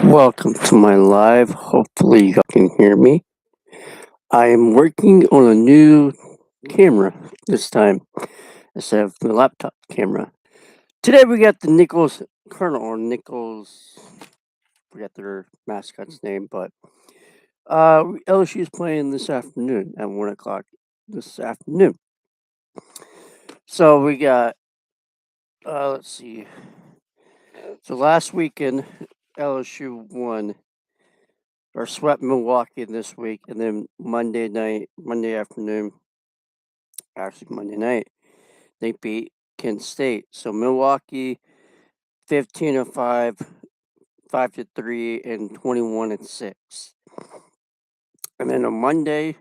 Welcome to my live. Hopefully, you can hear me. I am working on a new camera this time instead of the laptop camera. Today, we got the Nicholls Colonel or Nicholls. Forget their mascot's name, but LSU is playing this afternoon at 1:00 this afternoon. So we got. Let's see. So last weekend, LSU won or swept Milwaukee this week, and then Monday afternoon, actually Monday night, they beat Kent State. So Milwaukee, 15-5, 5-3, and 21-6. And then on Monday,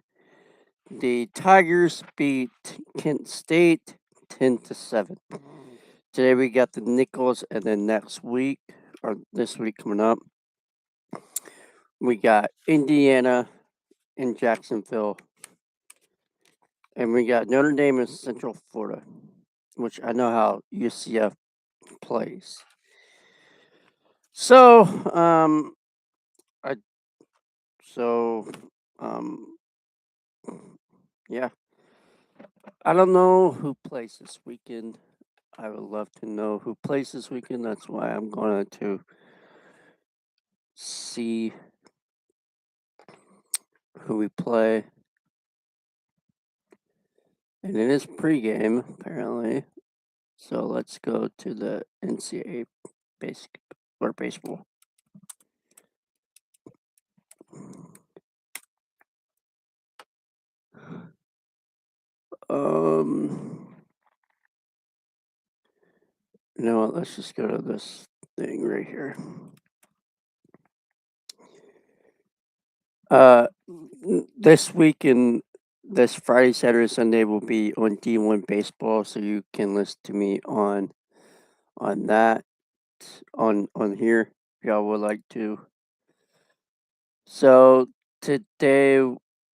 the Tigers beat Kent State 10-7. Today we got the Nicholls, and then next week or this week coming up, we got Indiana and Jacksonville. And we got Notre Dame in Central Florida, which I know how UCF plays. So, yeah. I don't know who plays this weekend. I would love to know who plays this weekend. That's why I'm going to see who we play. And it is pregame, apparently. So let's go to the NCAA basic or baseball. You know what? Let's just go to this thing right here. This weekend, this Friday, Saturday, Sunday will be on D1 baseball, so you can listen to me on that on here if y'all would like to. So today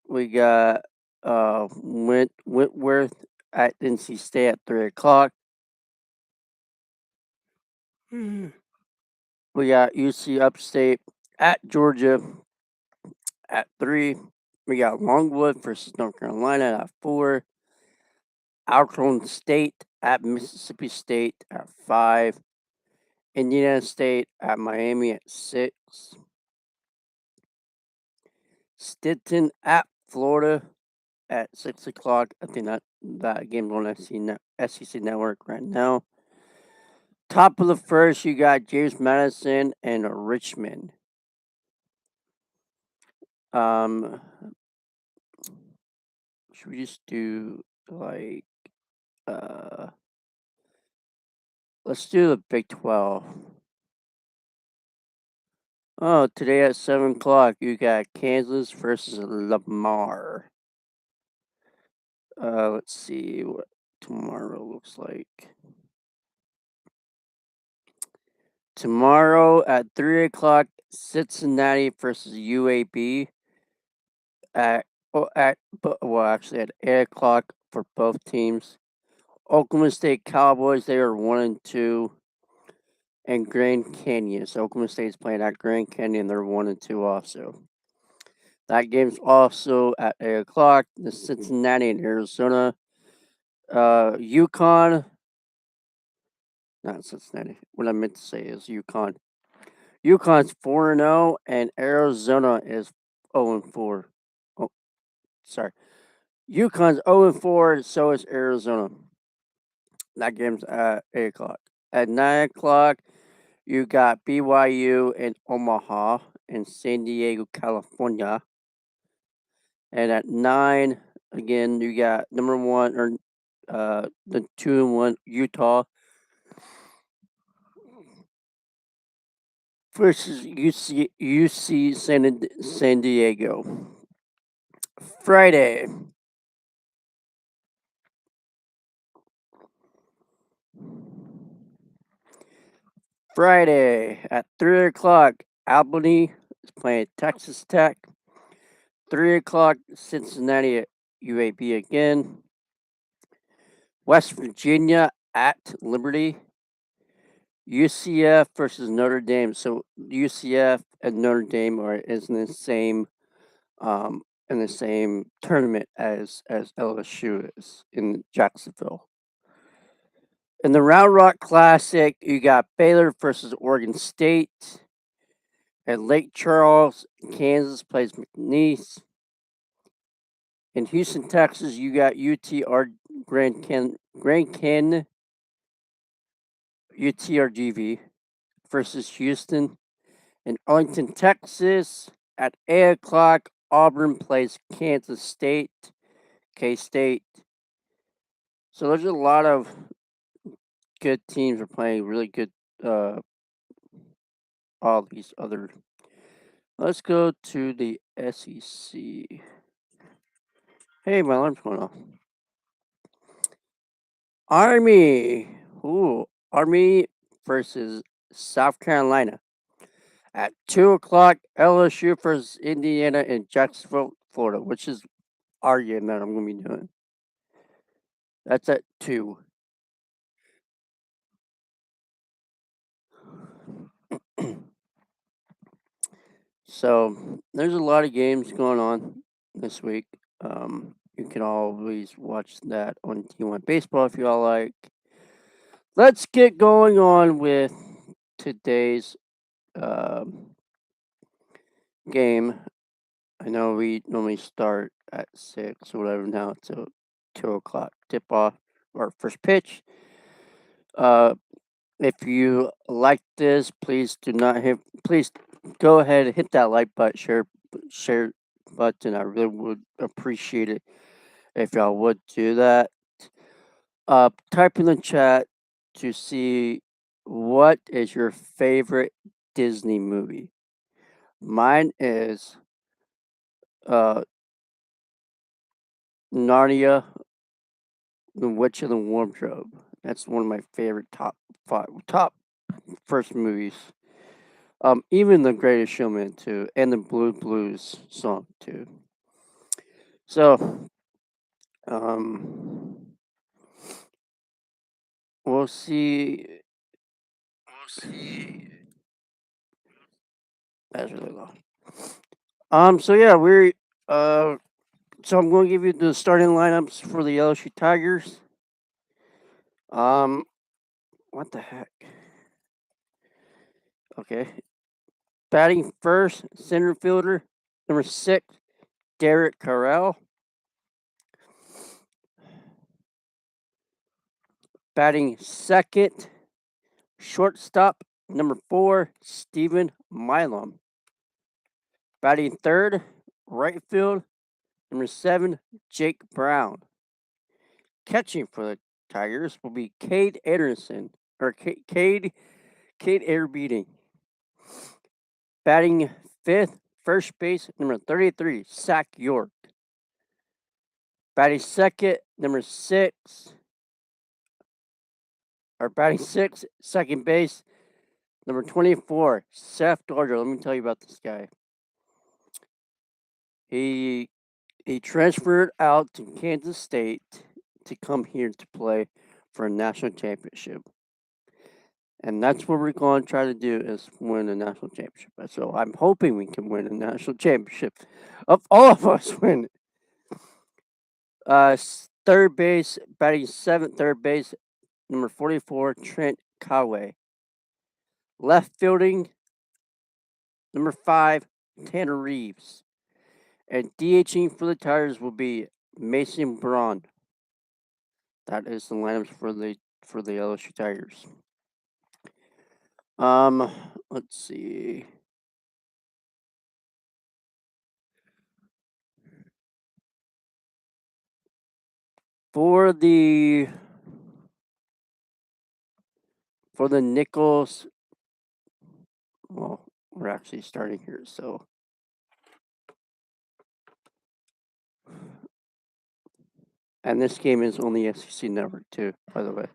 we got Whitworth at NC State at 3:00. We got UC Upstate at Georgia at 3. We got Longwood versus North Carolina at 4. Alcorn State at Mississippi State at 5. Indiana State at Miami at 6. Stetson at Florida at 6:00. I think that game's on SEC Network right now. Top of the first, you got James Madison and Richmond. Should we just do like let's do the Big 12. Oh, today at 7:00, you got Kansas versus Lamar. Let's see what tomorrow looks like. Tomorrow at 3:00, Cincinnati versus UAB. Actually at 8:00 for both teams. Oklahoma State Cowboys, they are 1-2. And Grand Canyon. So Oklahoma State's playing at Grand Canyon. They're 1-2 also. That game's also at 8:00. The Cincinnati and Arizona. UConn. Not Cincinnati. What I meant to say is UConn. UConn's 4-0 and Arizona is 0-4. Oh, sorry. UConn's 0-4, so is Arizona. That game's at 8:00. At 9:00, you got BYU in Omaha and San Diego, California. And at 9, again, you got number 1 or the 2-1 Utah versus UC San Diego. Friday. At 3:00, Albany is playing Texas Tech. 3:00, Cincinnati at UAB again. West Virginia at Liberty. UCF versus Notre Dame. So UCF and Notre Dame is um, in the same tournament as LSU is in Jacksonville. In the Round Rock Classic, you got Baylor versus Oregon State. At Lake Charles, Kansas plays McNeese. In Houston, Texas, you got UTR Grand Canyon UTRGV versus Houston. In Arlington, Texas, at 8 o'clock, Auburn plays Kansas State, K State. So there's a lot of good teams are playing really good. All these other. Let's go to the SEC. Hey, my alarm's going off. Army. Ooh, Army versus South Carolina. At 2 o'clock, LSU versus Indiana in Jacksonville, Florida, which is our game that I'm going to be doing. That's at 2. So there's a lot of games going on this week. You can always watch that on T1 Baseball if you all like. Let's get going on with today's game. I know we normally start at 6 or whatever. Now it's 2 o'clock tip off or first pitch. If you like this, please go ahead and hit that like button, share button. I really would appreciate it if y'all would do that. Type in the chat to see what is your favorite Disney movie. Mine is Narnia, The Witch and the Wardrobe. That's one of my favorite top first movies. Even The Greatest Showman too, and the Blue Blues song too. So, we'll see. That's really low. So yeah, so I'm going to give you the starting lineups for the LSU Tigers. What the heck? Okay. Batting first, center fielder, number 6, Derek Carrell. Batting second, shortstop, number 4, Stephen Milam. Batting third, right field, number 7, Jake Brown. Catching for the Tigers will be Cade Anderson, or Cade Airbeating. Batting fifth, first base, number 33, Zach York. Batting second, number 6, or batting 6, second base, number 24, Seth Dodger. Let me tell you about this guy. He transferred out to Kansas State to come here to play for a national championship. And that's what we're going to try to do is win a national championship. So I'm hoping we can win a national championship. Of all of us win. Third base, batting seventh, third base, number 44, Trent Conway. Left fielding, number 5, Tanner Reeves. And DHing for the Tigers will be Mason Braun. That is the lineups for the LSU Tigers. Let's see. For the Nicholls, well, we're actually starting here, so and this game is on the SEC Network too, by the way.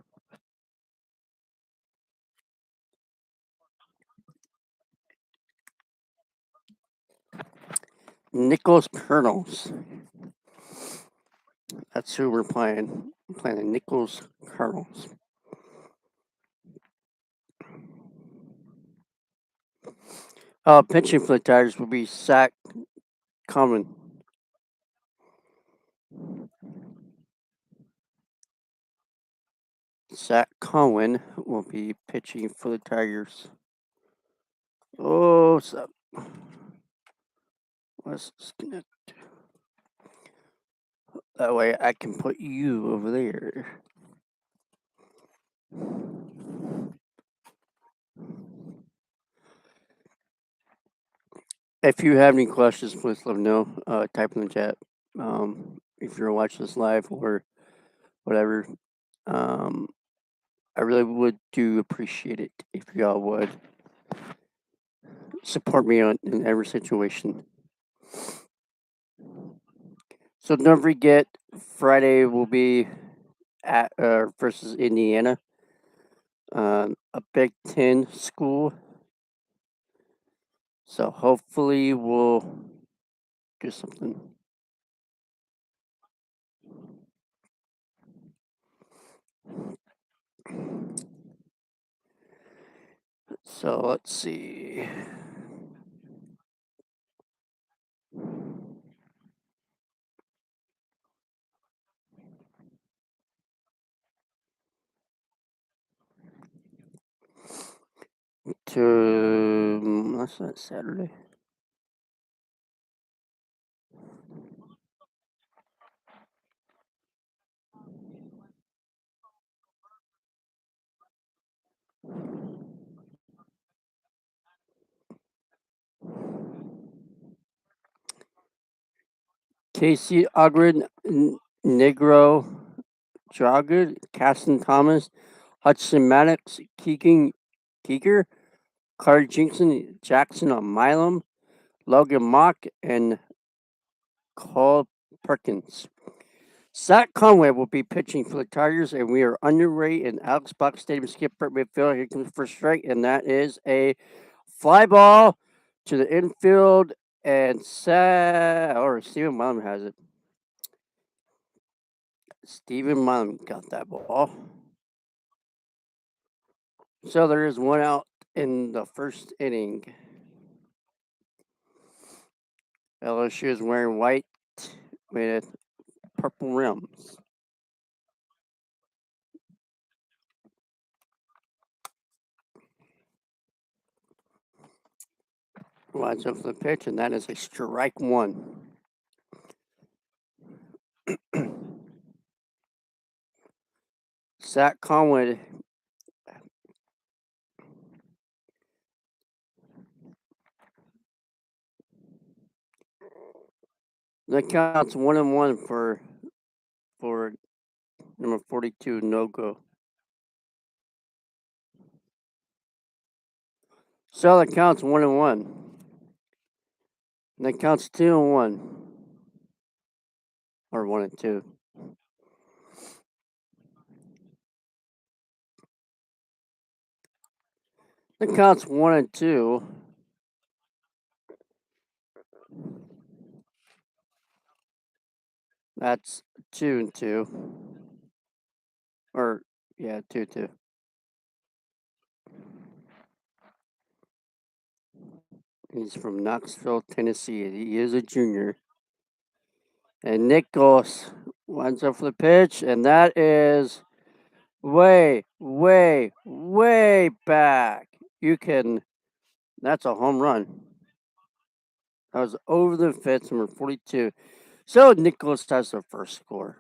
Nicholls Colonels. That's who we're playing. We're playing the Nicholls Colonels. Pitching for the Tigers will be Zach Conway. Zach Conway will be pitching for the Tigers. Oh, so let's disconnect. That way I can put you over there. If you have any questions, please let me know. Type in the chat. If you're watching this live or whatever, I really would do appreciate it if y'all would support me in every situation. So don't forget, Friday will be at versus Indiana, a Big Ten school. So hopefully we'll do something. So let's see. That's not Saturday. Casey Ogren, Negro Jogger, Caston Thomas, Hudson Maddox, Keeger, Carter Jackson on Milam, Logan Mock, and Cole Perkins. Zach Conway will be pitching for the Tigers, and we are underway in Alex Box Stadium, Skipper midfield. Here comes the first strike, and that is a fly ball to the infield, and Stephen Milam has it. Stephen Milam got that ball. So there is one out in the first inning. LSU is wearing white with purple rims. Lines up for the pitch, and that is a strike one. Zach Conway. The count's 1-1 for number 42, no go. So the count's 1-1. The count's 2-1. Or 1-2. The count's 1-2. That's 2-2. Or, yeah, 2-2. He's from Knoxville, Tennessee. He is a junior. And Nicholls lines up for the pitch, and that is way back. That's a home run. That was over the fence, number 42. So Nicholls has their first score.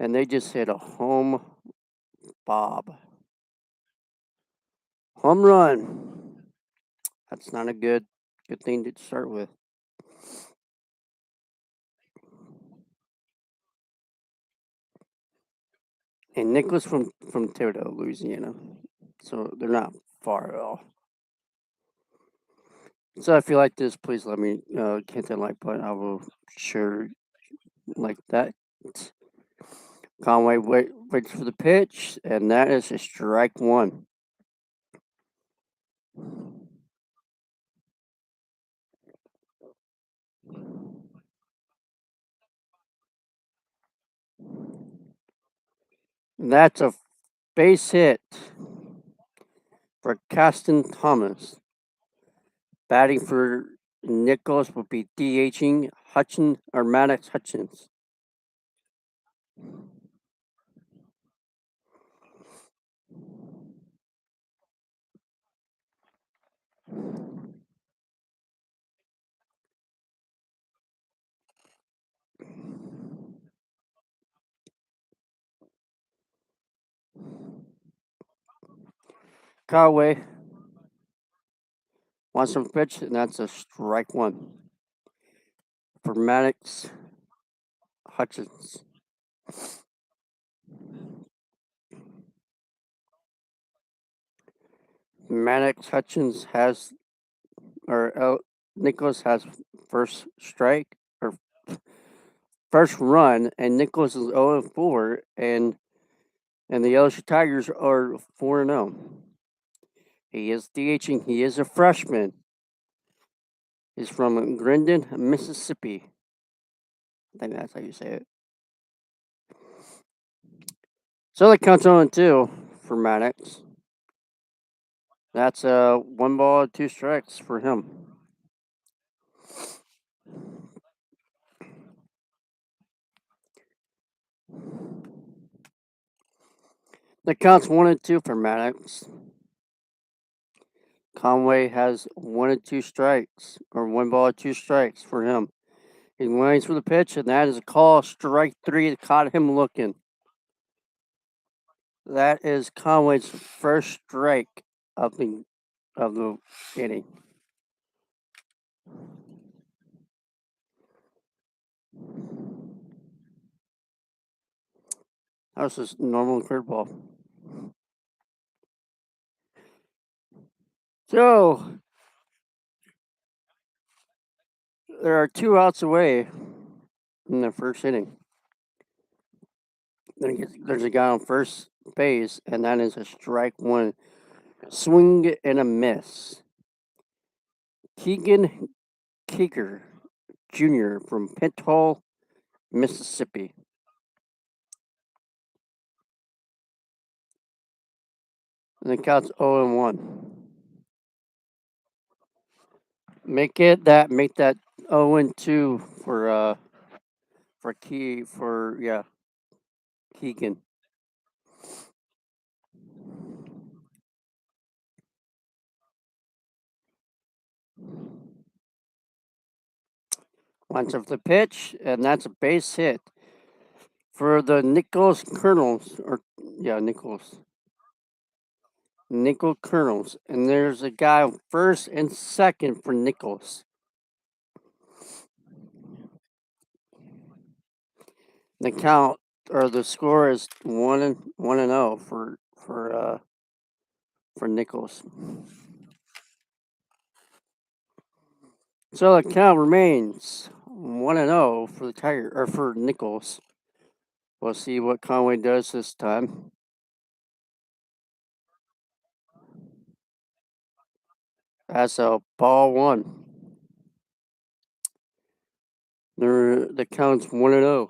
And they just hit a home bob. Home run. That's not a good thing to start with. And Nicholls from Thibodaux, Louisiana. So they're not far at all. So if you like this, please let me hit that like button. I will share like that. Conway waits for the pitch, and that is a strike one. And that's a base hit for Caston Thomas. Batting for Nicholls will be DHing Hutchins or Maddox Hutchins. Conway wants some pitch, and that's a strike one for Maddox Hutchins. Maddox Hutchins has, or Nicholls has first strike or first run, and Nicholls is 0-4, and the LSU Tigers are 4-0. He is DHing. He is a freshman. He's from Grindon, Mississippi. I think that's how you say it. So that counts 0-2 for Maddox. That's 1 ball, 2 strikes for him. That counts 1-2 for Maddox. Conway has 1-2 strikes, or 1 ball, 2 strikes for him. He waits for the pitch, and that is a call. Strike 3 that caught him looking. That is Conway's first strike of the inning. That was just normal curveball. So there are 2 outs away in the first inning. There's a guy on first base, and that is a strike 1. Swing and a miss. Keegan Kicker Jr. from Pinthall, Mississippi. And the count's 0-1. Make that 0-2 for Keegan. Once of the pitch, and that's a base hit for the Nicholls Colonels, Nickel Colonels, and there's a guy on first and second for Nicholls. The count or the score is 1-0 for Nicholls. So the count remains 1-0 for the Tiger or for Nicholls. We'll see what Conway does this time. That's a ball 1. The count's 1-0.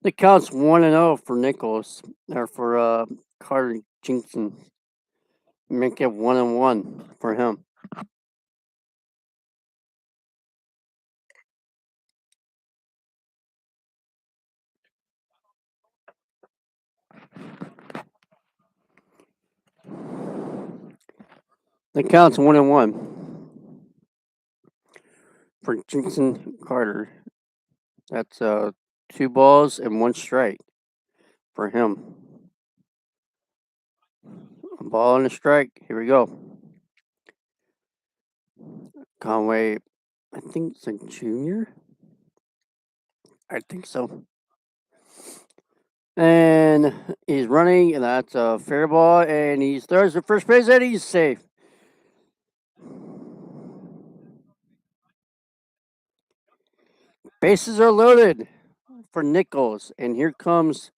The count's 1-0 for Nicholls, or for Carter Jenkins. Make it 1-1 for him. The count's 1-1 for Jensen Carter. That's 2 balls and 1 strike for him. A ball and a strike. Here we go. Conway, I think it's a junior. I think so. And he's running, and that's a fair ball, and he throws to first base, and he's safe. Bases are loaded for Nicholls, and here comes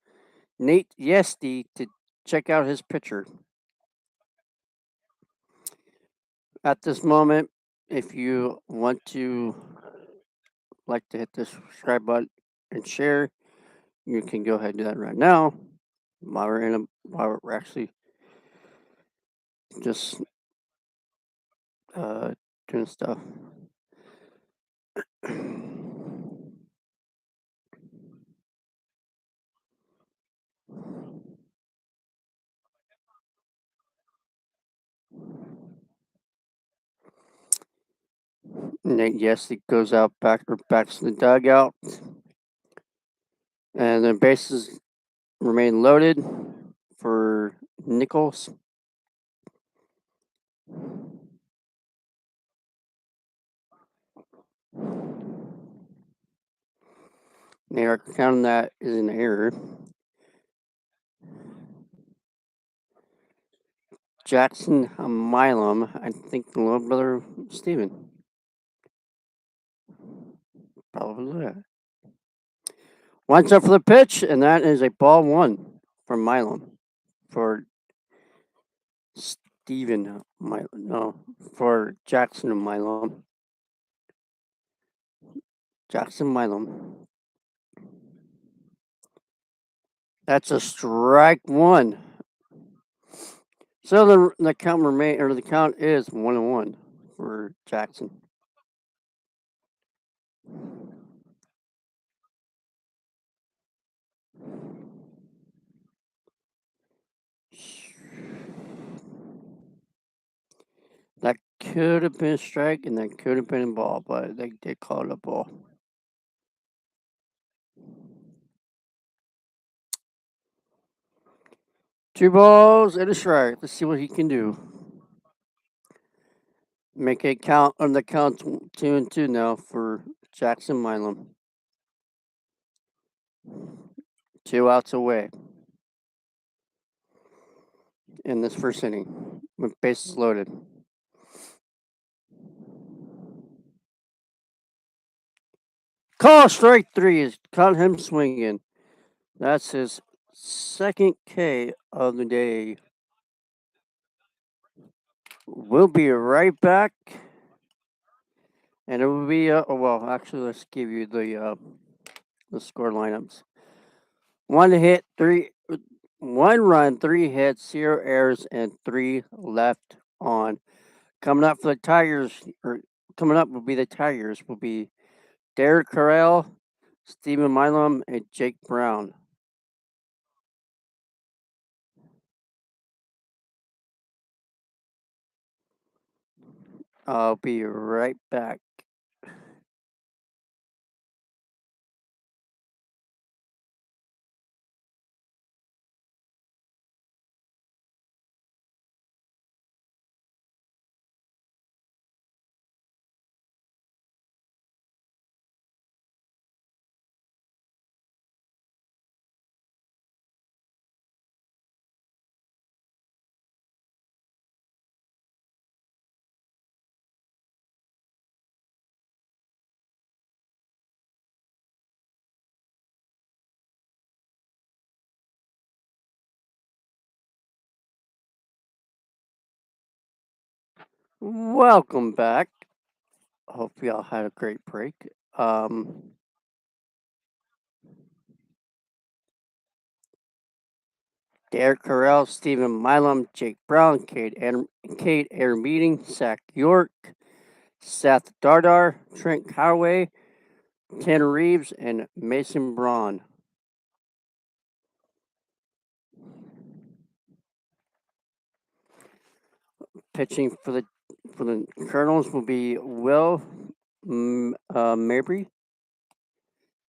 Nate Yesty to check out his pitcher. At this moment, if you want to like to hit the subscribe button and share, you can go ahead and do that right now while we're actually just doing stuff. And then, yes, it goes out back to the dugout, and the bases remain loaded for Nicholls. They are counting that as an error. Jackson Milam, I think the little brother of Steven. Probably that. One's up for the pitch, and that is a ball one from Milam for Steven Milam. No, for Jackson Milam. Jackson Milam. That's a strike one. So the count is 1-1 for Jackson. That could have been a strike and that could have been a ball, but they did call it a ball. Two balls and a strike. Let's see what he can do. Make it count on the count 2-2 now for Jackson Milam. 2 outs away in this first inning with bases loaded. Call strike 3 is caught him swinging. That's his second K of the day. We'll be right back. And it will be, well, actually, let's give you the score lineups. 1 run, 3 hits, 0 errors, and 3 left on. Coming up for the Tigers, or coming up will be the Tigers, will be Derek Carell, Stephen Milam, and Jake Brown. I'll be right back. Welcome back. Hope y'all had a great break. Derek Carell, Stephen Milam, Jake Brown, Kate Air Meeting, Zach York, Seth Dardar, Trent Carway, Tanner Reeves, and Mason Braun. Pitching for the Colonels will be Will Mabry.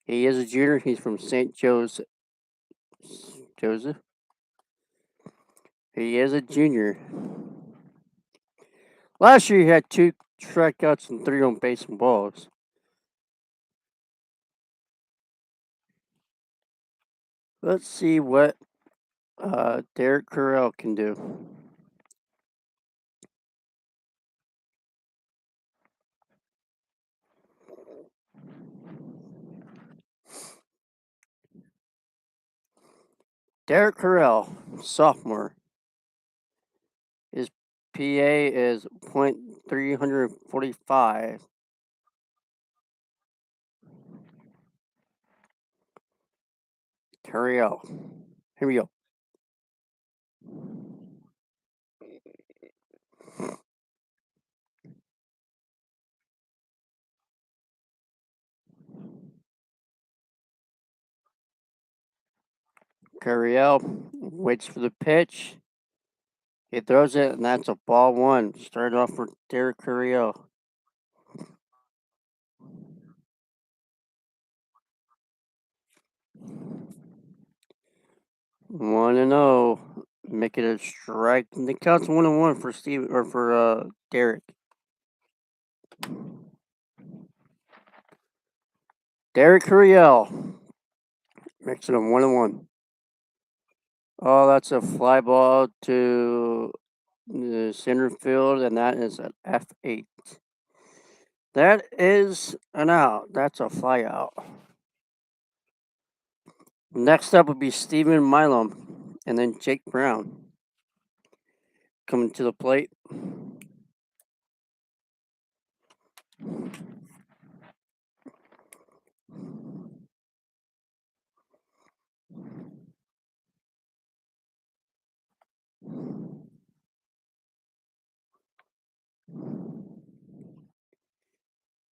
He is a junior. He's from St. Joseph. He is a junior. Last year he had 2 strikeouts and 3 on base and balls. Let's see what Derek Carell can do. Derek Carell, sophomore. His PA is .345. Curiel. Here we go. Curiel waits for the pitch. He throws it, and that's a ball one. Started off for Derek Curiel. One and zero. Make it a strike. And the count's 1-1 for Steve or for Derek. Derek Curiel makes it a 1-1. Oh, that's a fly ball to the center field, and that is an F8. That is an out. That's a fly out. Next up would be Stephen Milam, and then Jake Brown coming to the plate.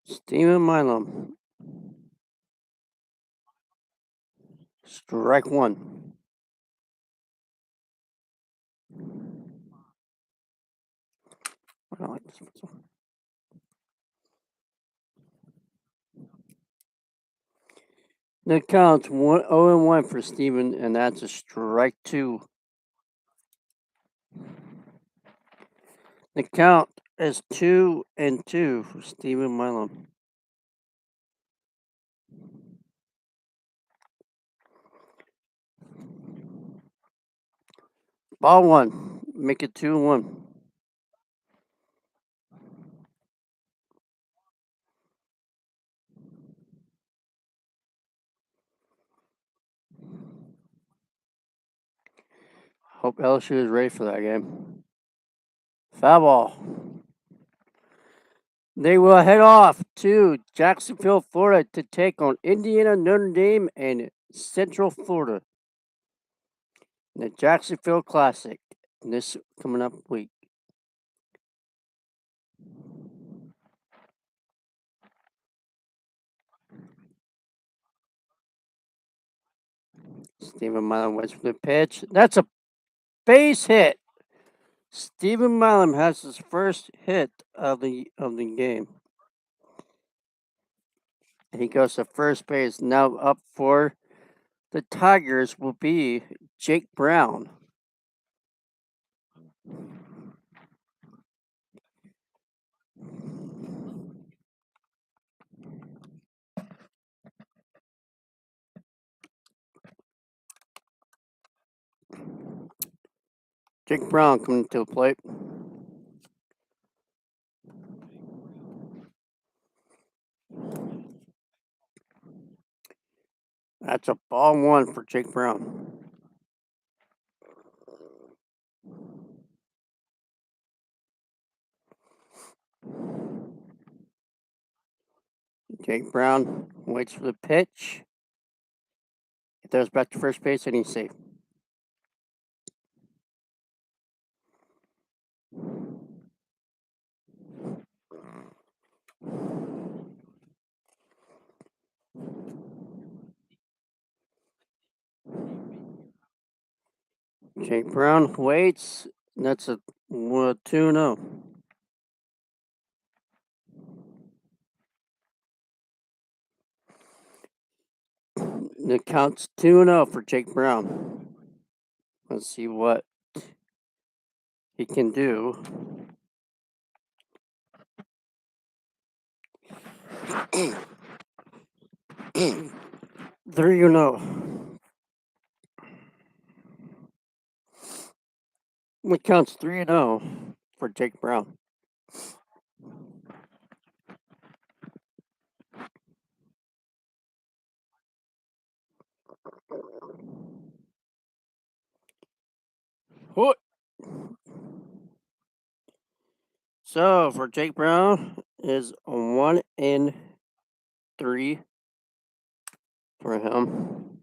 Stephen Milam, strike one. I like this one. The count's 0-1 for Stephen, and that's a strike two. The count is 2-2 for Stephen Milam. Ball one. Make it 2-1. Hope LSU is ready for that game. Foul ball. They will head off to Jacksonville, Florida to take on Indiana, Notre Dame, and Central Florida. The Jacksonville Classic this coming up week. Stephen Milam waits for the pitch. That's a base hit. Stephen Milam has his first hit of the game. And he goes to first base. Now up for the Tigers will be Jake Brown. Jake Brown coming to the plate. That's a ball one for Jake Brown. Jake Brown waits for the pitch. He throws back to first base and he's safe. Jake Brown waits. That's a 2-0. The count's 2-0 for Jake Brown. Let's see what he can do. 3-0. It counts 3-0 for Jake Brown. What? So for Jake Brown is 1-3 for him.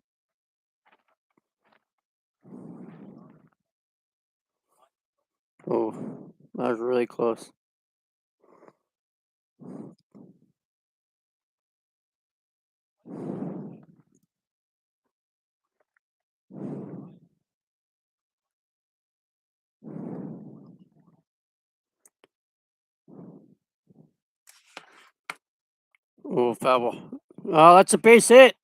Oh, that was really close. Oh, foul ball. Oh, that's a base hit.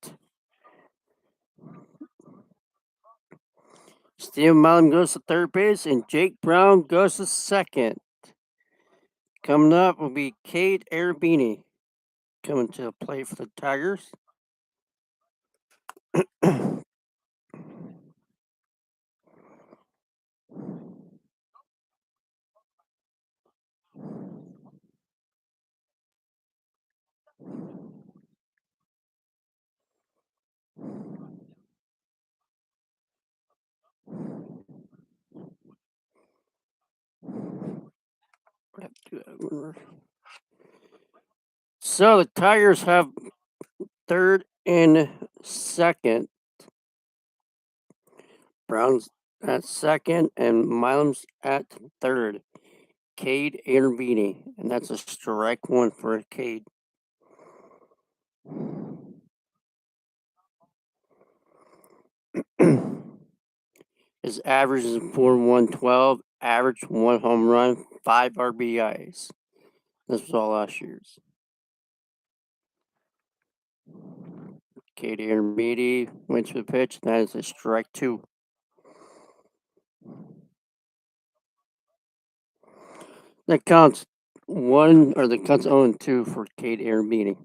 Steven Malum goes to third base, and Jake Brown goes to second. Coming up will be Cade Arabini coming to the plate for the Tigers. So the Tigers have third and second. Brown's at second, and Milum's at third. Cade Arabini, and that's a strike one for Cade. His average is 4.112, average 1 home run, 5 RBIs. This was all last year's. Katie Armidi went to the pitch. That is a strike 2. That counts 0-2 for Kate Armidi.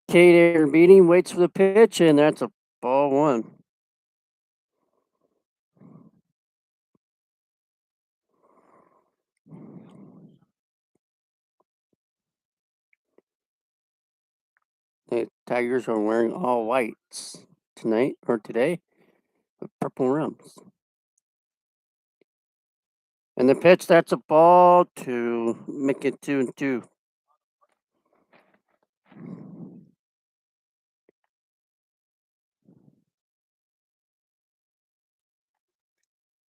Kate Armidi waits for the pitch, and that's a ball 1. The Tigers are wearing all whites tonight or today with purple rims. And the pitch, that's a ball to make it 2-2.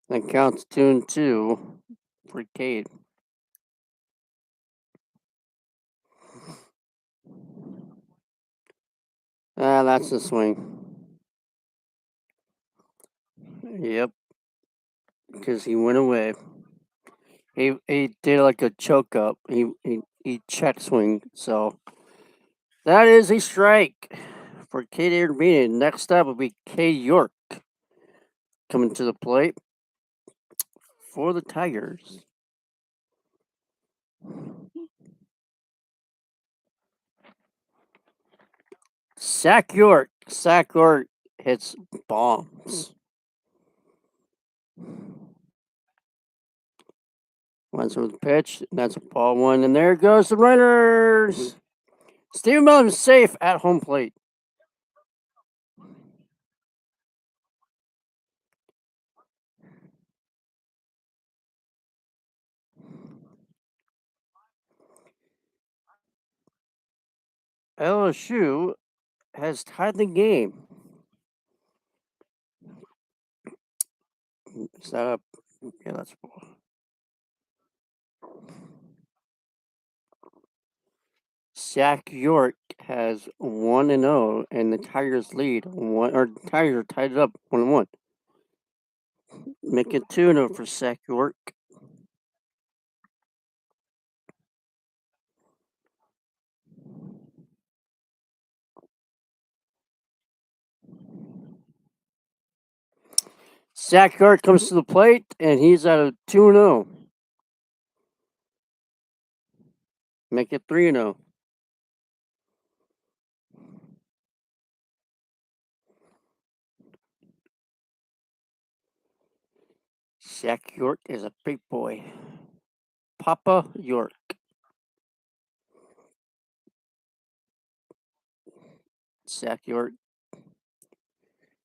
That counts 2-2 for Cade. That's the swing. Yep. Because he went away. He did like a choke up. He check swing. So that is a strike for Cade Armini. Next up will be Kay York coming to the plate for the Tigers. Zach York hits bombs. Once with the pitch, that's a ball 1, and there goes the runners. Steven Mellon is safe at home plate. LSU has tied the game. Is that up? Yeah, that's ball. Zach York has 1-0, and the Tigers lead Tigers are tied it up 1-1. Make it 2-0 for Zach York. Zach York comes to the plate, and he's at a 2-0. Make it 3-0. Zach York is a big boy. Papa York. Zach York.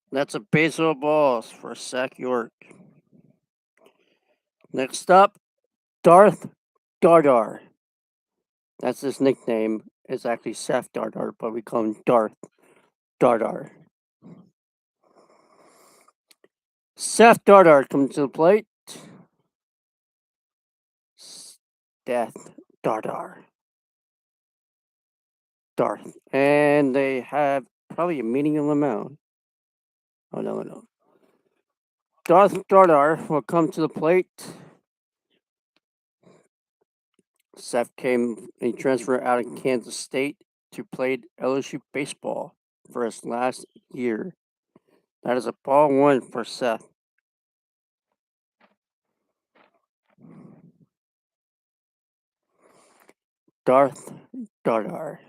That's a baseball balls for Zach York. Next up, Darth Dardar. That's his nickname. It's actually Seth Dardar, but we call him Darth. Dardar. Seth Dardar comes to the plate. Seth Dardar. Darth. And they have probably a meeting on the mound. Oh, no. Darth Dardar will come to the plate. Seth he transferred out of Kansas State to play LSU baseball for his last year. That is a ball one for Seth. Darth Dardar.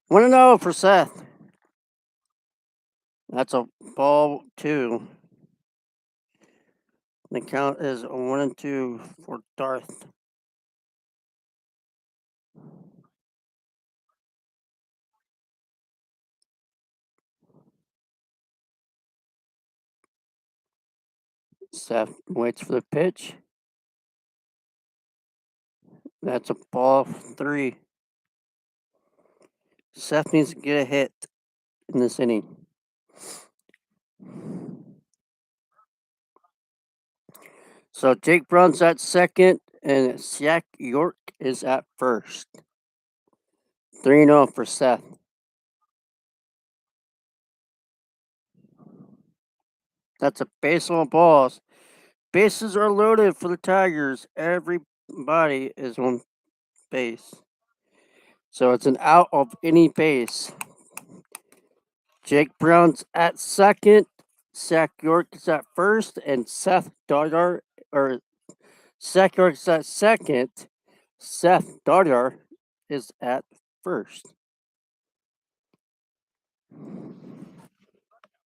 One and 0 for Seth. That's a ball two. The count is 1-2 for Darth. Seth waits for the pitch. That's a ball three. Seth needs to get a hit in this inning. So Jake Brown's at second, and Zach York is at first. 3-0 for Seth. That's a base on balls. Bases are loaded for the Tigers. Everybody is on base. So it's an out of any base. Jake Brown's at second. Zach York is at first, and Zach York is at second. Seth Dardar is at first. And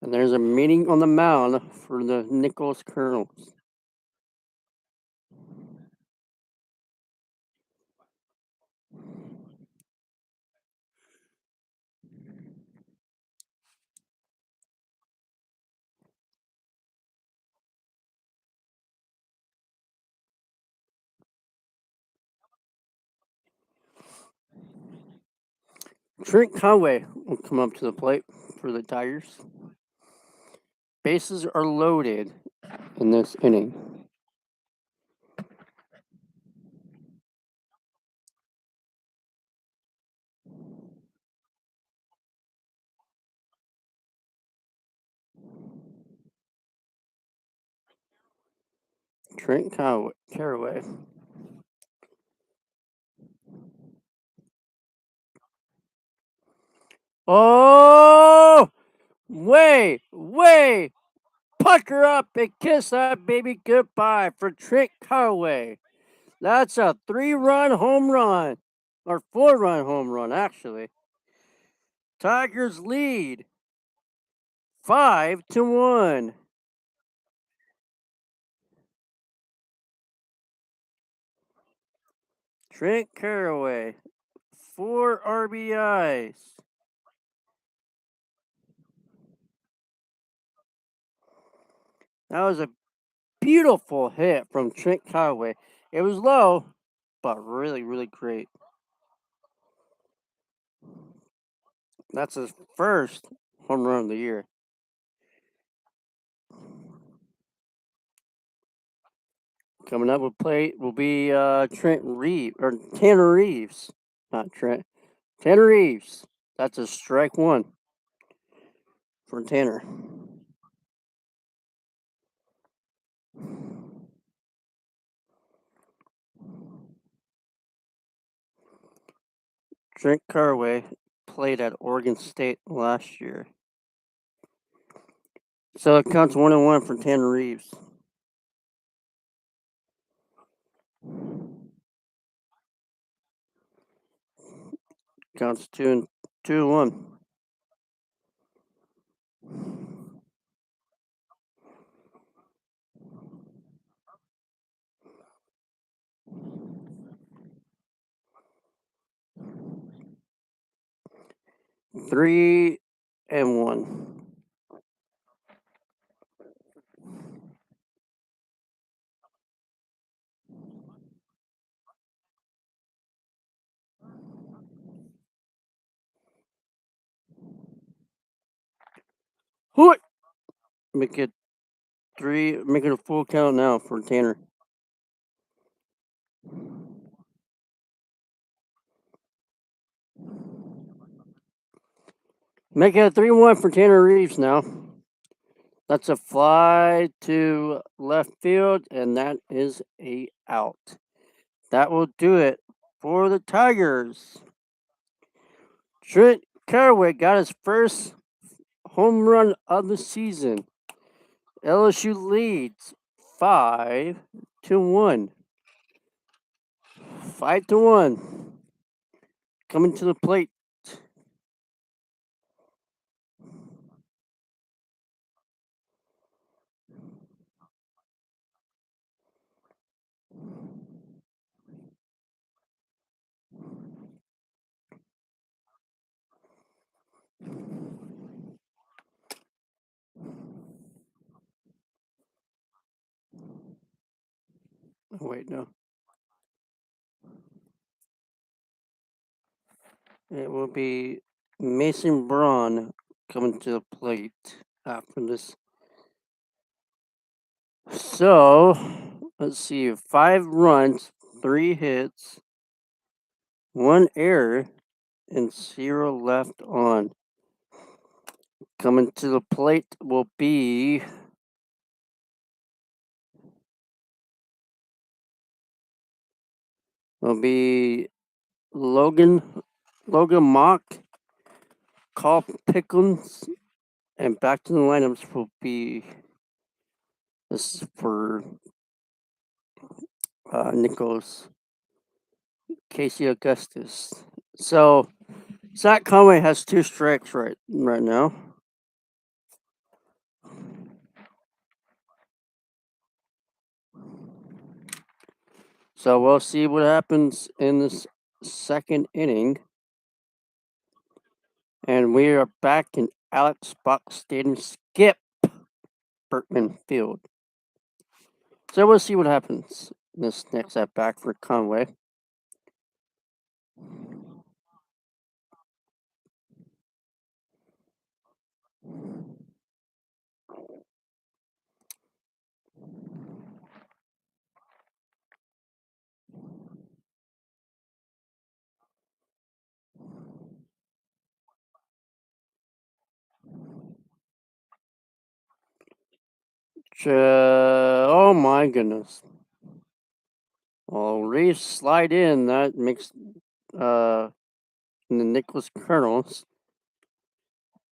there's a meeting on the mound for the Nicholls Colonels. Trent Conway will come up to the plate for the Tigers. Bases are loaded in this inning. Trent Caraway. Oh, way, pucker up and kiss that baby goodbye for Trent Caraway. That's a 3-run home run, or 4-run home run, actually. Tigers lead 5-1. Trent Caraway, 4 RBIs. That was a beautiful hit from Trent Caraway. It was low, but really great. That's his first home run of the year. Coming up with plate will be Tanner Reeves. Not Trent. Tanner Reeves. That's a strike one for Tanner. Trent Caraway played at Oregon State last year. So it counts 1-1 for Tanner Reeves. Counts 2-1. Three and one. What? Make it 3. Make it a full count now for Tanner. Make it a 3-1 for Tanner Reeves now. That's a fly to left field, and that is a out. That will do it for the Tigers. Trent Caraway got his first home run of the season. LSU leads 5-1. 5-1. Coming to the plate. Oh, wait, no. It will be Mason Braun coming to the plate after this. So, let's see. 5 runs, 3 hits, 1 error, and 0 left on. Coming to the plate will be Logan Mock, Carl Pickens, and back to the lineups will be this is for Nicholls, Casey Augustus. So Zach Conway has 2 strikes right now. So we'll see what happens in this second inning. And we are back in Alex Box Stadium, Skip Bertman Field. So we'll see what happens in this next at back for Conway. Oh my goodness. Well, Reeves slide in. That makes the Nicholls Colonels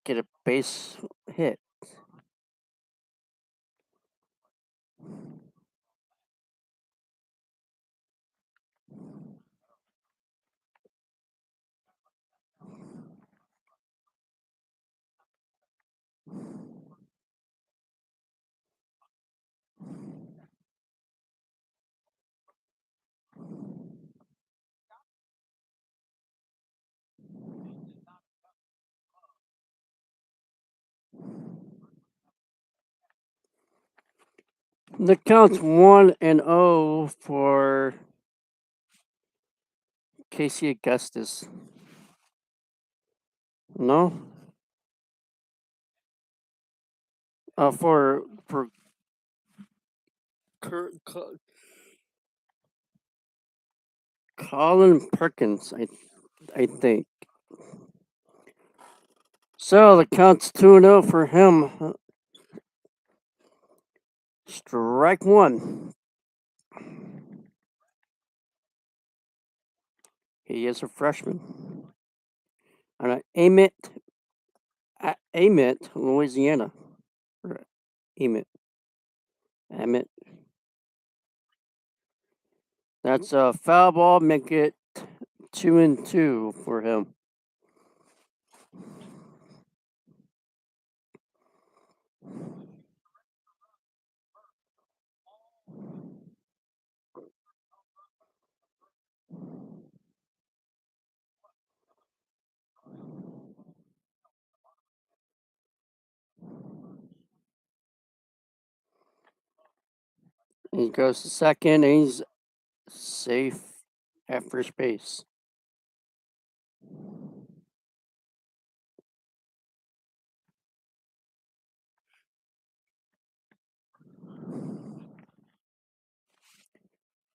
get a base hit. The count's 1-0 for Casey Augustus. No? For Colin Perkins, I think. So the count's 2-0 for him. Strike 1. He is a freshman. And Amet, Louisiana. Or Amet. That's a foul ball. Make it 2-2 for him. He goes to second, and he's safe at first base.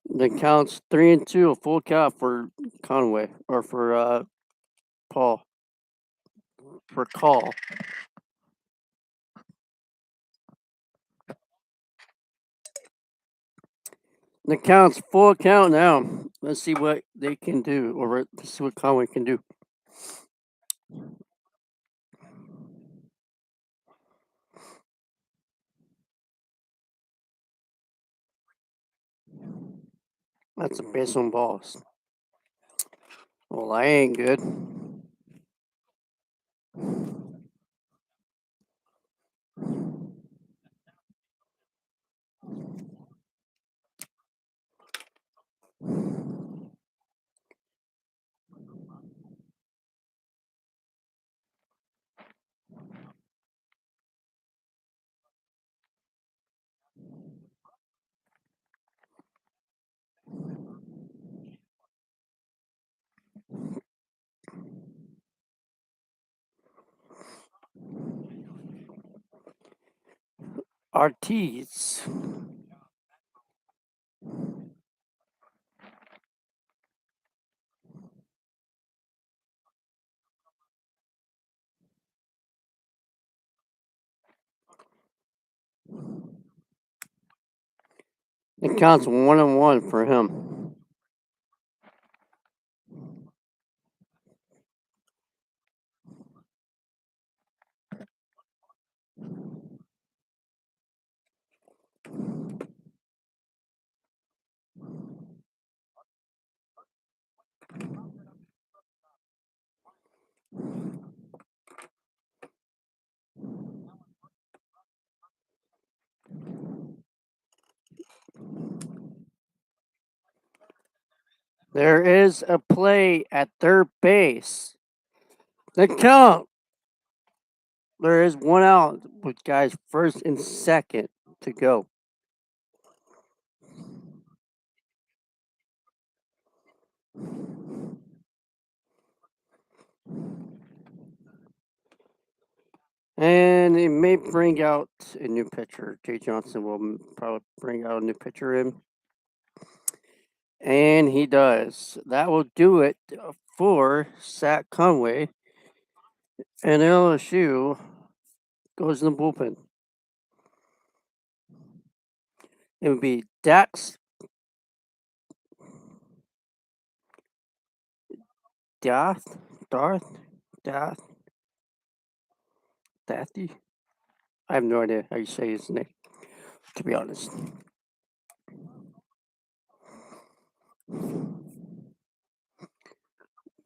The count's 3-2, a full count for Conway or for Paul for call. The count's full count now. Let's see what they can do, or let's see what Conway can do. That's a base on balls. Well, I ain't good. Ortiz. It counts 1-1 for him. There is a play at third base. The count. There is one out with guys first and second to go. And it may bring out a new pitcher. Jay Johnson will probably bring out a new pitcher in. And he does. That will do it for Zach Conway. And LSU goes in the bullpen. It would be Dax Darth Dathy. I have no idea how you say his name, to be honest.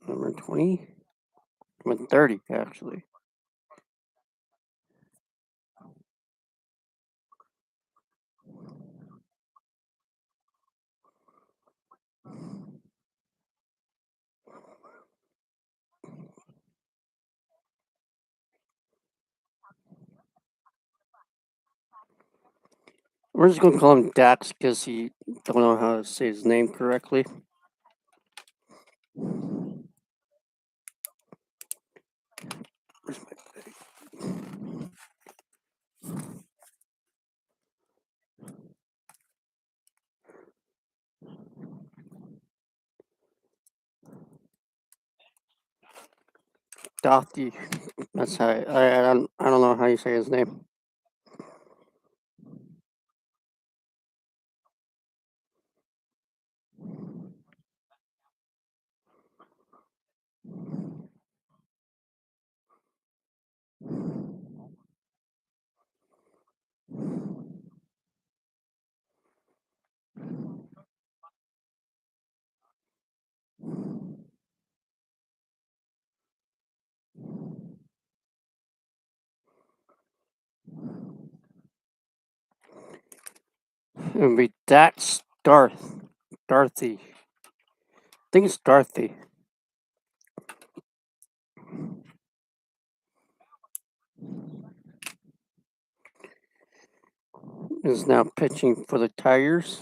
Number 20? Number 30, actually. We're just going to call him Dax because he don't know how to say his name correctly. Where's my bag? Dothy. That's how I don't know how you say his name. It would be Dax Darthy. I think it's Darthy. Is now pitching for the Tigers.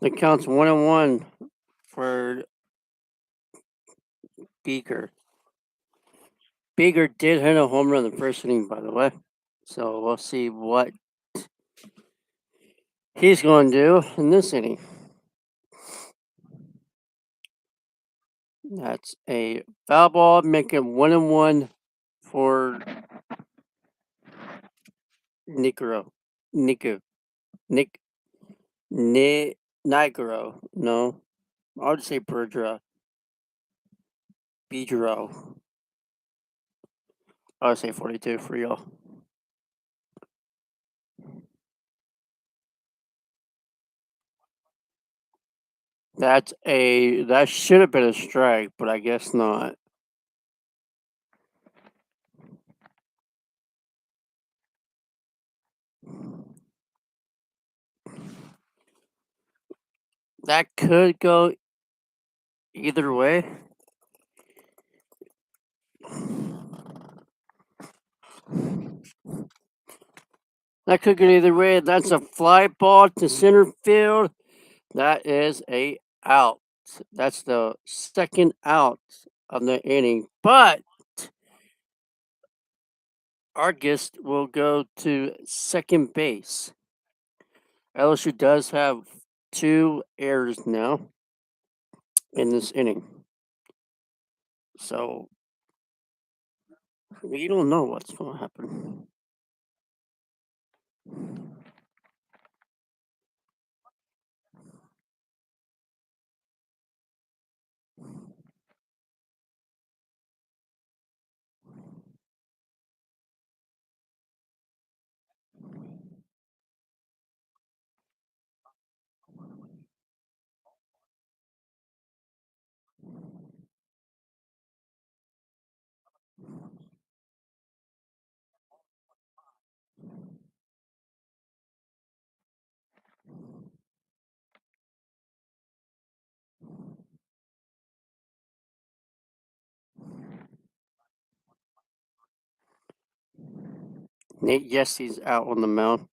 It counts 1-1 for Beaker. Beaker did hit a home run in the first inning, by the way. So we'll see what he's going to do in this inning. That's a foul ball, making 1-1 for Nicaro. Nico. Nick. Nigro. No. I would say Bergera. Beedro. I would say 42 for y'all. That should have been a strike, but I guess not. That could go either way. That could go either way. That's a fly ball to center field. That is a out. That's the second out of the inning. But our guest will go to second base. LSU does have 2 errors now in this inning. So we don't know what's going to happen. Nate Yesie's out on the mound.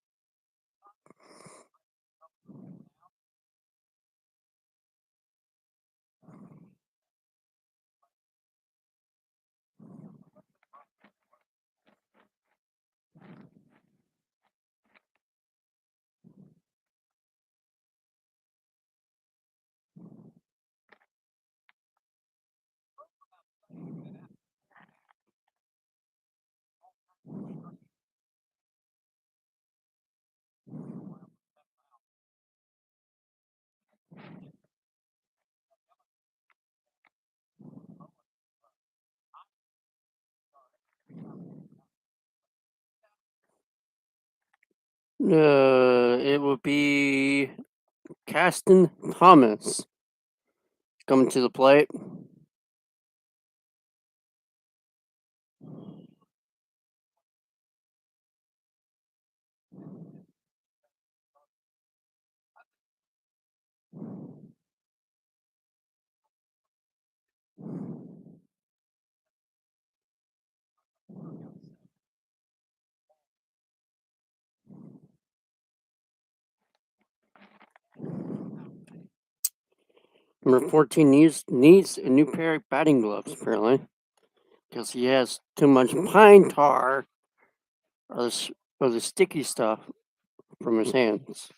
It will be Caston Thomas coming to the plate. Number 14 needs a new pair of batting gloves, apparently, because he has too much pine tar or the sticky stuff from his hands.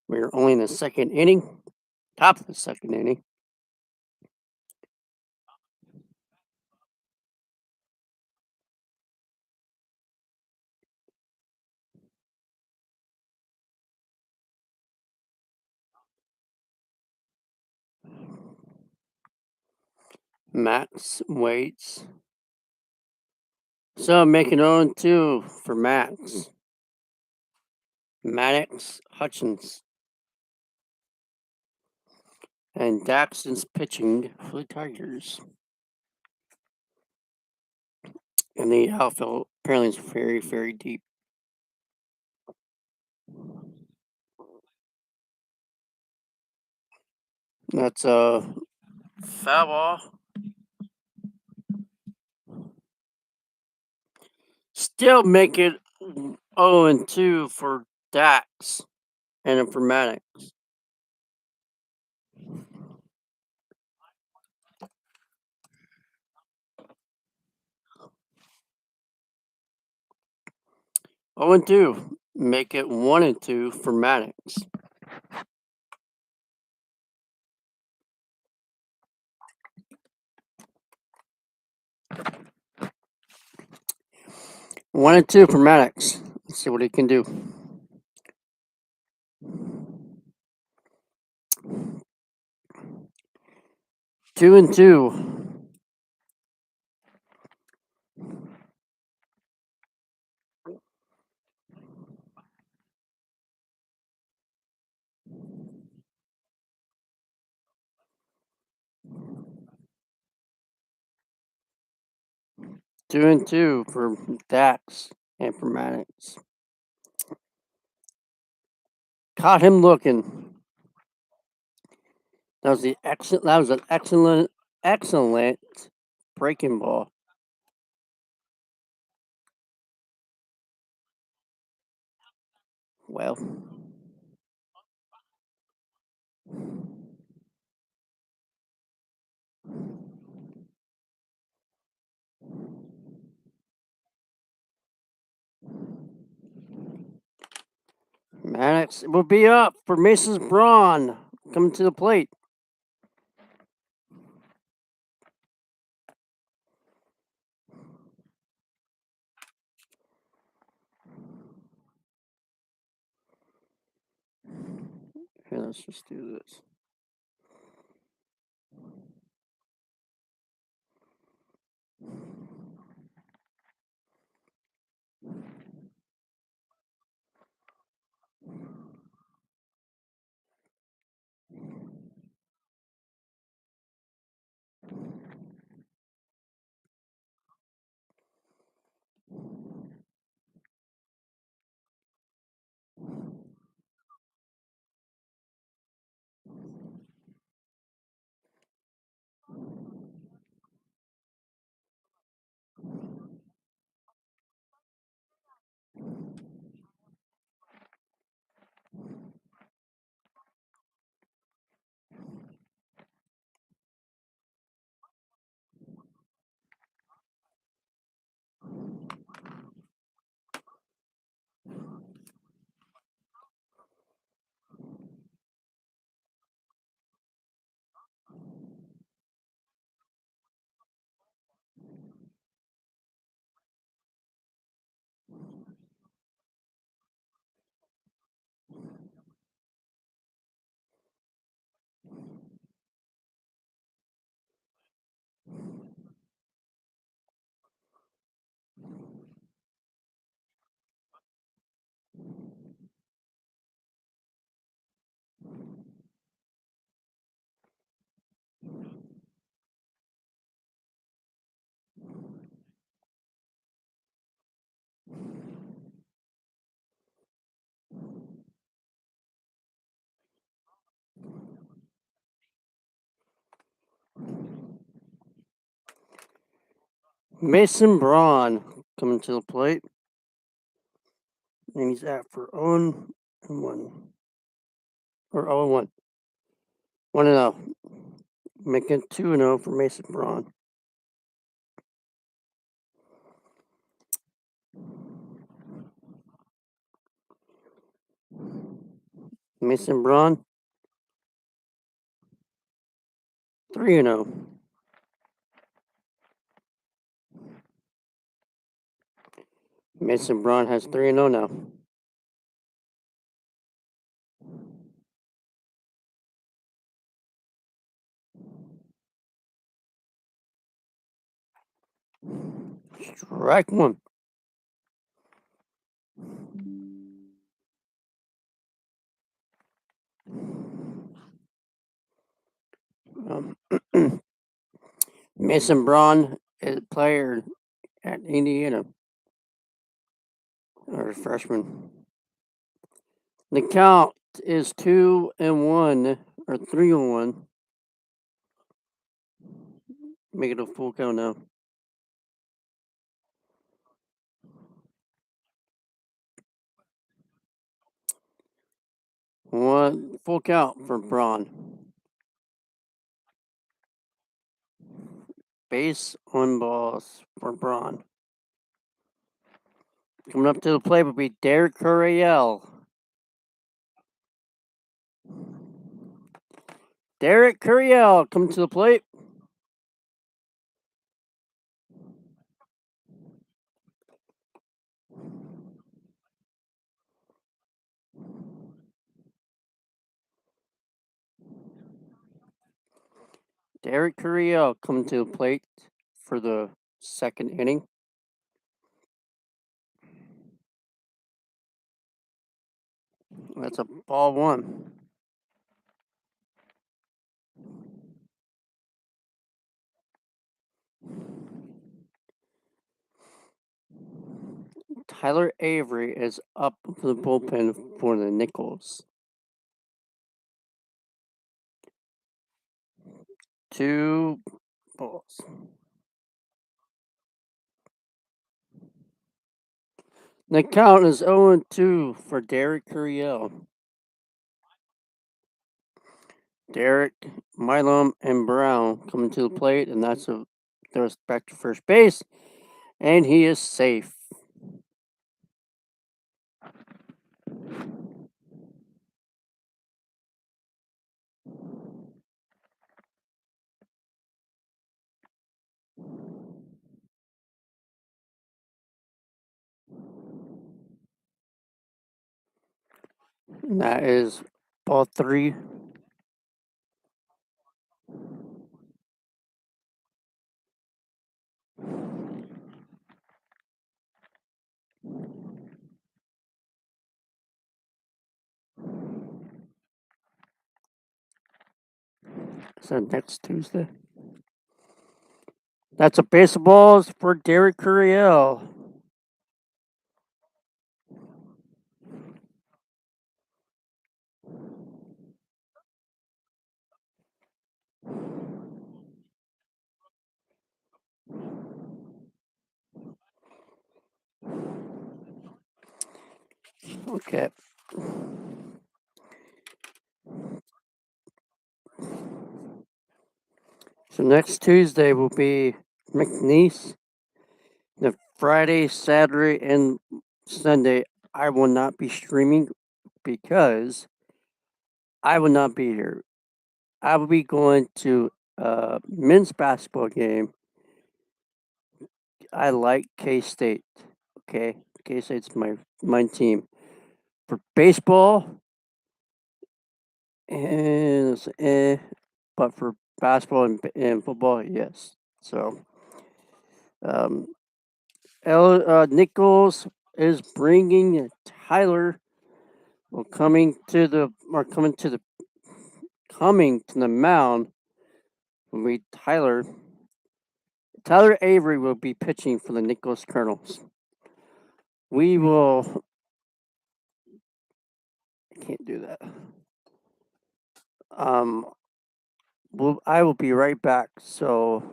We're only in the second inning, top of the second inning. Max waits. So making 0-2 for Max. Maddox Hutchins. And Daxton's pitching for the Tigers. And the outfield apparently is very, very deep. That's a foul ball. Still make it 0-2 for Dax and Informatics. Oh and 2. Make it 1-2 for Maddox. One and two for Maddox. Let's see what he can do. 2-2. 2-2 for Dax and for Maddox. Caught him looking. That was an excellent breaking ball. Well, Maddox will be up for Mrs. Braun coming to the plate. Here, let's just do this. Mason Braun coming to the plate. And he's out for 0-1. Or 0-1. 1-0. Making 2-0 for Mason Braun. Mason Braun 3-0. Mason Braun has 3-0 now. Strike one. Mason Braun is a player at Indiana, or freshman. The count is 2-1 or 3-1. Make it a full count now. One full count for Braun. Base on balls for Braun. Coming up to the plate will be Derek Coryell. Derek Coryell coming to the plate. Derek Coryell coming to the plate for the second inning. That's a ball one. Tyler Avery is up for the bullpen for the Nicholls. 2 balls. The count is 0-2 for Derek Coryell. Derek, Milam, and Brown coming to the plate, and that's a throws back to first base, and he is safe. And that is ball 3. So next Tuesday. That's a base of balls for Derek Coryell. Okay. So next Tuesday will be McNeese. The Friday, Saturday, and Sunday, I will not be streaming because I will not be here. I will be going to a men's basketball game. I like K State. Okay, K State's my team. For baseball, and but for basketball and football, yes. So, um, Nicholls is bringing Tyler. Well, coming to the mound will be Tyler. Tyler Avery will be pitching for the Nicholls Colonels. We will. I can't do that. I will be right back. So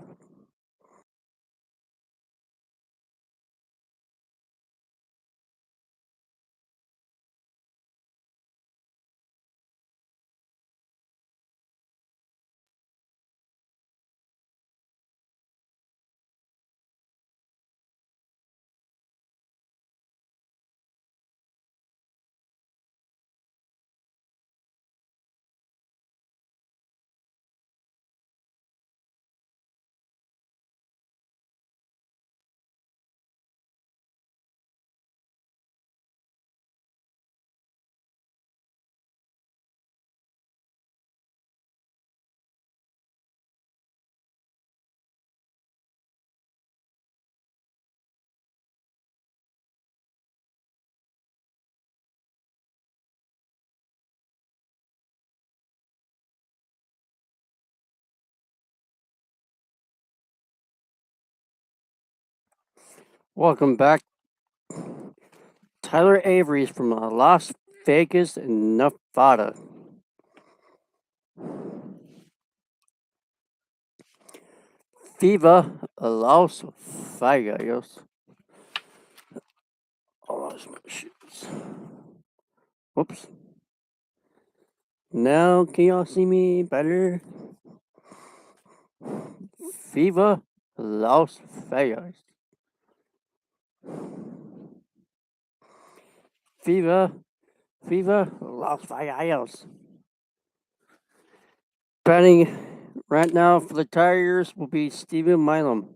Welcome back. Tyler Avery's from Las Vegas, Nevada. Viva Las Vegas. Oh, that's my shoes. Whoops. Now, can y'all see me better? Viva Las Vegas. Viva Las Vegas. Betting right now for the Tigers will be Stephen Milam.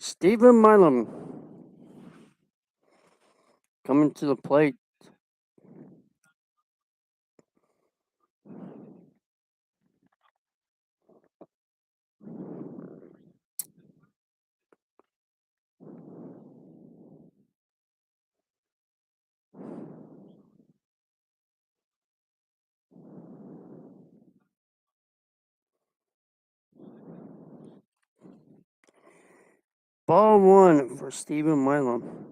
Stephen Milam coming to the plate. Ball one for Stephen Milam.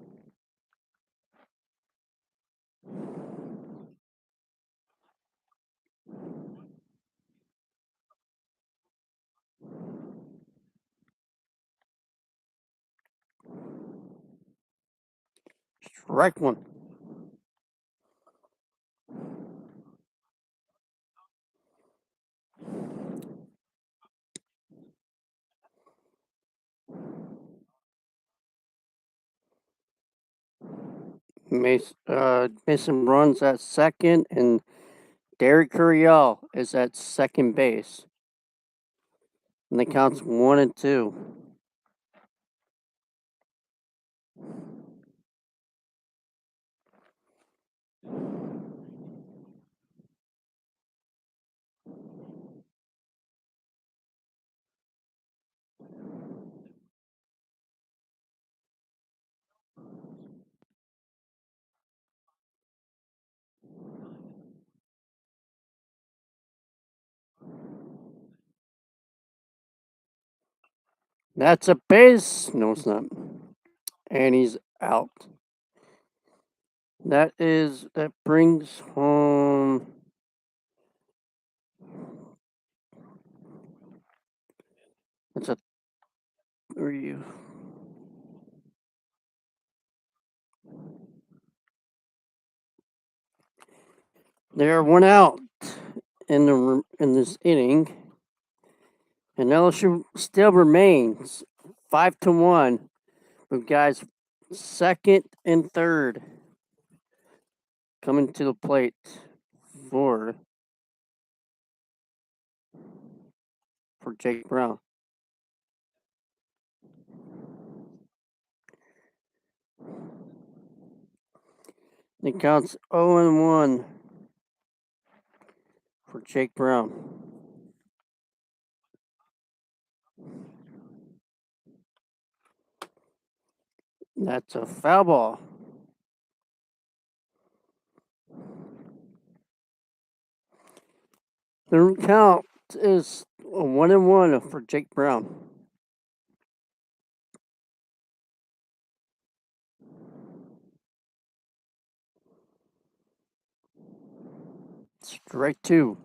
Strike one. Mason runs at second, and Derek Curiel is at second base. And the count's 1-2. That's a base. No, it's not. And he's out. That brings home. That's a review. They're one out in this inning, and LSU still remains 5-1 with guys second and third coming to the plate for Jake Brown. It counts 0-1 for Jake Brown. That's a foul ball. The count is 1-1 for Jake Brown. Strike two.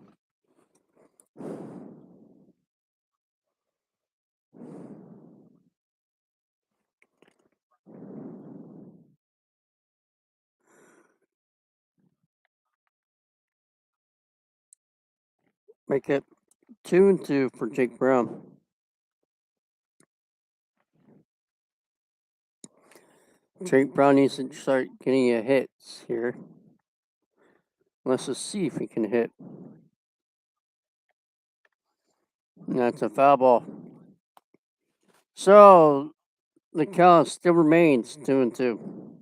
Make it 2-2 for Jake Brown. Jake Brown needs to start getting a hits here. Let's just see if he can hit. That's a foul ball. So the count still remains 2-2.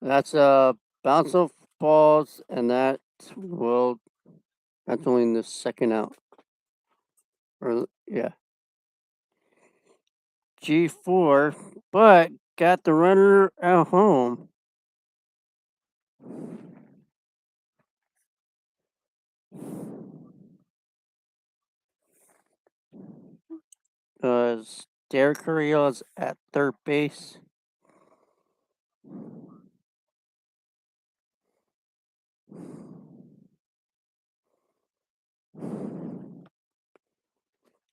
That's bounce off balls, and that's only in the second out. Or yeah, G4, but got the runner at home. Derek Carrillo's at third base.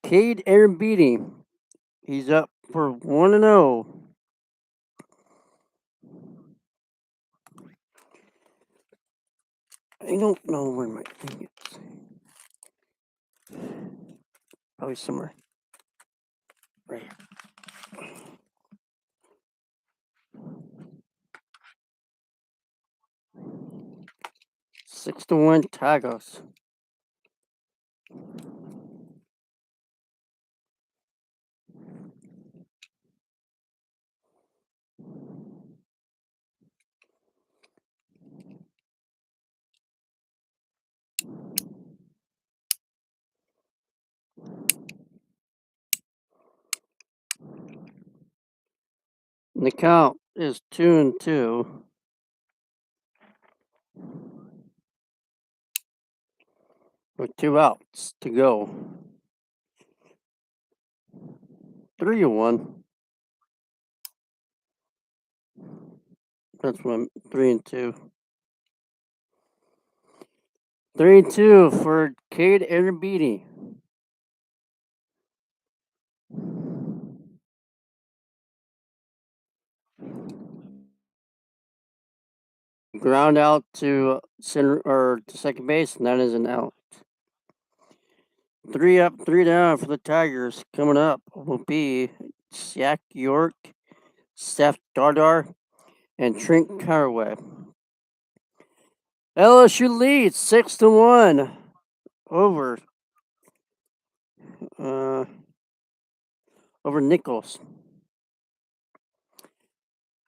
Cade Aaron beating. He's up for 1-0. I don't know where my thing is. Probably somewhere. Right here. 6-1 Tigers. The count is 2-2. With 2 outs to go. 3-1. That's what 3-2. 3-2 for Cade Aaron beating. Ground out to center or to second base, and that is an out. 3 up, 3 down for the Tigers. Coming up will be Shaq York, Seth Dardar, and Trent Carraway. LSU leads 6-1 over Nicholls.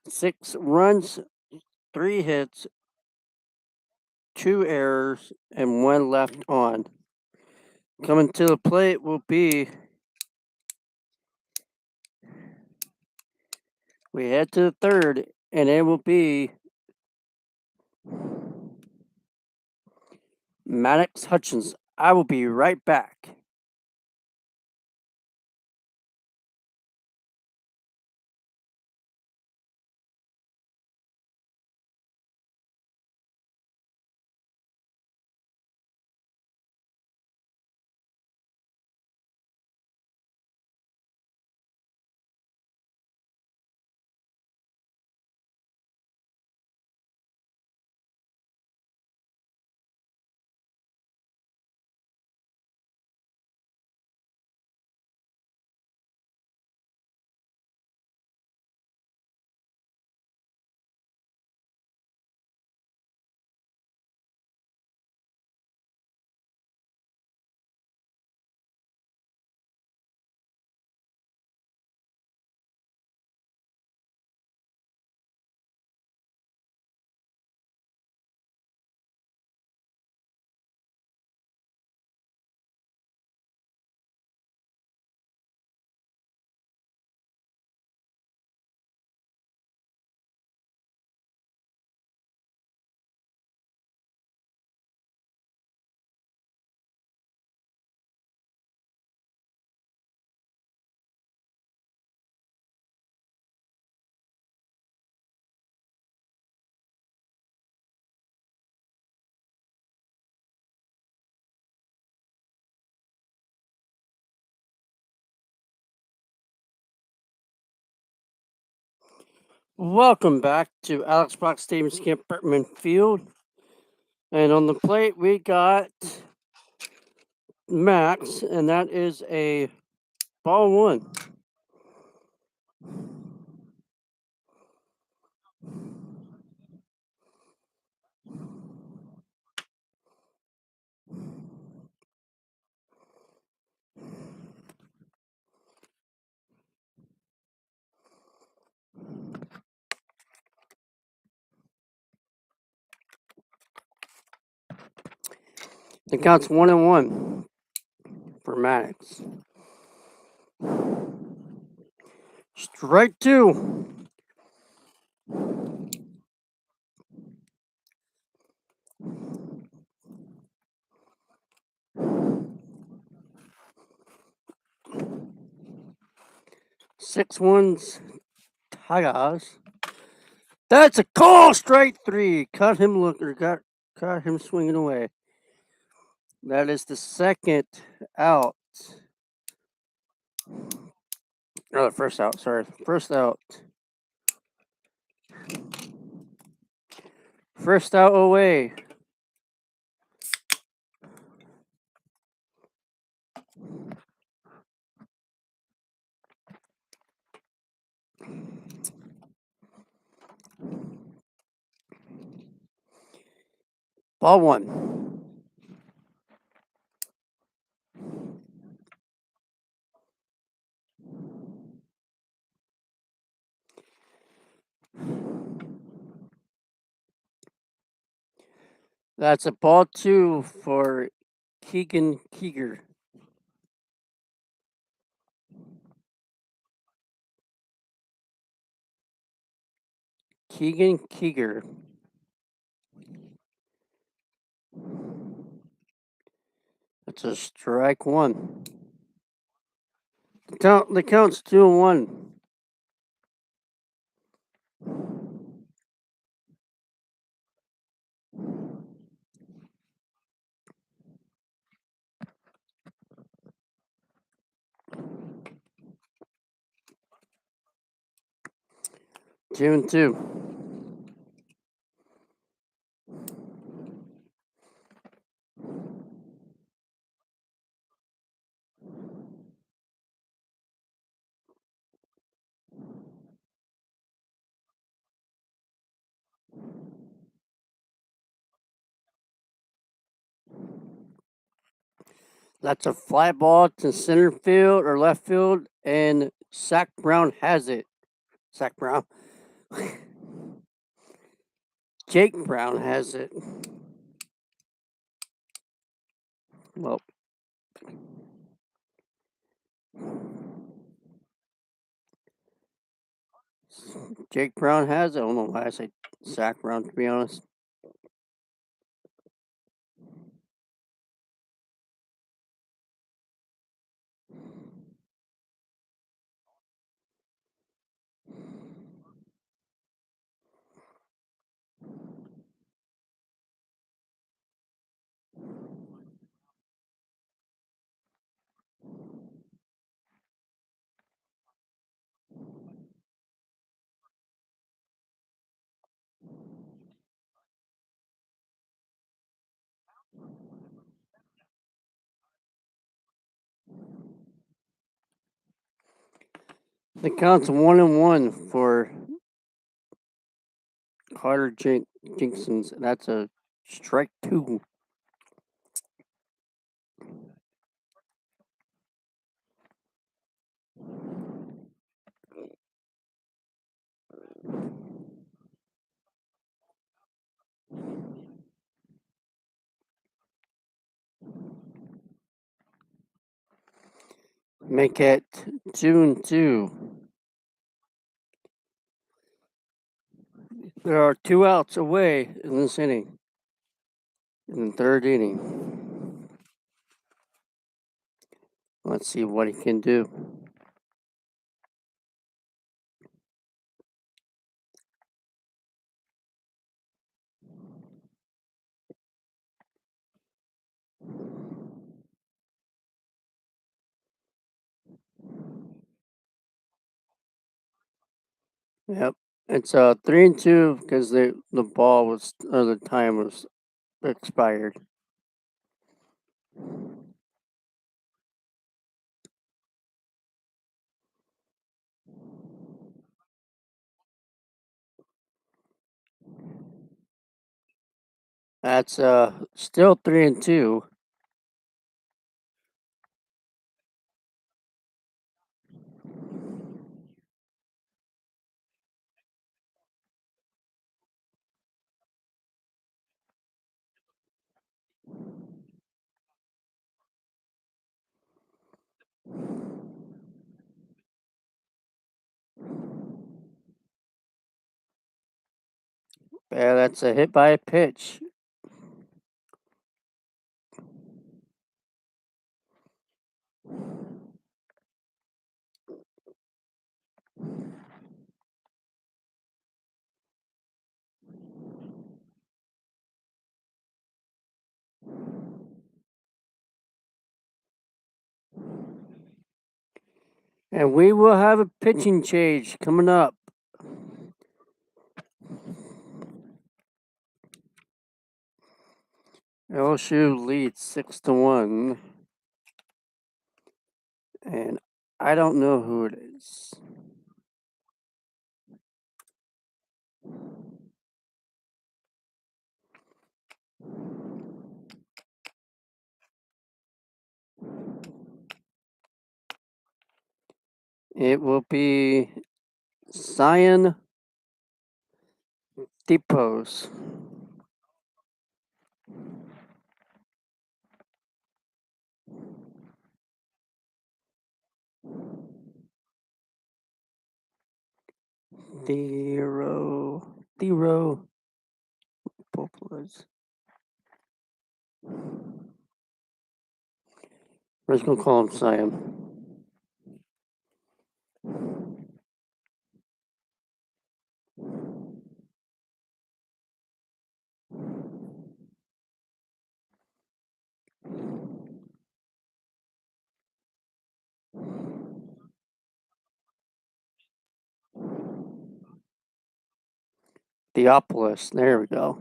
6 runs, 3 hits, 2 errors, and 1 left on. Coming to the plate will be. We head to the third, and it will be Maddox Hutchins. I will be right back. Welcome back to Alex Brock Stadium's Camp Bertman Field. And on the plate, we got Max, and that is a ball 1. The count's 1-1 for Maddox. Strike two. Six ones, Tigers. That's a call. Strike three. Caught him swinging away. That is the second out. Oh, first out. Sorry, first out. First out away. Ball one. That's a ball two for Keegan Keeger. Keegan Keeger. That's a strike one. The count's 2-1. June 2. That's a fly ball to center field or left field, and Zach Brown has it. Zach Brown. Jake Brown has it. Well, Jake Brown has it. I don't know why I say Zach Brown, to be honest. The count's 1-1 for Carter Jinksons. That's a strike two. Make it June 2. There are 2 outs away in this inning. In the third inning. Let's see what he can do. Yep. It's 3-2 because the ball was or the time was expired. That's still 3-2. Yeah, that's a hit by a pitch. And we will have a pitching change coming up. LSU leads 6-1. And I don't know who it is. It will be Zion Depots. Dero. Populars. We're just going to call him Zion. Theopolis. There we go.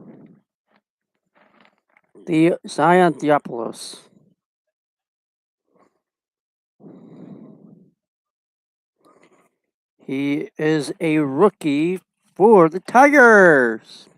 The Zion Theopolis. He is a rookie for the Tigers.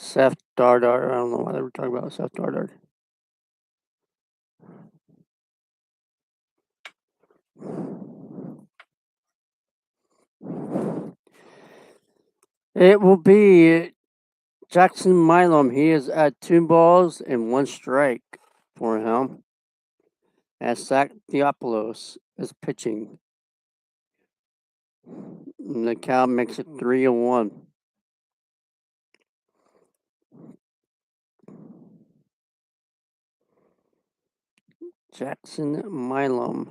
Seth Dardar. I don't know why they were talking about Seth Dardar. It will be Jackson Milam. He is at 2 balls and 1 strike for him. As Zach Theopolis is pitching. And the count makes it 3-1. Jackson Milam.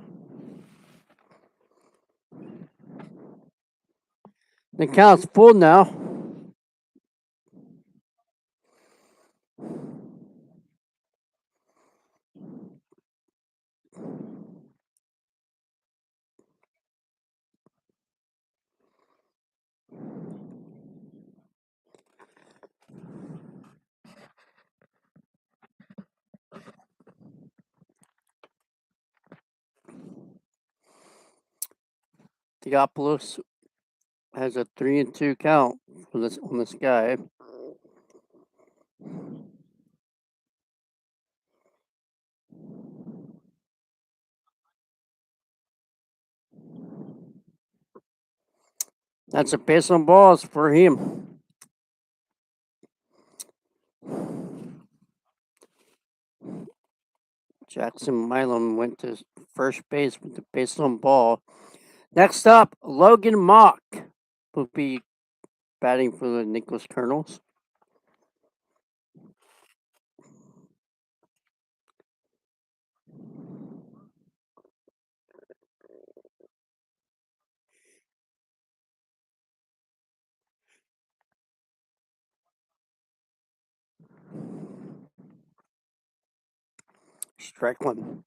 The count's full now. Theopolis has a 3-2 count on this guy. That's a base on balls for him. Jackson Milam went to first base with the base on ball. Next up, Logan Mock will be batting for the Nicholls Colonels. Strike one.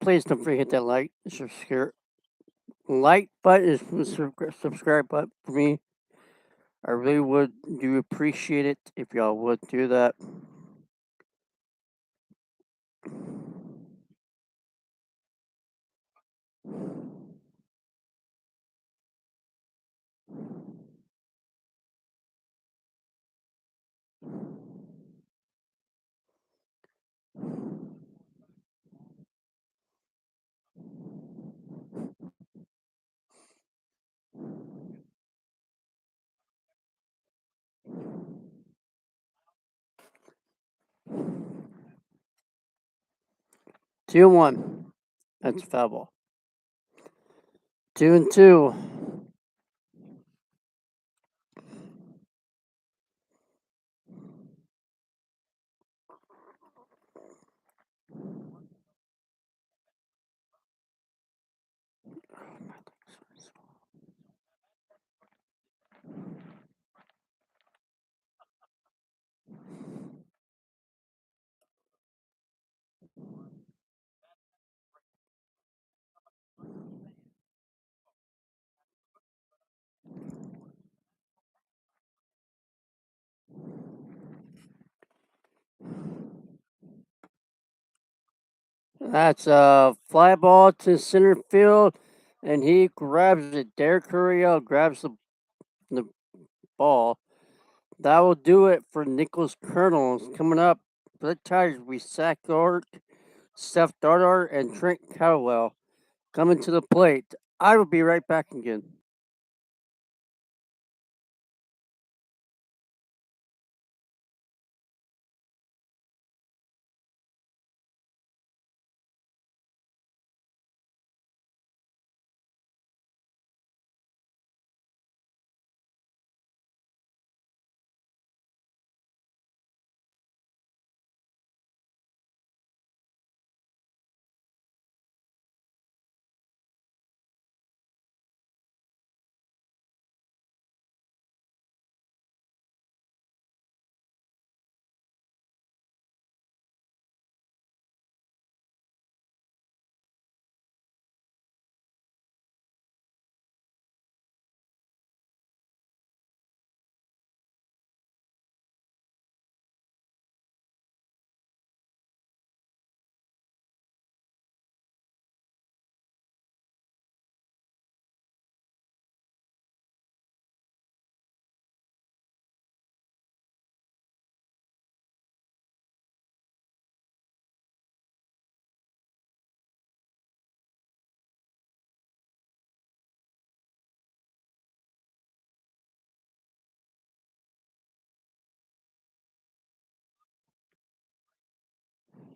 Please don't forget that like button is subscribe button for me. I really would do appreciate it if y'all would do that. Two and one. That's foul ball. 2-2. That's a fly ball to center field, and he grabs it. Derek Curiel grabs the ball. That will do it for Nicholls Colonels. Coming up for the Tigers, we Zach York, Steph Dardar, and Trent Cowell coming to the plate. I will be right back again.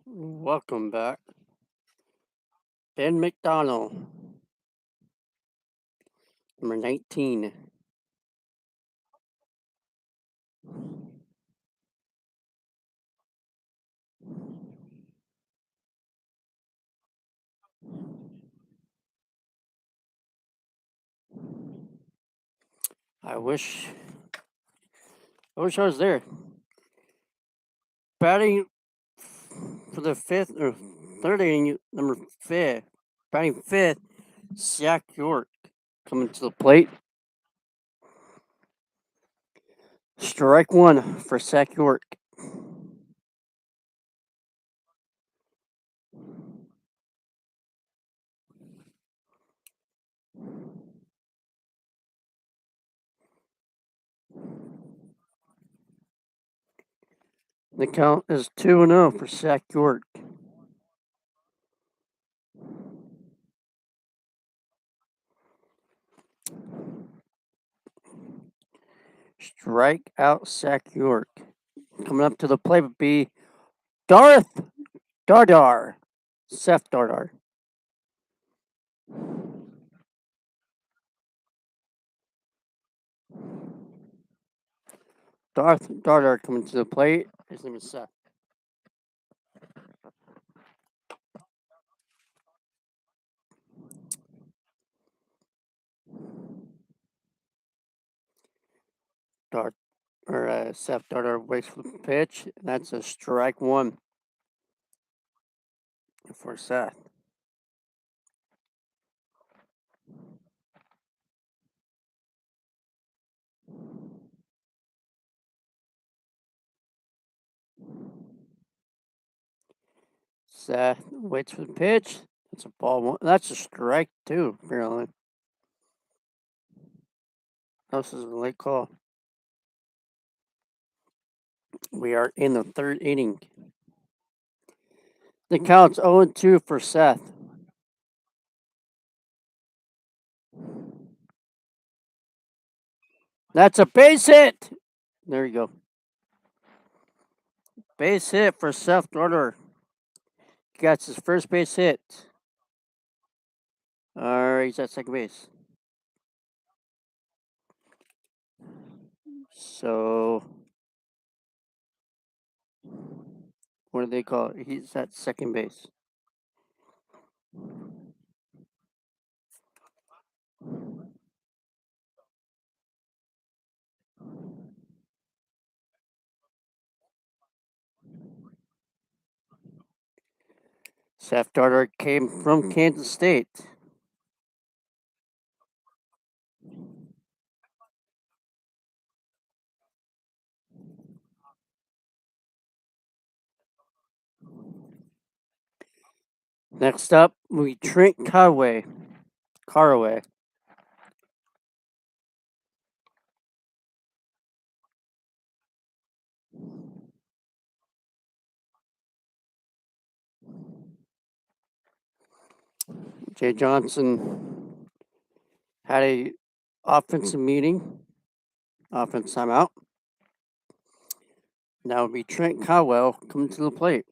Welcome back. Ben McDonald, number 19. I wish I wish I was there. Batting for the fifth or third inning, number fifth. Batting fifth, Zach York coming to the plate. Strike one for Zach York. The count is 2-0 for Zach York. Strike out Sack York. Coming up to the plate would be Darth Dardar. Seth Dardar. Darth Dardar coming to the plate. His name is Seth. Darth Seth Dardar waits for the pitch, and that's a strike one for Seth. Seth waits for the pitch. That's a ball one. That's a strike too, apparently. This is a late call. We are in the third inning. The count's 0-2 for Seth. That's a base hit. There you go. Base hit for Seth Dardar. He got his first base hit. All right, he's at second base. So, what do they call it? He's at second base. Seth Dardar came from Kansas State. Next up, we Trent Caraway. Jay Johnson had a offensive meeting, offense timeout. Now it'll be Trent Cowell coming to the plate.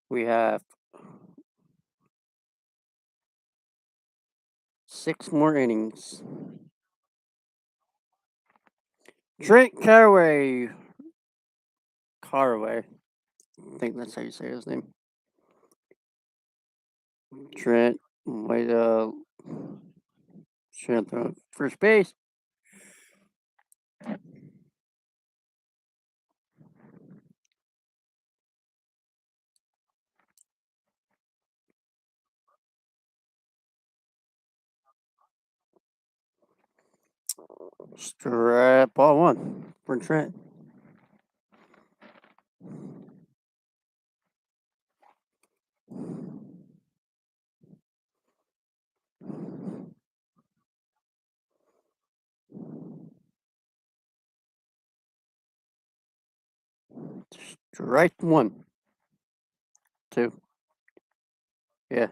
We have 6 more innings. Trent Caraway. Caraway. I think that's how you say his name. Trent, way to first base. Strike ball one for Trent. Strike one. 2. Yeah.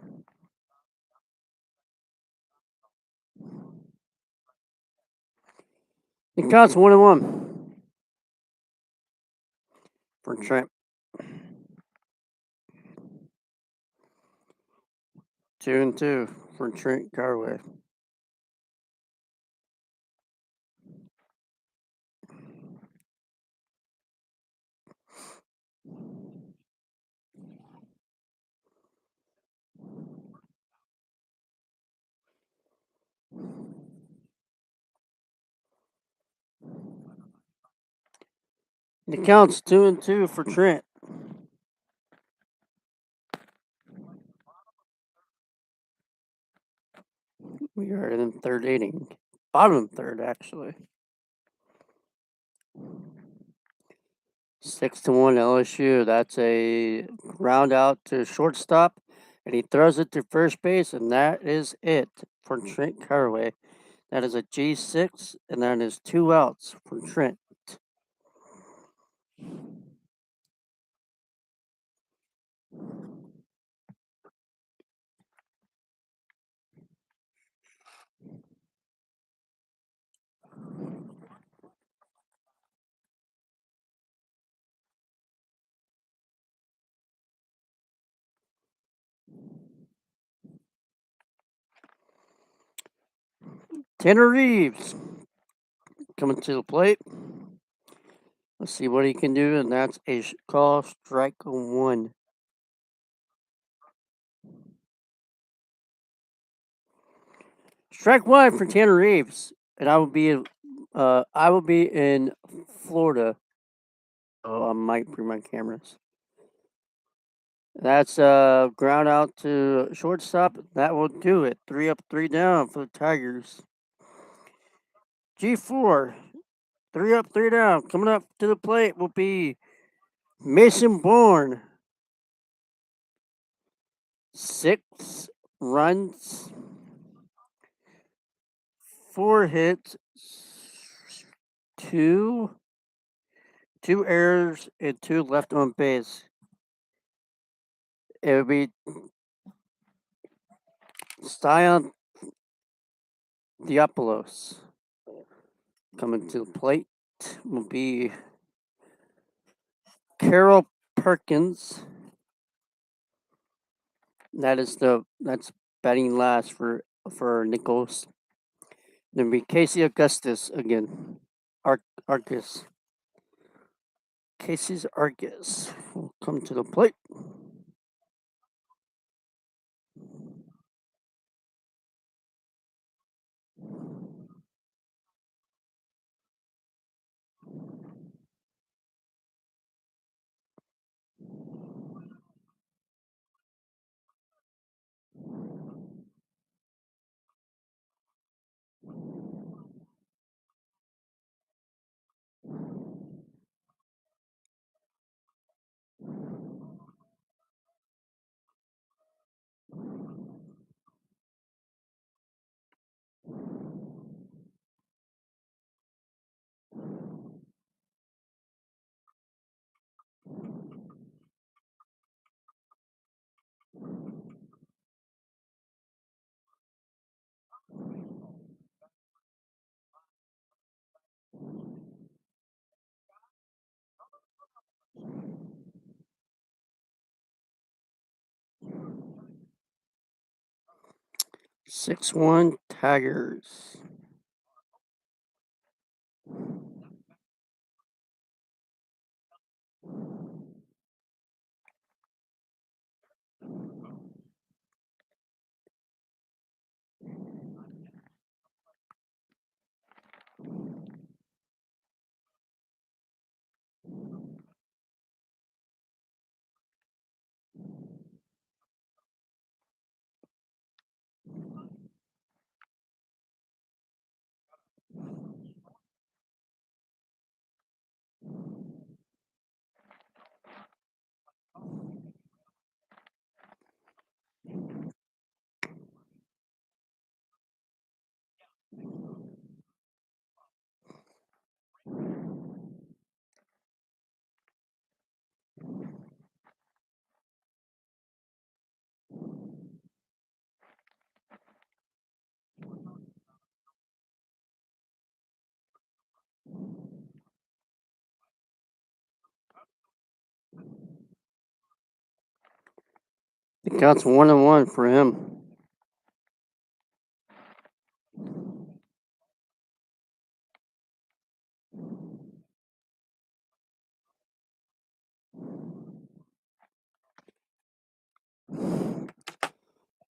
It counts 1-1 for Trent. 2-2 for Trent Caraway. The count's 2-2 for Trent. We are in the third inning. Bottom third, actually. 6-1 LSU. That's a ground out to shortstop, and he throws it to first base, and that is it for Trent Caraway. That is a G6, and that is 2 outs for Trent. Tanner Reeves coming to the plate. Let's see what he can do, and that's a call strike one. Strike one for Tanner Reeves, and I will be in Florida. Oh, I might bring my cameras. That's ground out to shortstop. That will do it. 3 up, 3 down for the Tigers. G4, 3 up, 3 down. Coming up to the plate will be Mason Bourne. 6 runs, 4 hits, two errors, and 2 left on base. It would be Sion Diapolos. Coming to the plate will be Carol Perkins. That's batting last for Nicholls. Then will be Casey Augustus again. Arcus. Casey's Arcus will come to the plate. Six one Tigers. It counts 1-1 for him.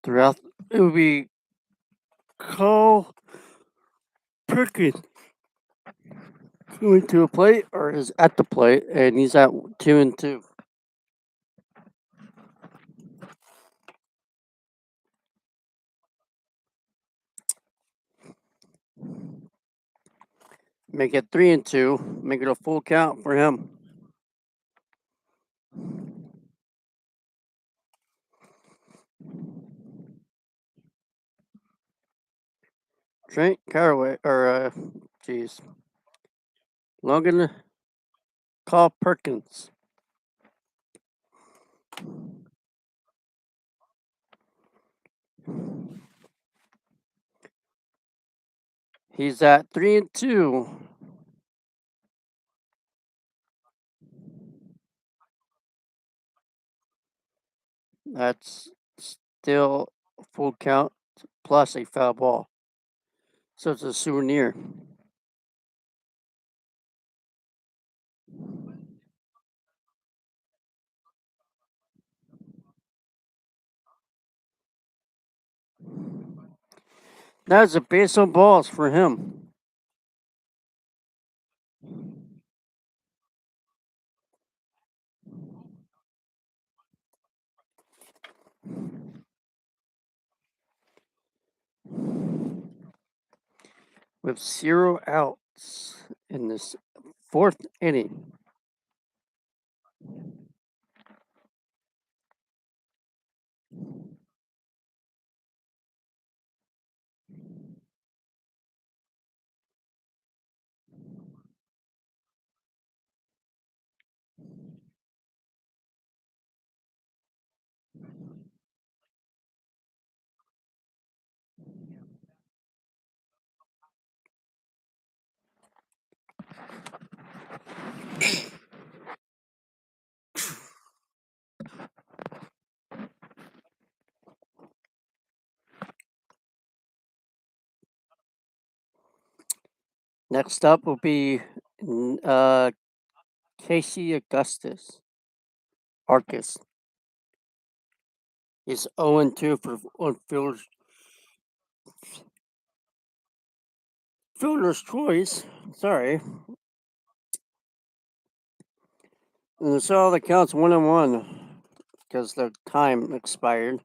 Throughout, it will be Cole Perkins going to a plate or is at the plate, and he's at 2-2. Make it 3-2. Make it a full count for him. Trent Caraway, or Logan Call Perkins. He's at 3-2. That's still a full count plus a foul ball. So it's a souvenir. That's a base of balls for him. With 0 outs in this fourth inning. Next up will be Casey Augustus. Arcus. He's 0-2 for on fielder's choice. Sorry. And so the count's 1-1 because the time expired.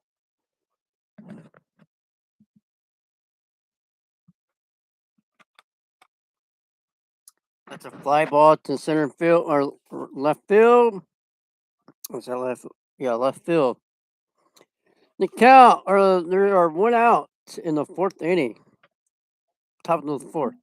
That's a fly ball to center field or left field. Is that left? Yeah, left field. The count, or there are 1 out in the fourth inning. Top of the fourth.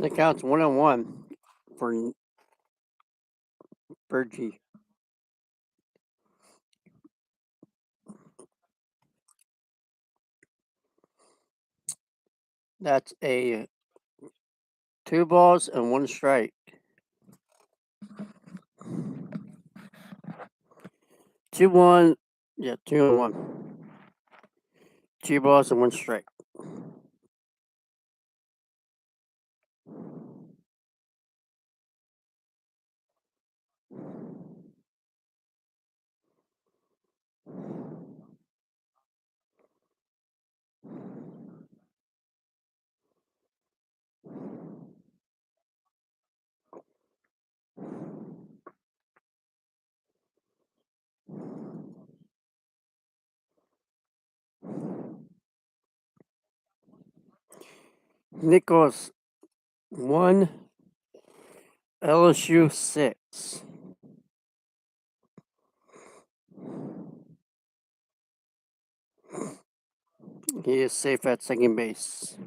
The count's 1-1 for Bergie. That's a 2 balls and 1 strike. 2-1. Yeah, 2-1. 2 balls and 1 strike. Nicholls 1, LSU 6. He is safe at second base.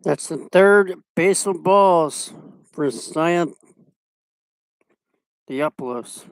That's the third base of balls for Zion Diopoulos.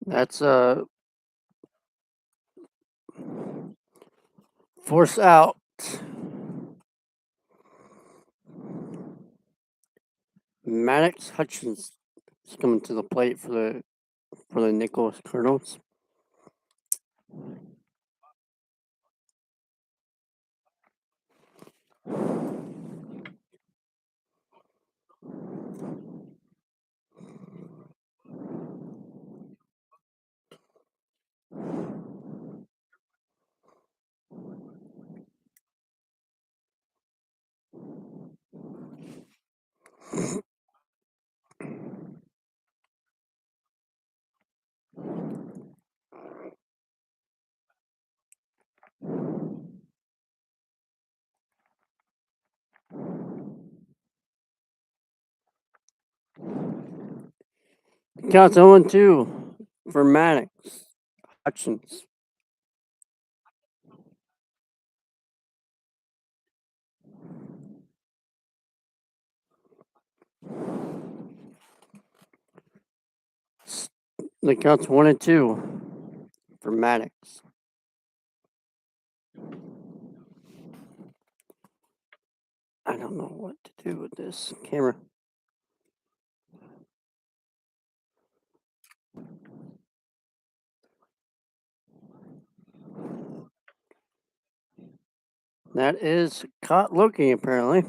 That's force out. Maddox Hutchins is coming to the plate for the Nicholls Colonels. Counts 0-2 for Maddox Hutchins. The count's 1-2 for Maddox. I don't know what to do with this camera. That is caught looking, apparently.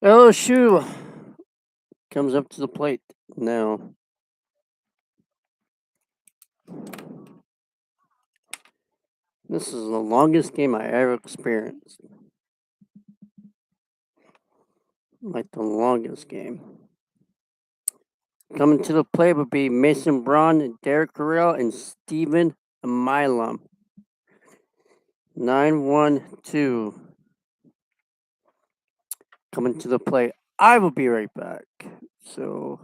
LSU comes up to the plate now. This is the longest game I ever experienced. Like the longest game. Coming to the plate would be Mason Braun, Derek Carrell, and Steven Milam. 9-1-2. Coming to the plate. I will be right back. So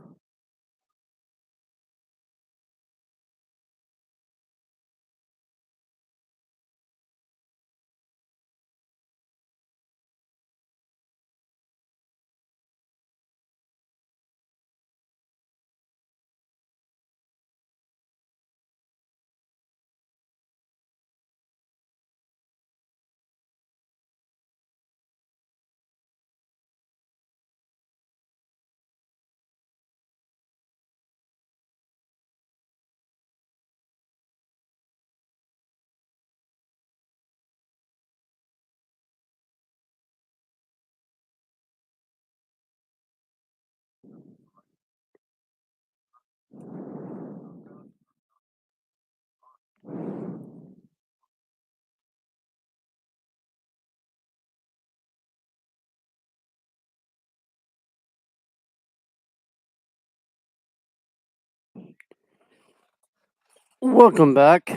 welcome back.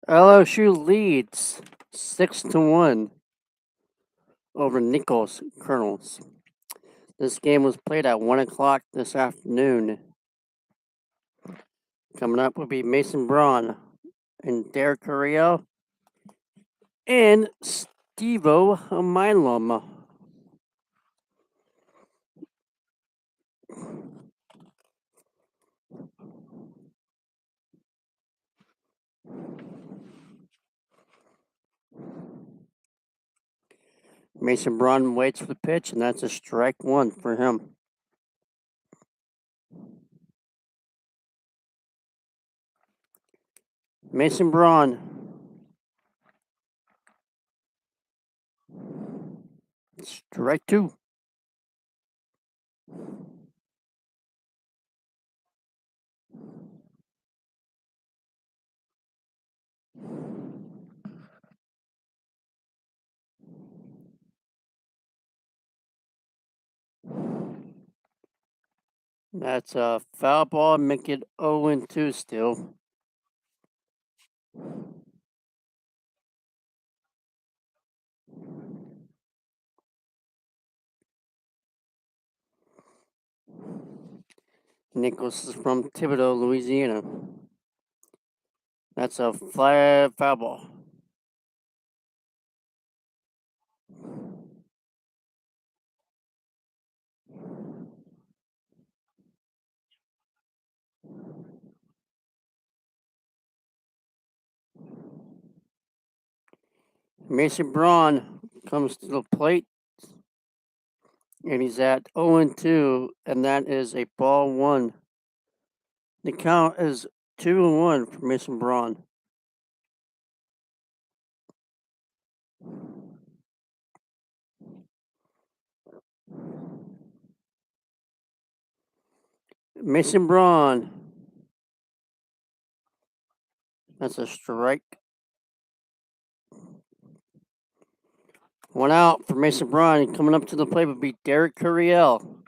LSU leads 6-1 over Nicholls Colonels. This game was played at 1 o'clock this afternoon. Coming up will be Mason Braun and Derek Carrell and Stevo Milam. Mason Braun waits for the pitch, and that's a strike one for him. Mason Braun. Strike two. That's a foul ball, make it 0-2 still. Nicholls is from Thibodaux, Louisiana. That's a foul ball. Mason Braun comes to the plate, and he's at 0-2, and that is a ball one. The count is 2-1 for Mason Braun. Mason Braun. That's a strike. One out for Mason Braun. Coming up to the plate would be Derek Curiel.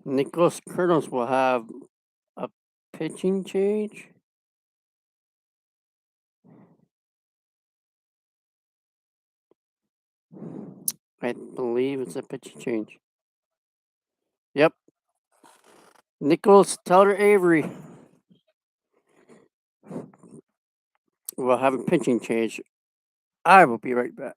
Nicholls will have a pitching change. I believe it's a pitching change. Yep. Nicholls, Tyler Avery will have a pitching change. I will be right back.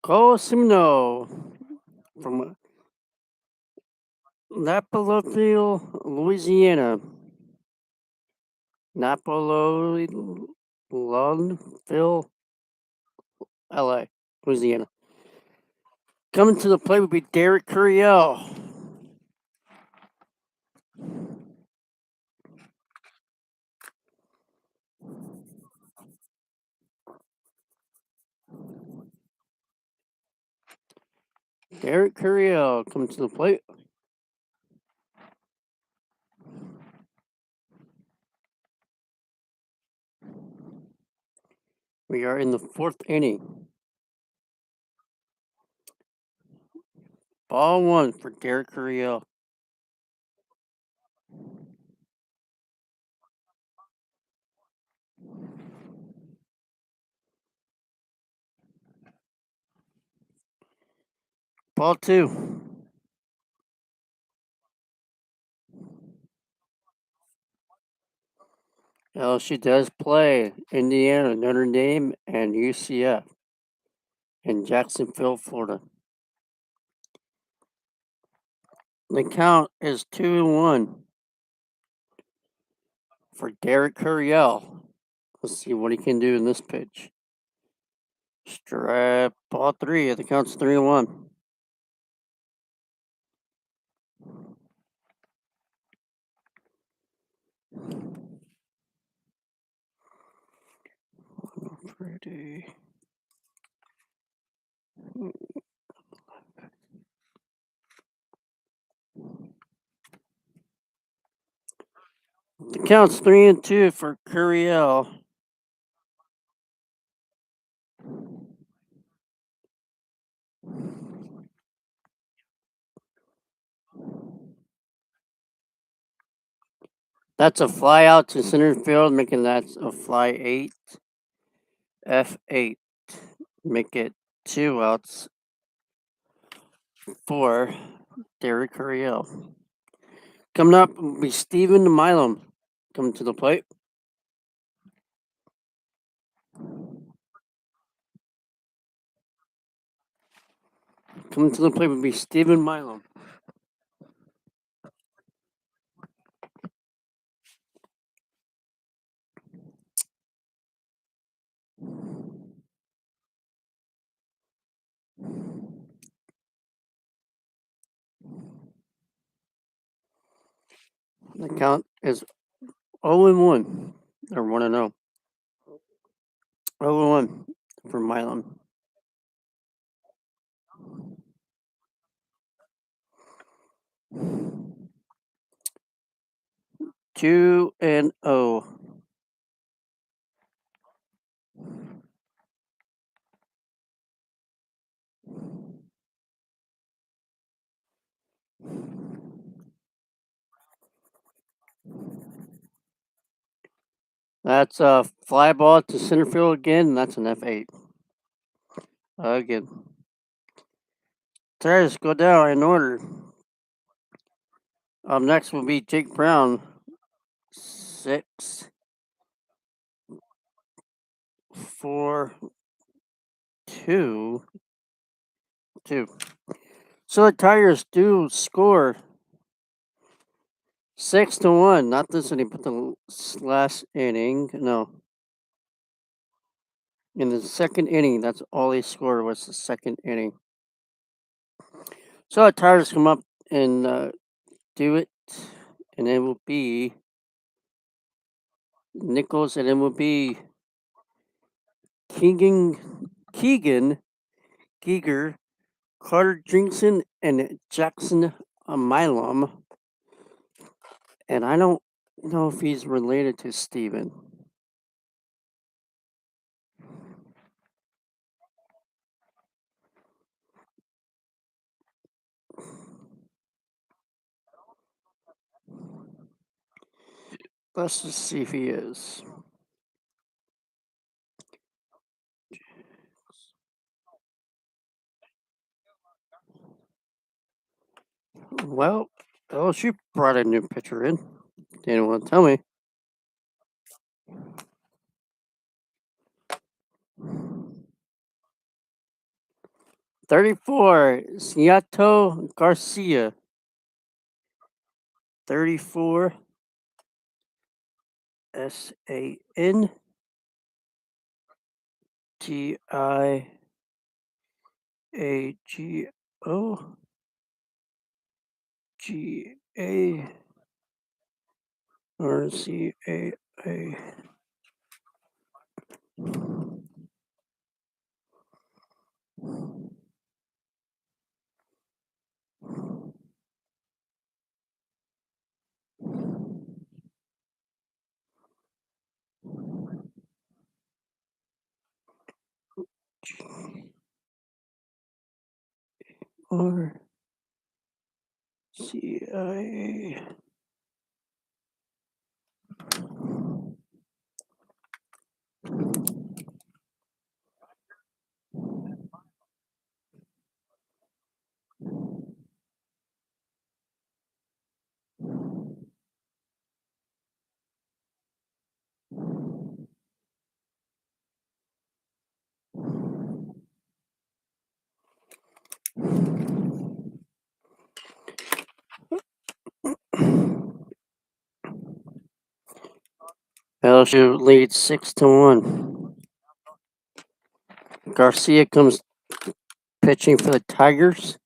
Cosimo from Napoliville, Louisiana. Napoliville, LA, Louisiana. Coming to the plate would be Derek Curiel. Derek Curiel coming to the plate. We are in the fourth inning. Ball one for Derek Curiel. Ball two. LSU does play Indiana, Notre Dame, and UCF in Jacksonville, Florida. The count is 2-1 for Derek Curiel. Let's see what he can do in this pitch. Strike ball three. The count's 3-1. Pretty. The count's 3-2 for Curiel. That's a fly out to center field, making that a fly 8. F8. Make it 2 outs for Derek Curiel. Coming up will be Steven Milam coming to the plate. Coming to the plate will be Steven Milam. The count is 0-1 or 1-0. 0-1 for Milan. 2-0. That's a fly ball to center field again. And that's an F8 again. Tires go down in order. Up next will be Jake Brown. 6, 4, 2, 2. So the Tigers do score 6-1. Not this inning, but the last inning. No. In the second inning, that's all they scored was the second inning. So the Tigers come up and do it, and it will be Nicholls, and it will be Keegan, Giger, Carter Drinkson, and Jackson Milam. And I don't know if he's related to Steven. Let's just see if he is. Well, LSU brought a new pitcher in. They didn't want to tell me. 34, Seattle Garcia. 34, SANTIAGOGARCIA. Or CIA. LSU leads 6-1. Garcia comes pitching for the Tigers.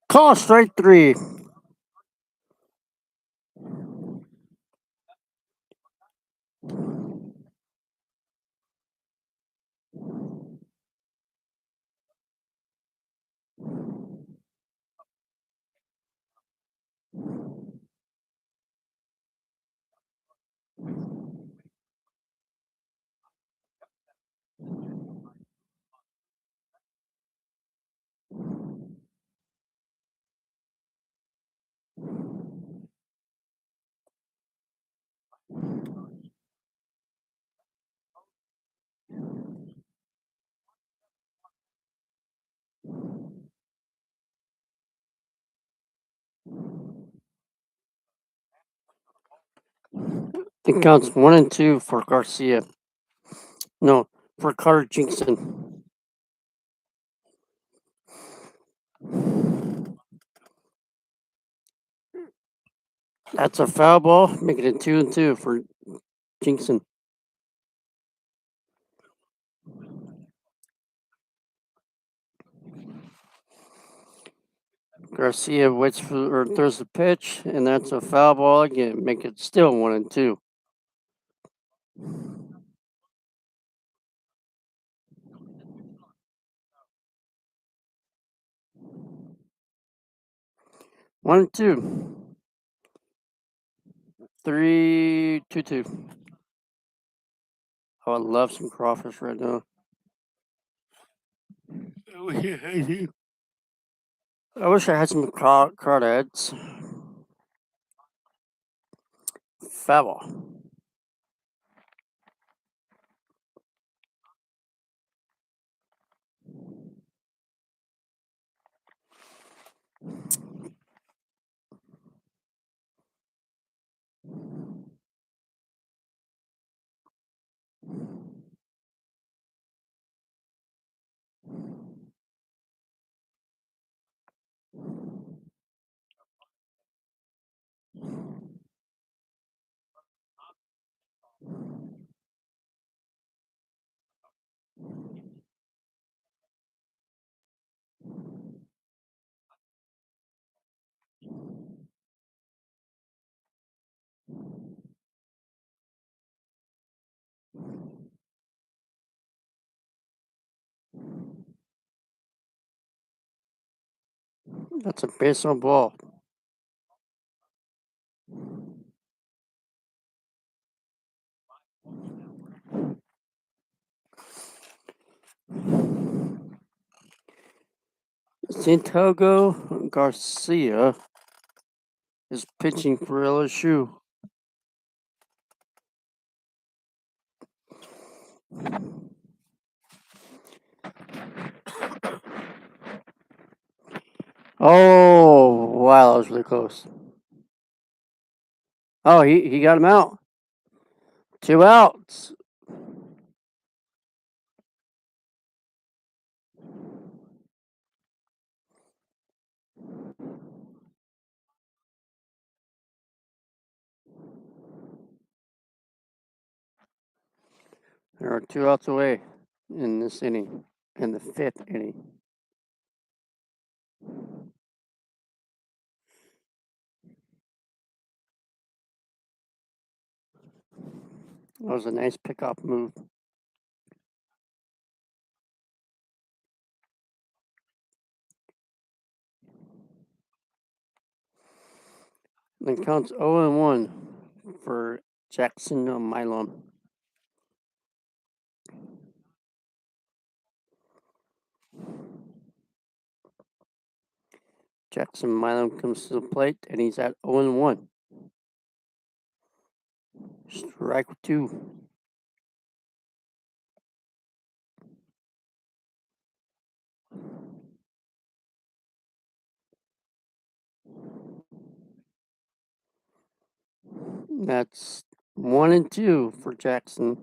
Call strike 3. It counts 1-2 for Garcia. No, for Carter Jinkson. That's a foul ball, making it 2-2 for Jinkson. Garcia waits for or throws the pitch, and that's a foul ball again, make it still 1-2. One and two. 3-2-2. Oh, I love some crawfish right now. I wish I had some crawdads. Foul. That's a baseball ball. Santiago Garcia is pitching for LSU. Oh, wow, that was really close. Oh, he got him out. 2 outs. There are 2 outs away in this inning, in the 5th inning. That was a nice pickoff move. Then counts 0-1 for Jackson Milam. Jackson Milam comes to the plate, and he's at 0-1. Strike 2. That's 1-2 for Jackson.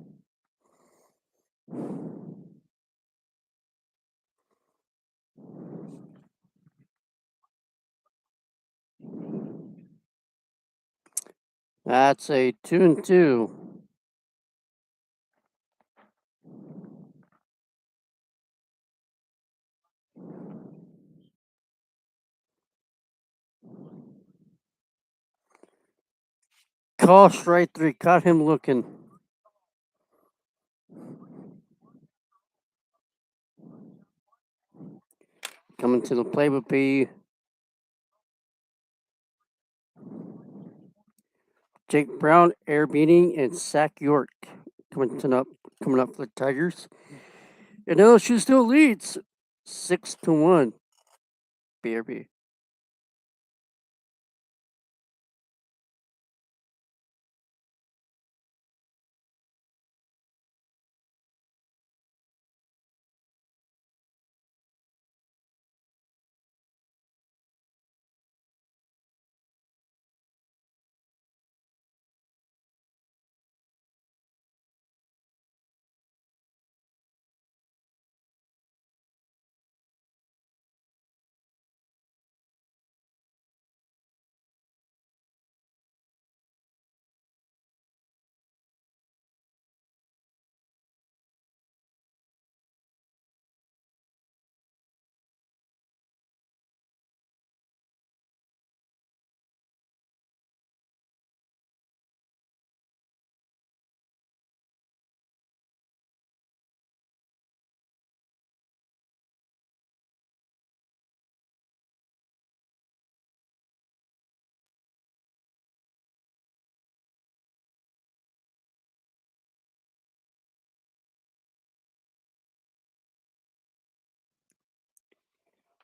That's a 2-2. Call strike 3. Caught him looking. Coming to the plate would be Jake Brown, Air Beating, and Zach York coming up for the Tigers. And LSU still leads 6-1. BRB.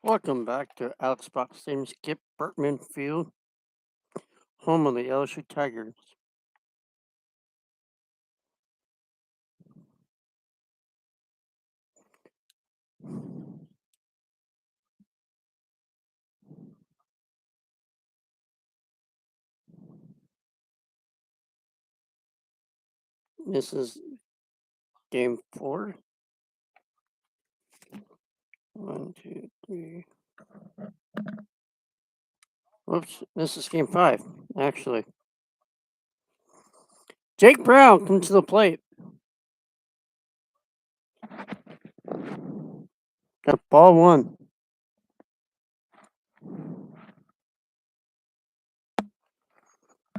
Welcome back to Alex Box Stadium, Skip Bertman Field, home of the LSU Tigers. This is game 4. 1, 2, 3. Whoops, this is game 5, actually. Jake Brown comes to the plate. Got ball 1.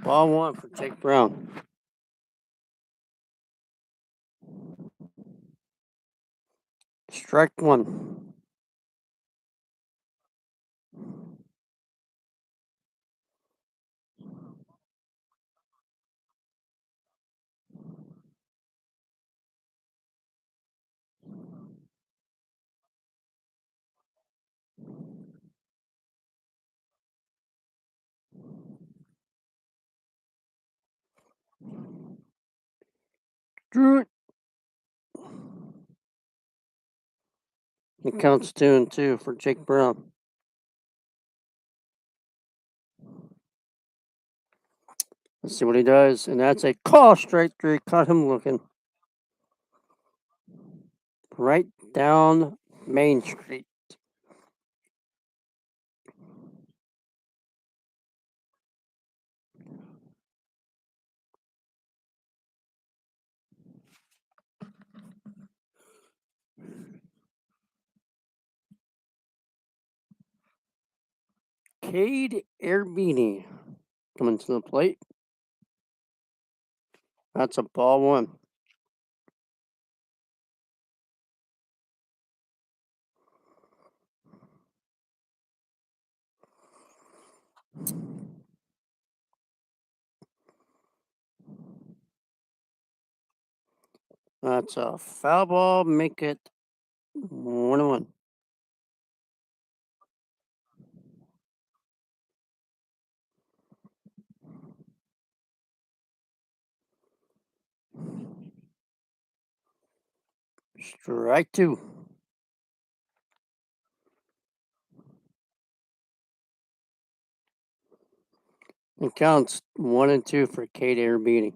Ball 1 for Jake Brown. Strike 1. Drew it. It counts 2-2 for Jake Brown. Let's see what he does. And that's a call straight 3. Caught him looking. Right down Main Street. Cade Airbini coming to the plate. That's a ball 1. That's a foul ball. Make it 1-1. Strike 2. It counts 1-2 for Cade Airbini.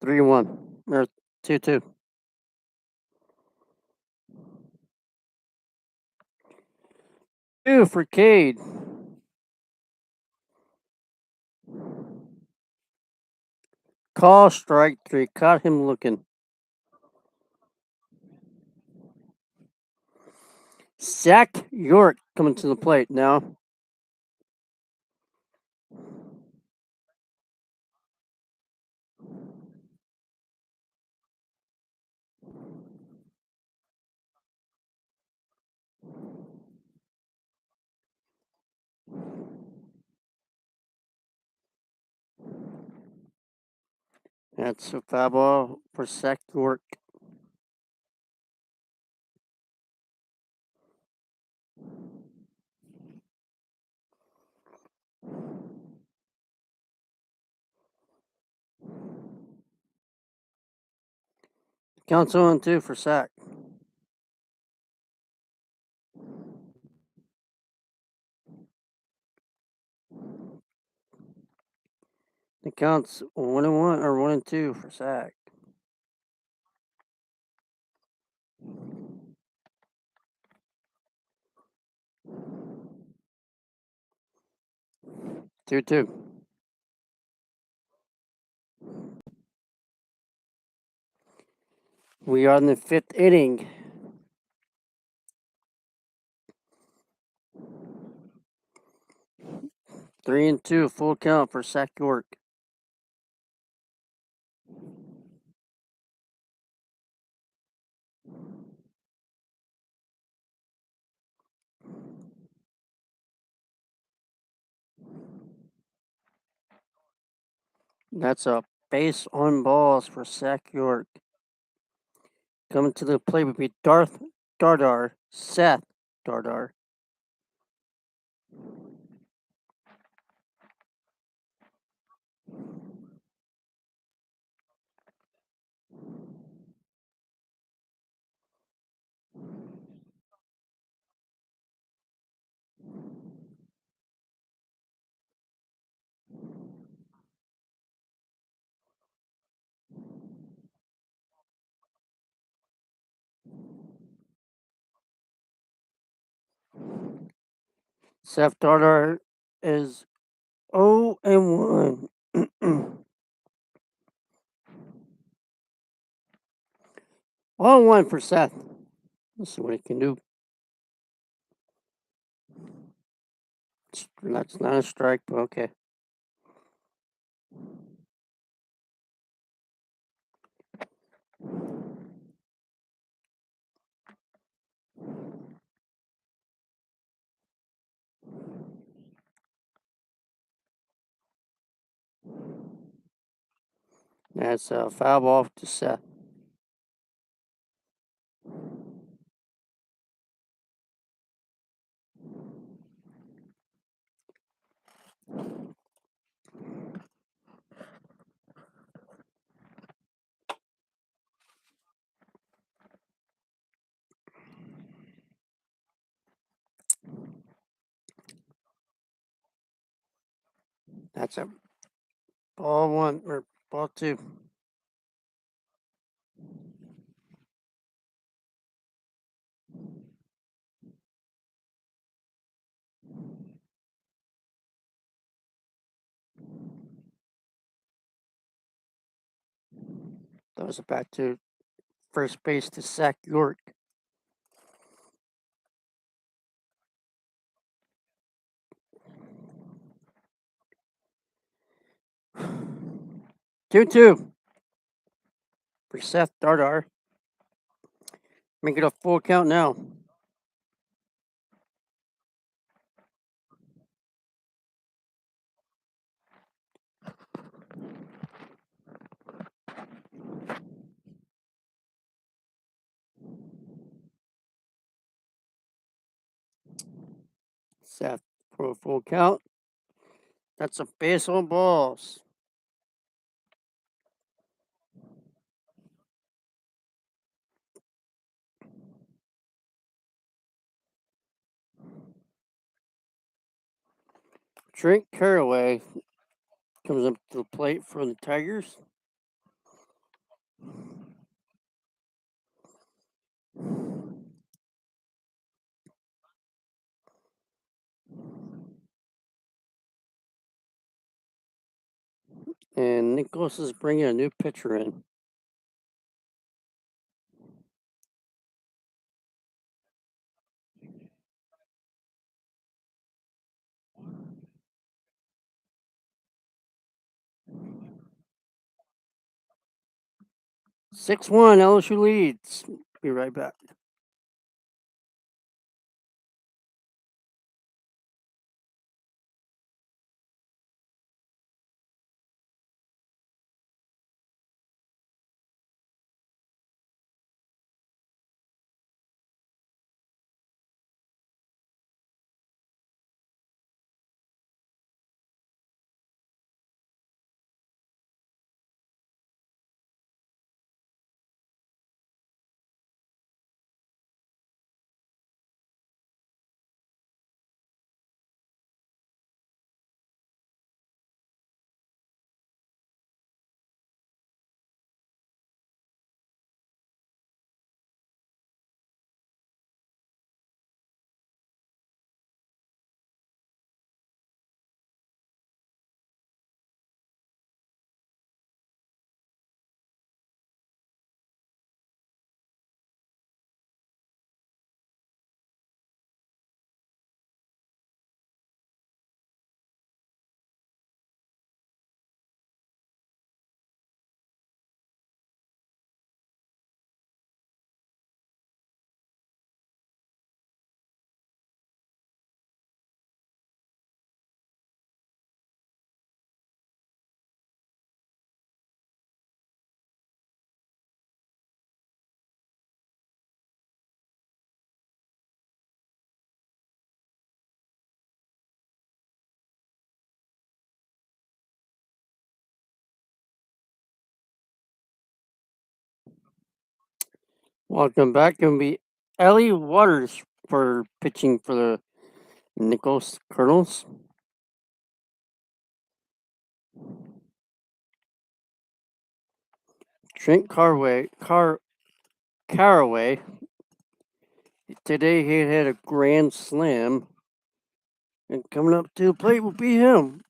3-1 or 2-2. 2 for Cade. Call strike 3. Caught him looking. Zach York coming to the plate now. That's a foul ball for Zach York. Counts 0-2 for Zach. It counts 1-1 or 1-2 for Zach. 2-2. We are in the 5th inning. 3-2, full count for Zach York. That's a base on balls for Zach York. Coming to the plate would be Darth Dardar. Seth Dardar. Seth Dardar is 0-1. 0-1 for Seth. Let's see what he can do. That's not a strike, but okay. That's a foul ball to Seth. That's a ball one or ball two. Throws it back to first base to Zach York. Two for Seth Dardar. Make it a full count now. Seth for a full count. That's a base on balls. Trent Caraway comes up to the plate for the Tigers. And Nicholls is bringing a new pitcher in. Six-1 LSU leads. Be right back. Welcome back. Gonna be Ellie Waters for pitching for the Nicholls Colonels. Trent Caraway. Today he had a grand slam, and coming up to the plate will be him.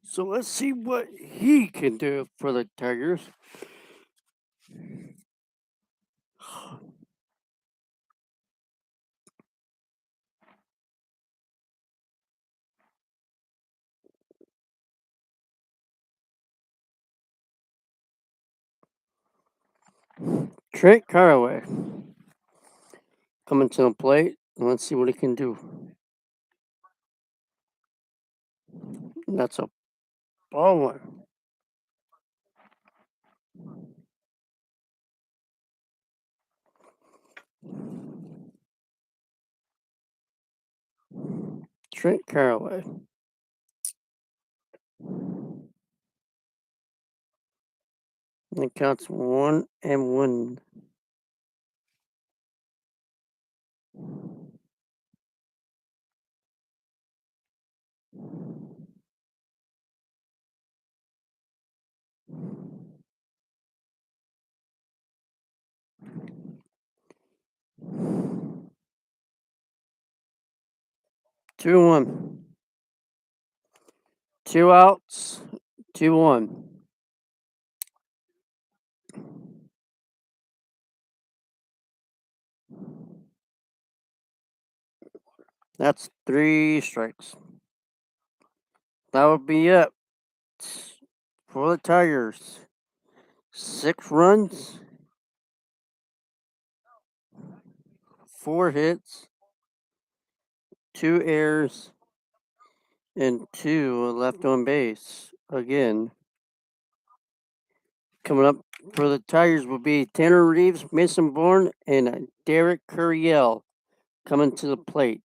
So let's see what he can do for the Tigers. Trent Caraway coming to the plate, and let's see what he can do. That's a ball one. Trent Caraway. And it counts 1-1. 2-1. 2 outs. 2-1. That's 3 strikes. That would be it for the Tigers. 6 runs, 4 hits, 2 errors, and 2 left on base. Again, coming up for the Tigers will be Tanner Reeves, Mason Bourne, and Derek Curiel coming to the plate.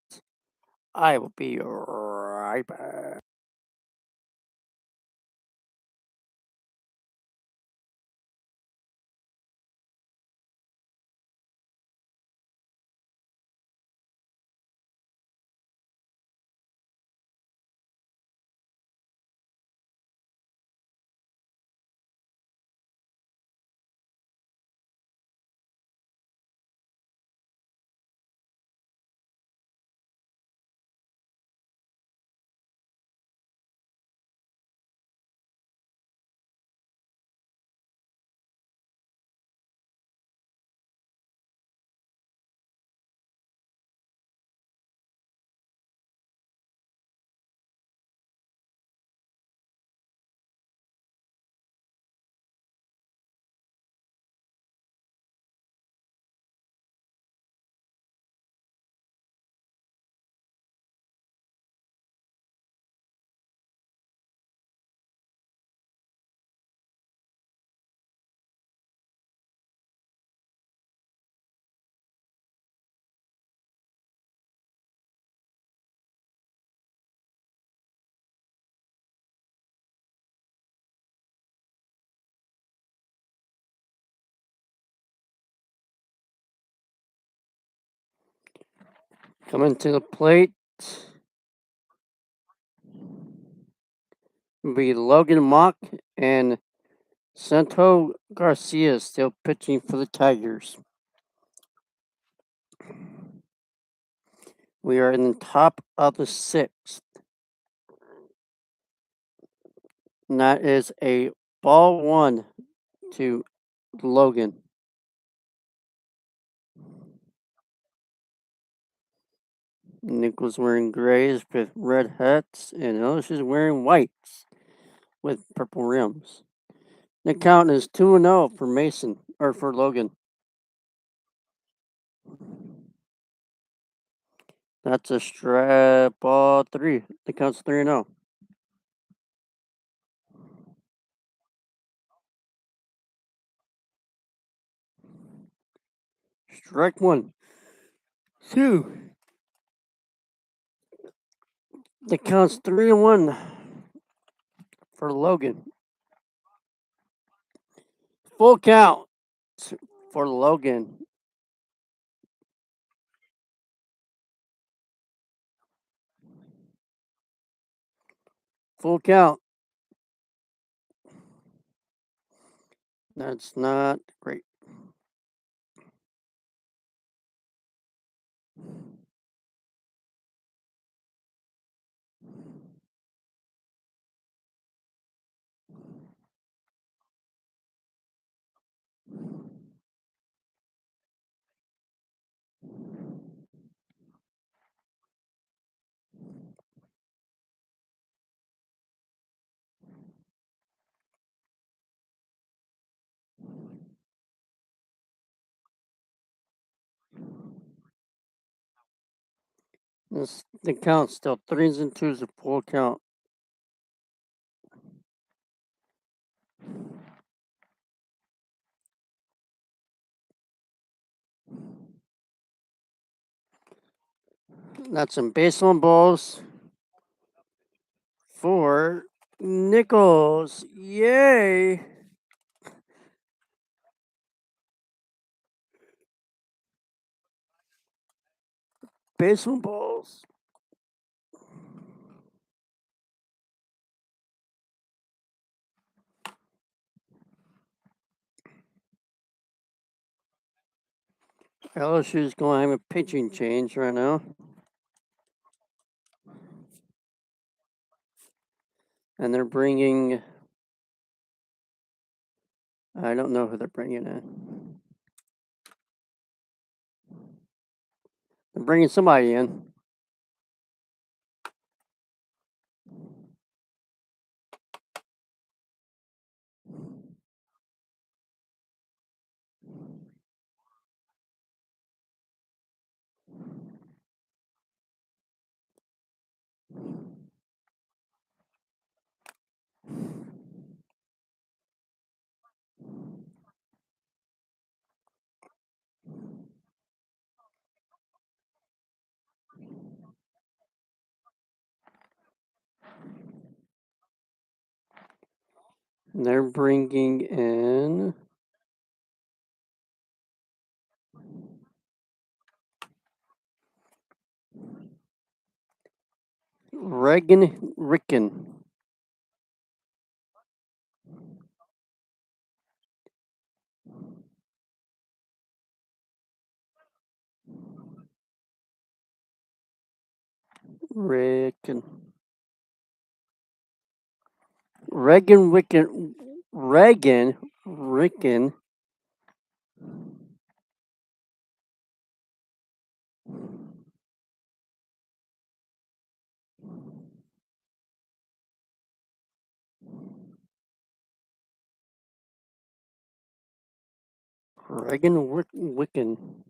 I will be right back. Coming to the plate will be Logan Mock and Santo Garcia still pitching for the Tigers. We are in the top of the 6th. And that is a ball 1 to Logan. Nicholls wearing grays with red hats, and Ellis is wearing whites with purple rims. The count is 2-0 for Mason, or for Logan. That's a strap ball 3. The count's 3-0. Strike 1. 2. The count's 3-1 for Logan. Full count for Logan. Full count. That's not great. The count's still 3s and 2s, a full count. That's some base on balls for Nicholls. Yay! Base on balls. LSU's going to have a pitching change right now. And they're bringing, I don't know who they're bringing in. They're bringing somebody in. They're bringing in Regan Ricken. Ricken. Regan Ricken. Regan Ricken. Regan Wicken.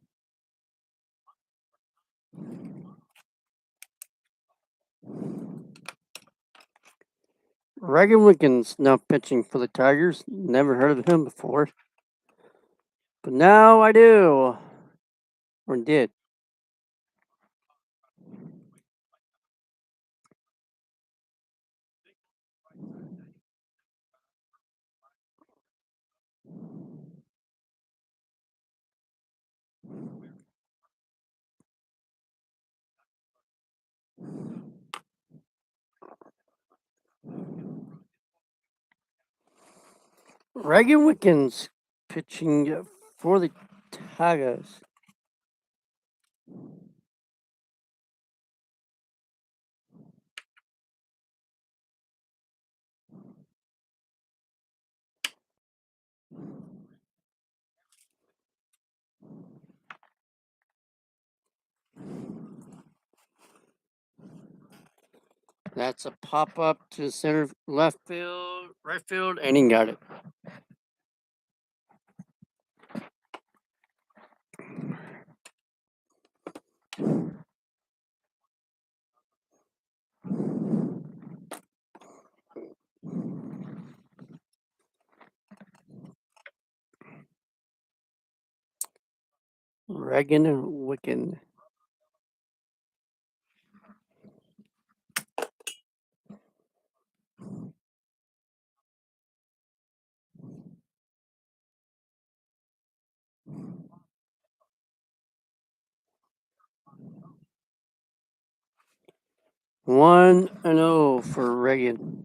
Regan Wicken's now pitching for the Tigers. Never heard of him before. But now I do. Or did. Regan Wickens pitching for the Tigers. That's a pop up to center, left field, right field, and he got it. Regan Wicken. 1-0 for Reagan.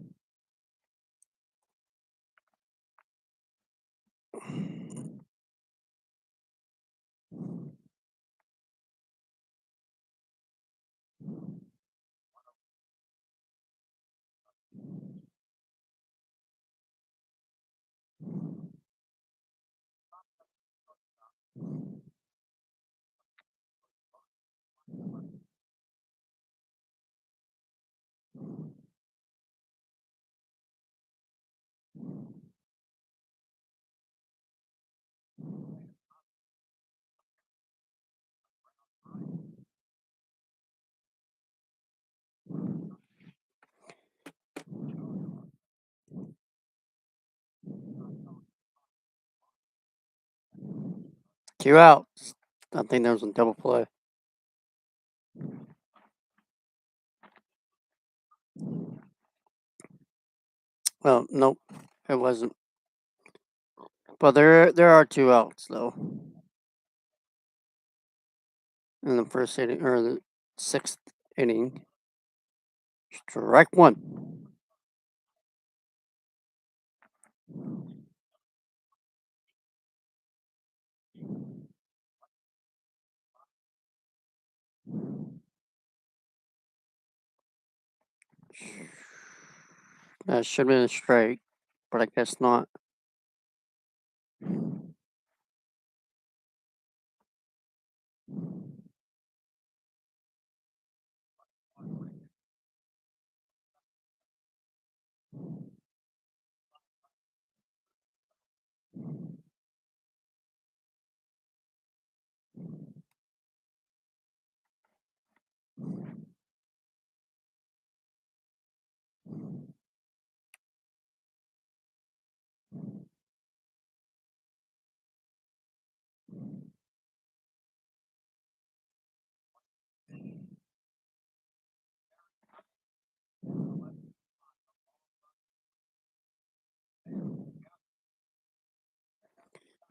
Two outs. I think that was a double play. Well, nope, it wasn't. But there are two outs though in the first inning or the sixth inning. Strike one. That should have been a strike, but I guess not.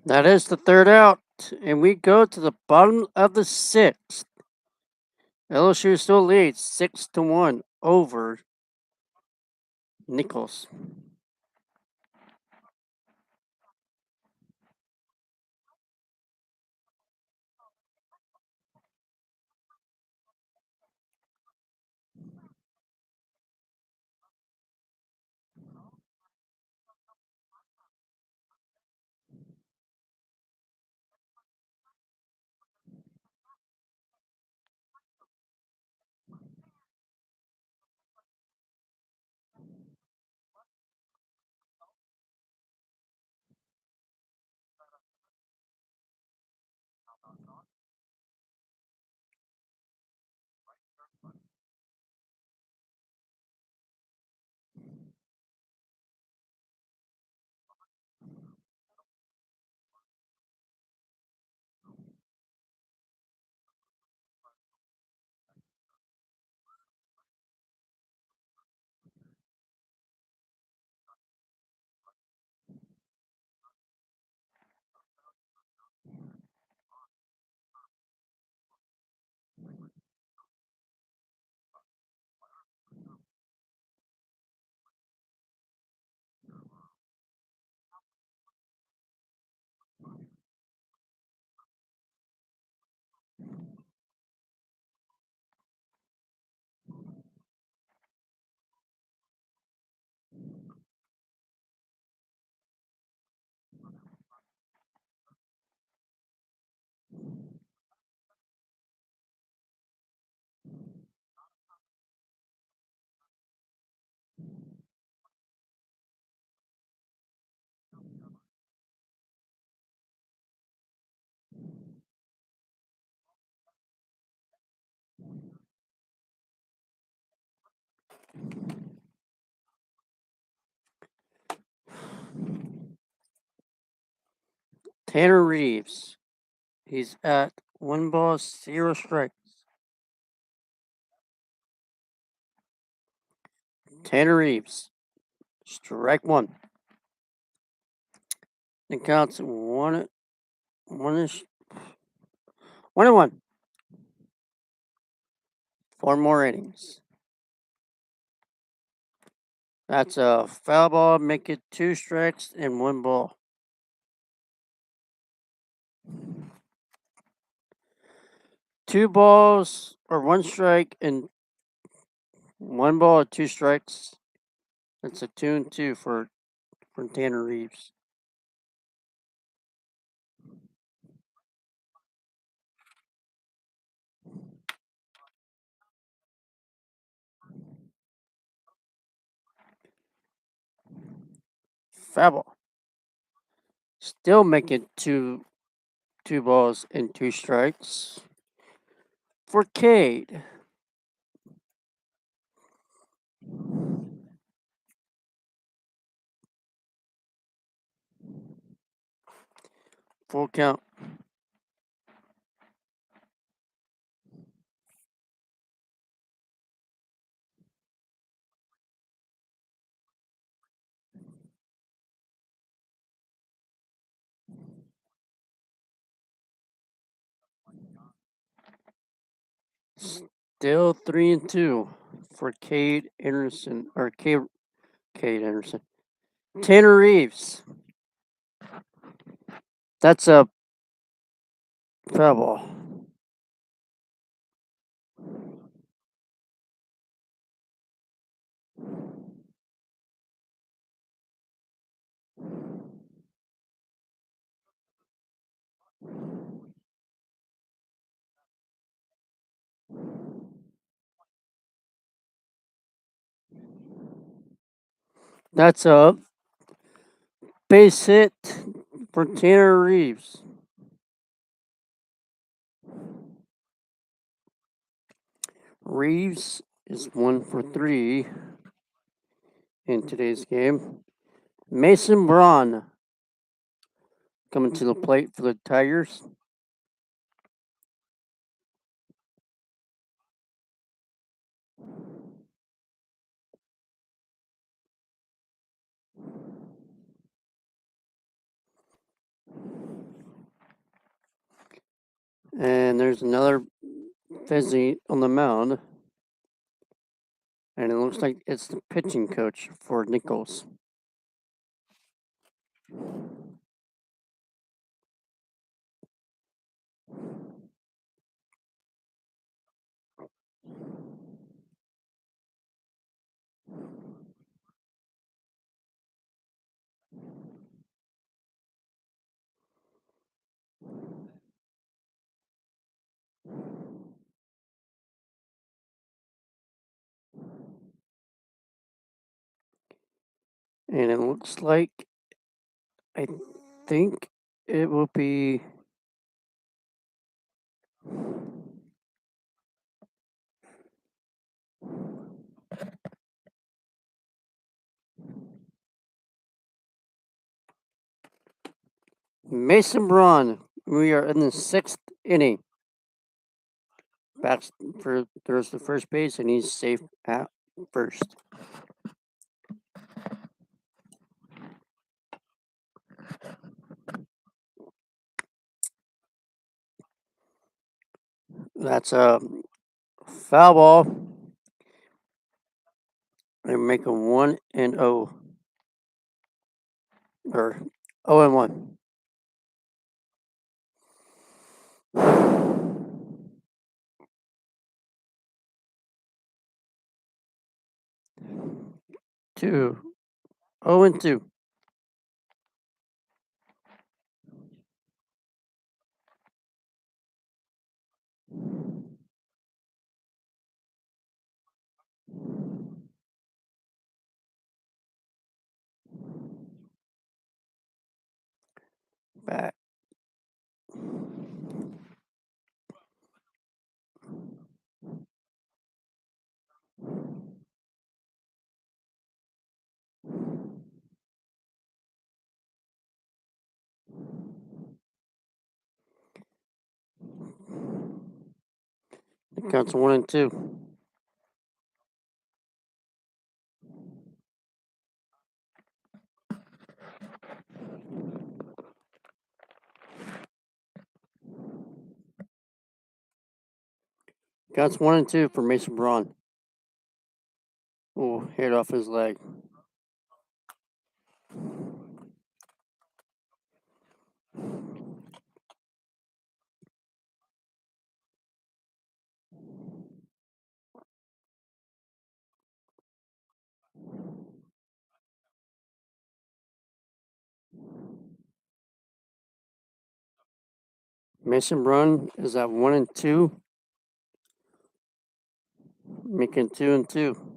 That is the third out, and we go to the bottom of the sixth. LSU still leads 6-1 over Nicholls. Tanner Reeves. He's at 1 ball, 0 strikes. Tanner Reeves. Strike one. It counts 1-1. 1-1. 4 more innings. That's a foul ball. Make it 2 strikes and 1 ball. Two balls or 1 strike and 1 ball, 2 strikes. That's a 2-2 for Tanner Reeves. Foul ball. Still making two balls and 2 strikes for Cade. Full count. Still 3-2 for Cade Anderson or Cade Anderson. Tanner Reeves. That's a foul ball. That's a base hit for Tanner Reeves. Reeves is 1 for 3 in today's game. Mason Braun coming to the plate for the Tigers. And there's another Fezzi on the mound. And it looks like it's the pitching coach for Nicholls. And it looks like, I think it will be Mason Braun. We are in the 6th inning. Bats throws to first base, and he's safe at first. That's a foul ball. And make a 1-0 or 0-1. Two. 0-2. Back. It counts 1-2. Counts 1-2 for Mason Braun. Oh, hit off his leg. Mason Run is at 1-2. Making 2-2.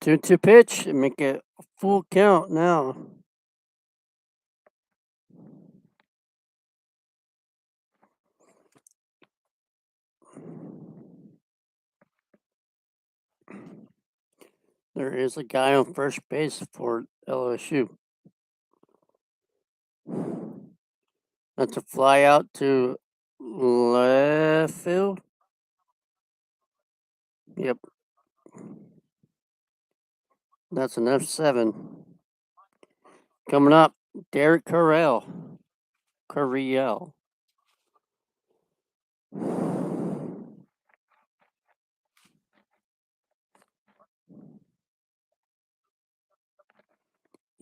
Two pitch and make it a full count now. There is a guy on first base for LSU. That's a fly out to left field. Yep. That's an F7. Coming up, Derek Carrell. Carriel.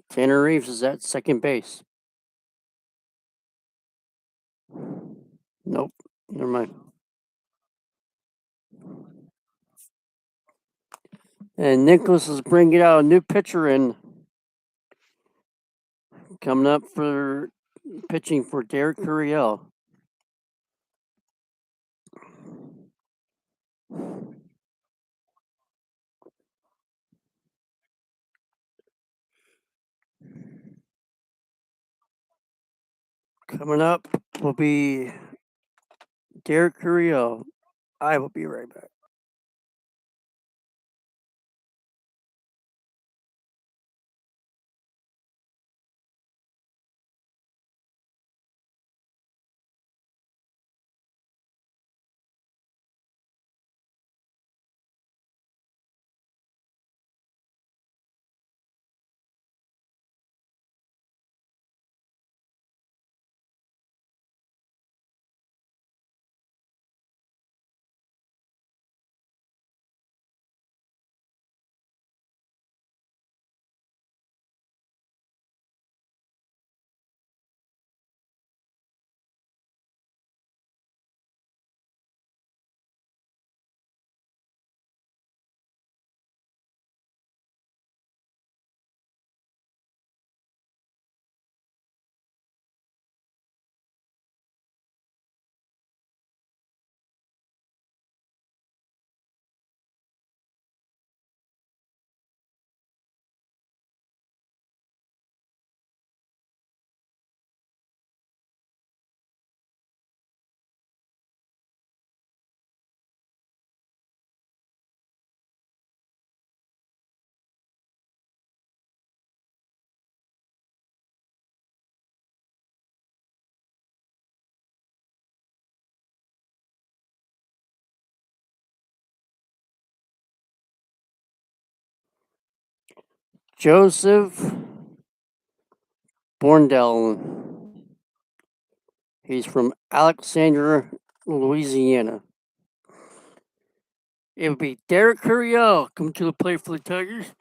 Tanner Reeves is at second base. Nope. Never mind. And Nicholls is bringing out a new pitcher in. Coming up for pitching for Derek Carriel. Coming up will be Derek Carriel. I will be right back. Joseph Borndell. He's from Alexandria, Louisiana. It would be Derek Carriel coming to the plate for the Tigers.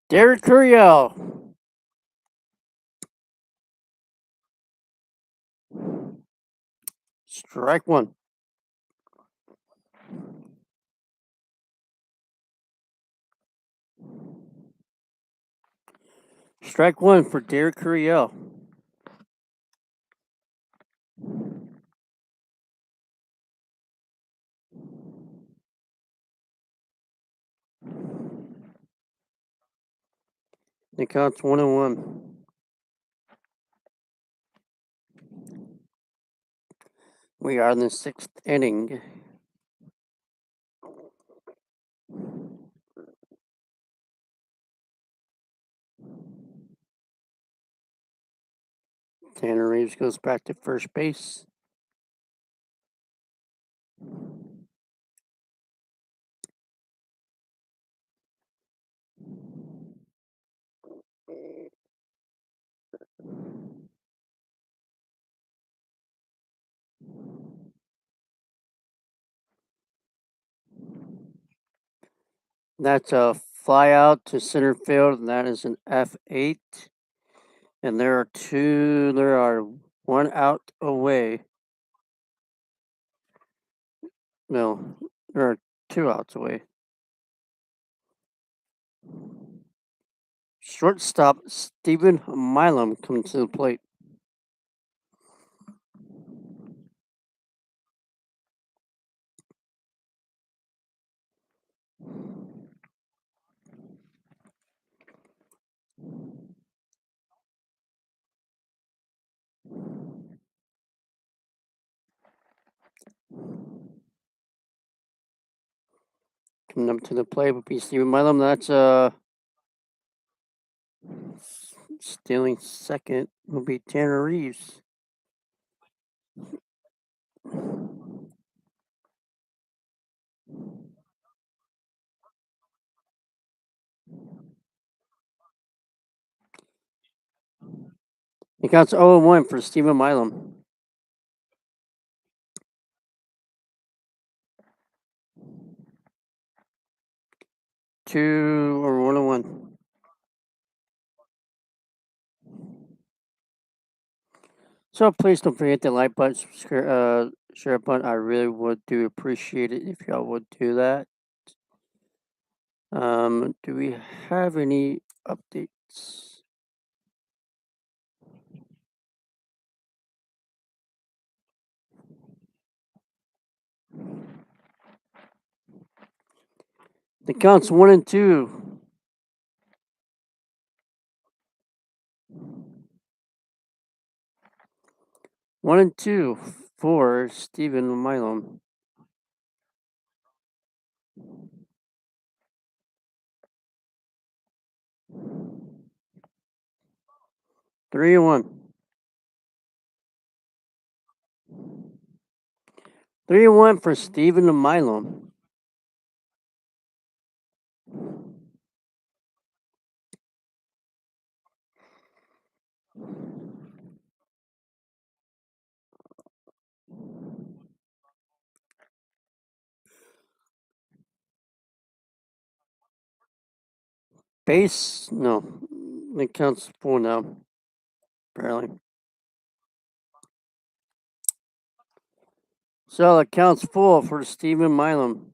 Derek Carriel. Strike one. Strike one for Derek Curiel. The count's 1-1. We are in the sixth inning. Tanner Reeves goes back to first base. That's a fly out to center field, and that is an F8. And there are one out away. No, there are 2 outs away. Shortstop Stephen Milam comes to the plate. Coming up to the plate would be Stephen Milam. That's stealing second will be Tanner Reeves. It counts 0-1 for Stephen Milam. Two or 1-1. So please don't forget the like button, share button. I really would appreciate it if y'all would do that. Do we have any updates? The count's 1-2. 1-2 for Stephen Milam. Three and one. 3-1 for Stephen Milam. Base, no. It counts 4 now. Barely. So it counts full for Stephen Milam.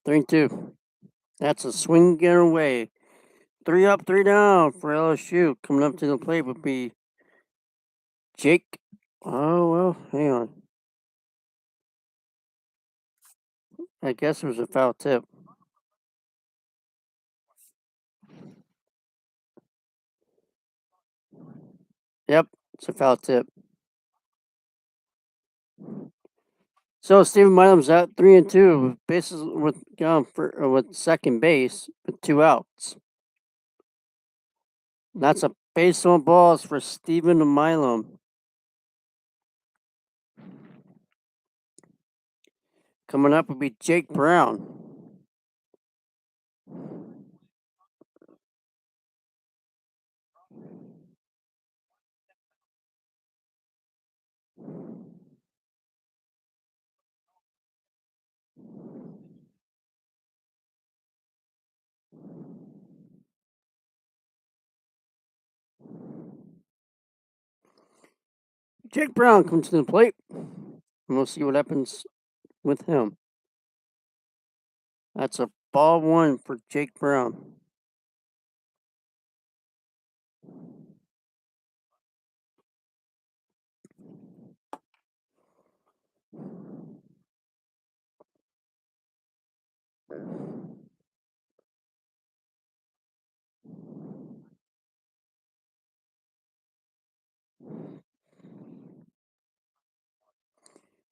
Three and two. That's a swing get away. 3 up, 3 down for LSU. Coming up to the plate would be Jake. Oh, well, hang on. I guess it was a foul tip. Yep, it's a foul tip. So Stephen Milam's at 3 and 2, bases with with second base with 2 outs. That's a base on balls for Stephen Milam. Coming up would be Jake Brown. Jake Brown comes to the plate. And we'll see what happens with him. That's a ball one for Jake Brown.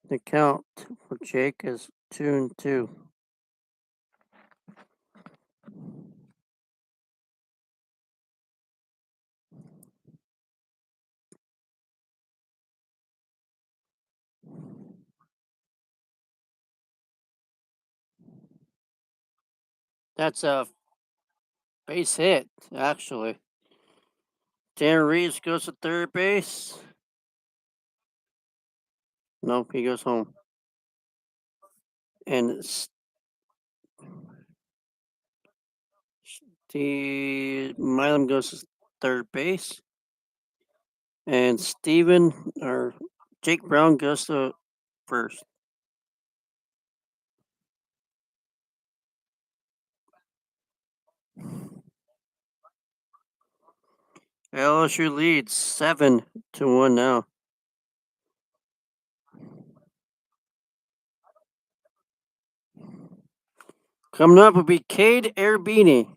The count for Jake is 2-2. That's a base hit, actually. Tanner Reeves goes to third base. Nope, he goes home. And Milam goes to third base. And Jake Brown goes to first. LSU leads 7-1 now. Coming up will be Cade Erbini.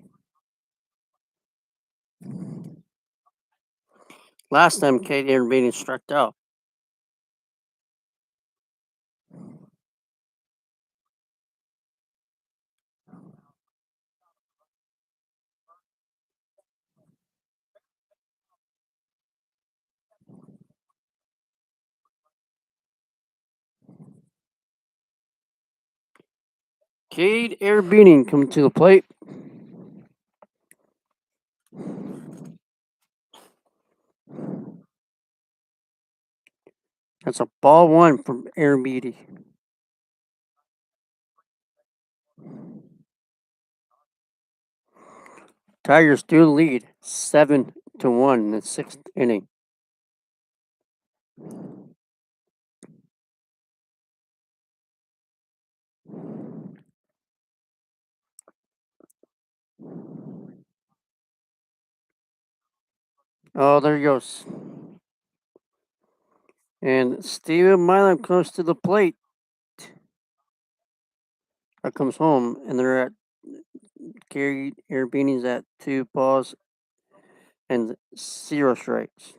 Last time Cade Erbini struck out. Cade Erbini coming to the plate. That's a ball one from Erbini. Tigers do lead 7-1 in the sixth inning. Oh, there he goes. And Steven Milam comes to the plate. Or comes home, and they're at Gary Erbini's at 2 balls and 0 strikes.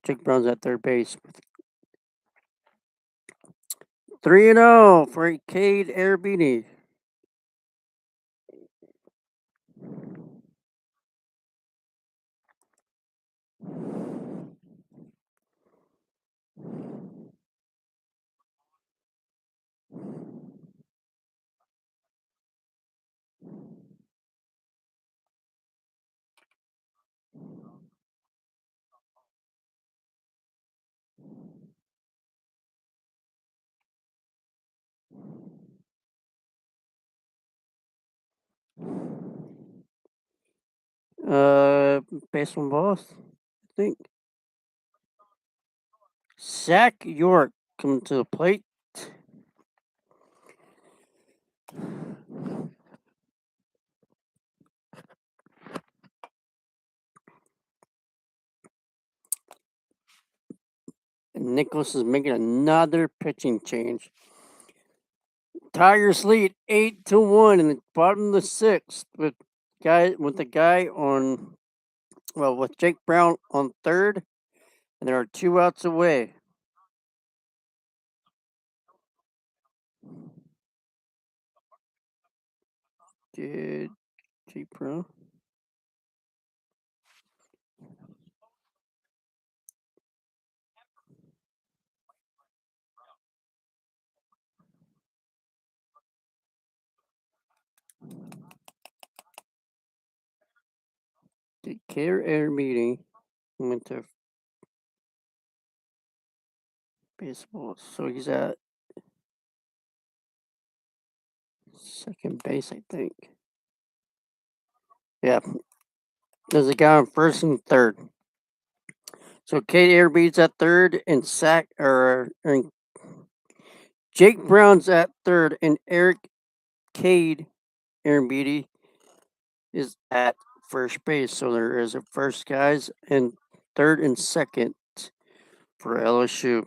Jake Brown's at third base. 3-0 for Cade Erbini. Base on balls, I think. Zach York coming to the plate. And Nicholls is making another pitching change. Tigers lead 8-1 in the bottom of the sixth with Jake Brown on third, and there are 2 outs away. Did Jake Brown? The care air meeting went to baseball. So he's at second base, I think. Yeah. There's a guy on first and third. So Kate Airbeat's at third and Jake Brown's at third and Eric Cade Airbeatty is at first base. So there is a first guys and third and second for LSU.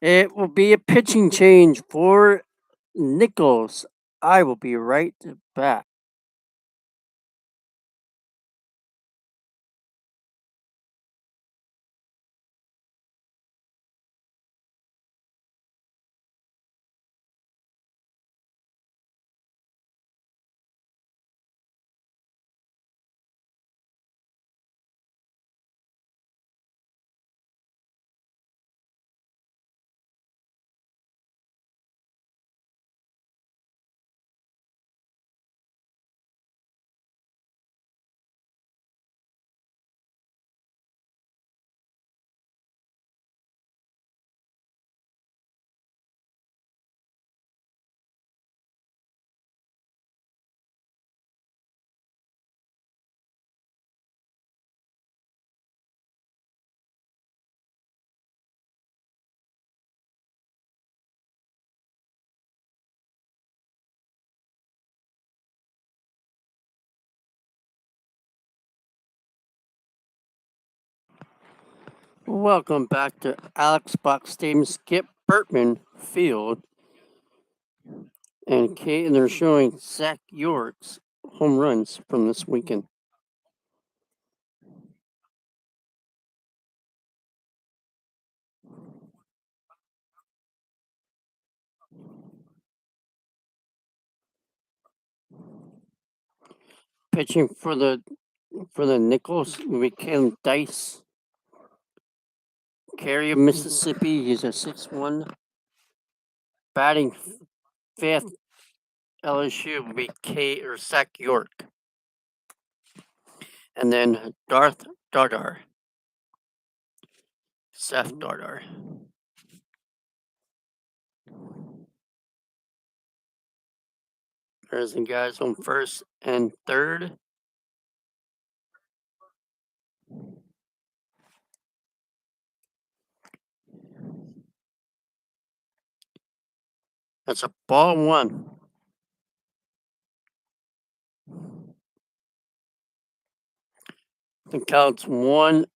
It will be a pitching change for Nicholls. I will be right back. Welcome back to Alex Box Stadium Skip Burtman Field. And they're showing Zach York's home runs from this weekend. Pitching for the Nicholls will be Ken Dice. Cary of Mississippi, he's a 6'1". Batting fifth, LSU will be Zach York. And then Darth Dardar. Seth Dardar. There's the guys on first and third. That's a ball one. The count's 1-0.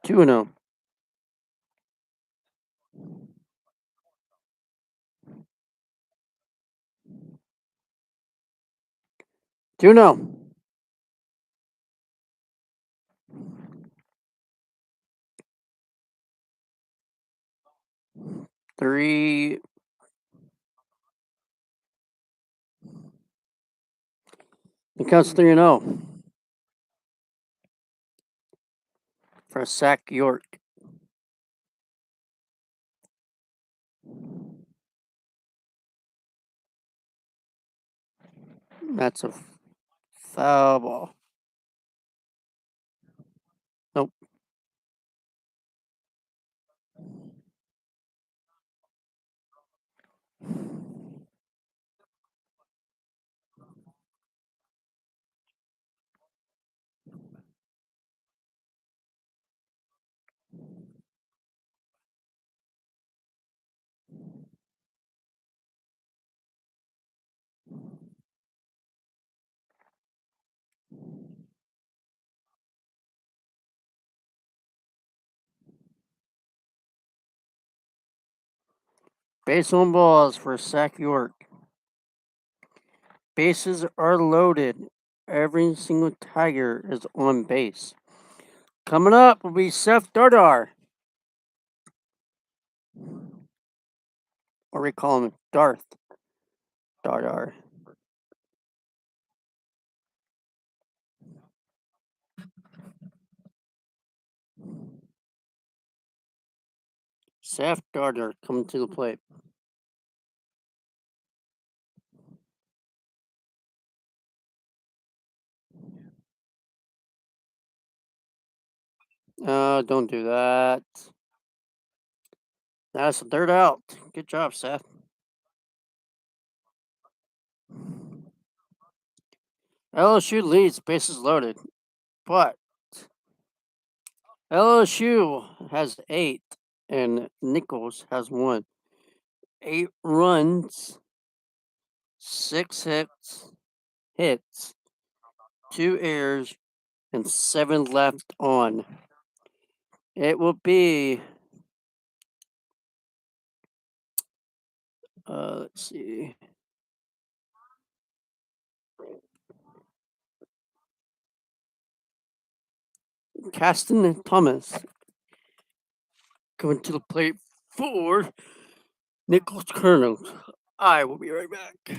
2-0. 2-0. 3. The count's 3-0 for Zach York. That's a foul ball. Nope. Base on balls for Zach York. Bases are loaded. Every single Tiger is on base. Coming up will be Seth Dardar. Or we call him Darth Dardar. Seth Gardner coming to the plate. Don't do that. That's a third out. Good job, Seth. LSU leads, bases loaded, but LSU has 8 and Nicholls has 1. 8 runs, 6 hits, 2 errors, and 7 left on. It will be, let's see. Caston Thomas coming to the plate for Nicholls Colonel. I will be right back.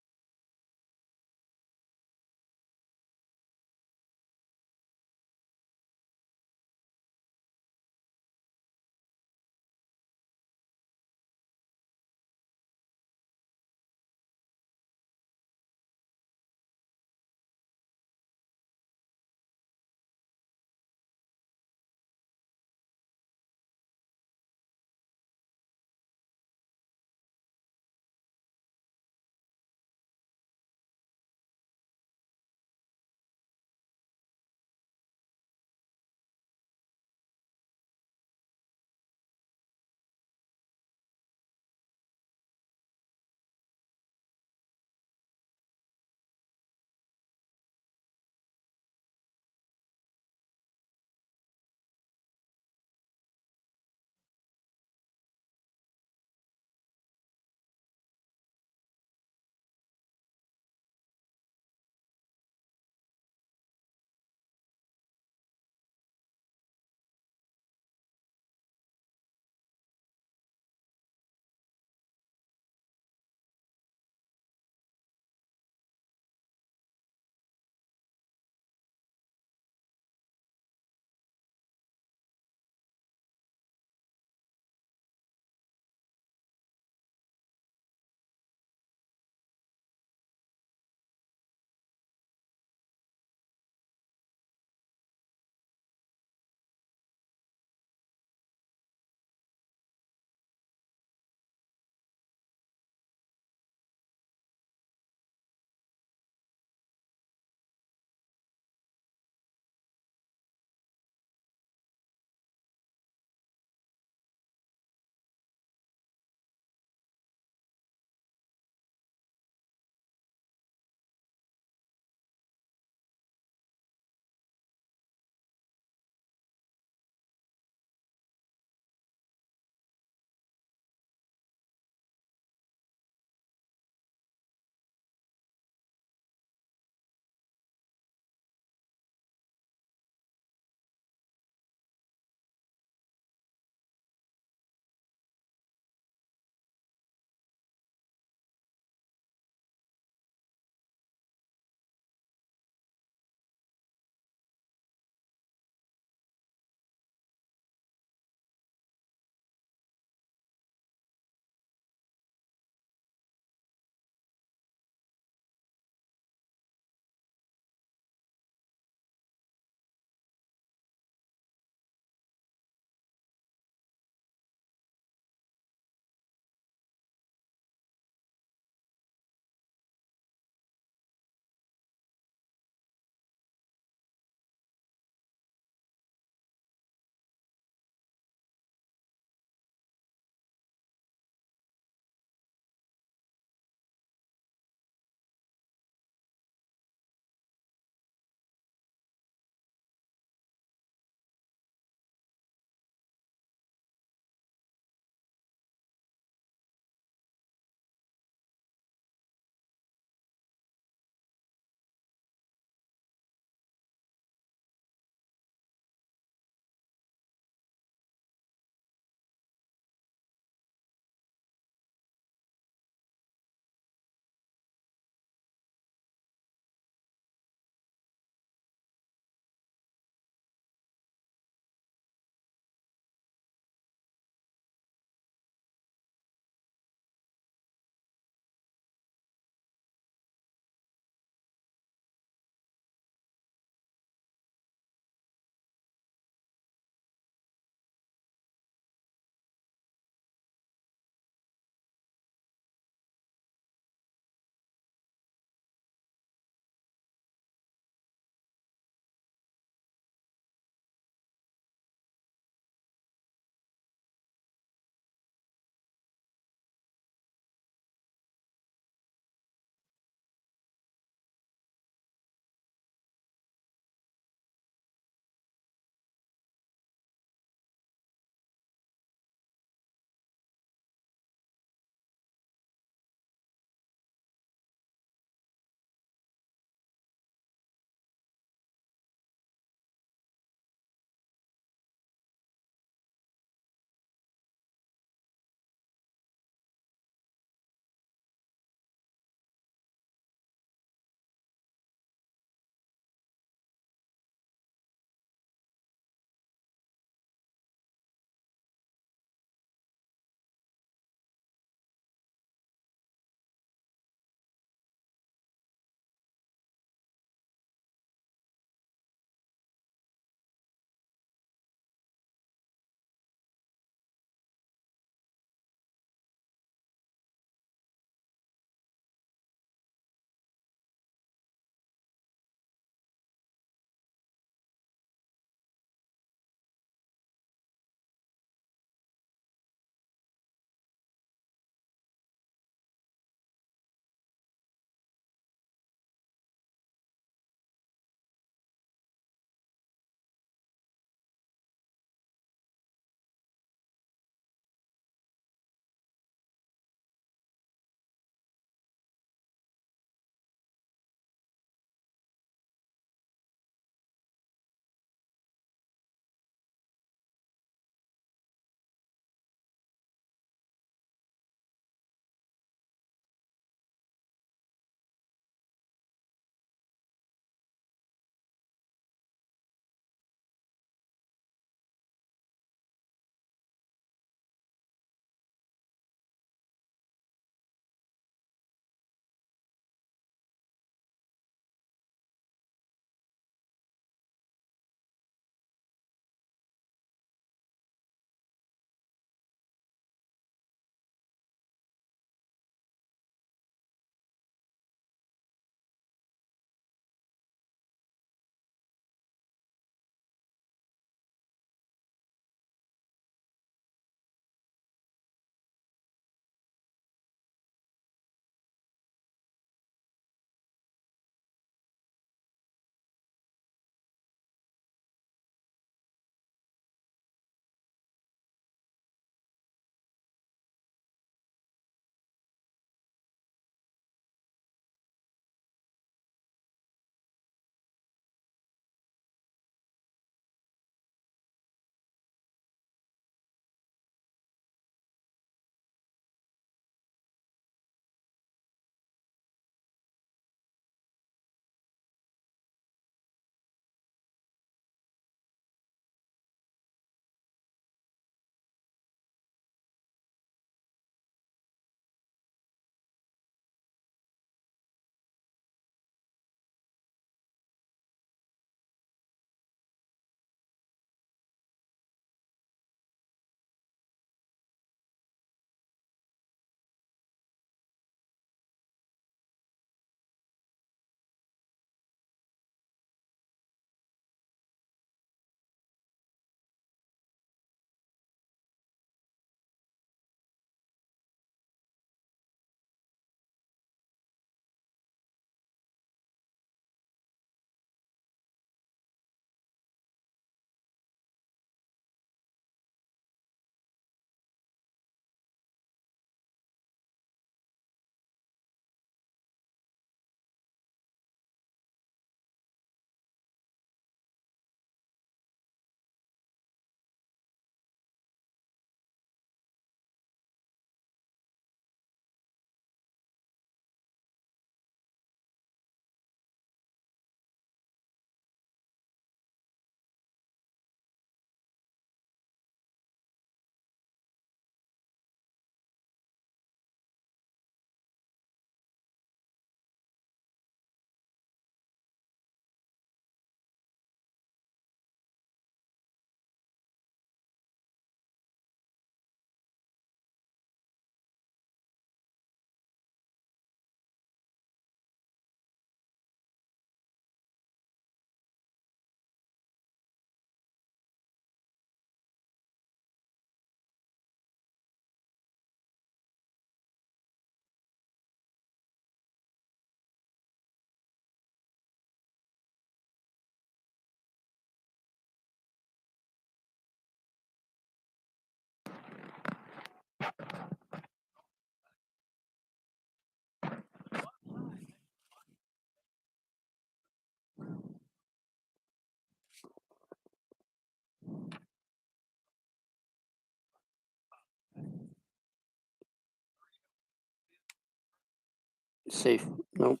Safe. Nope.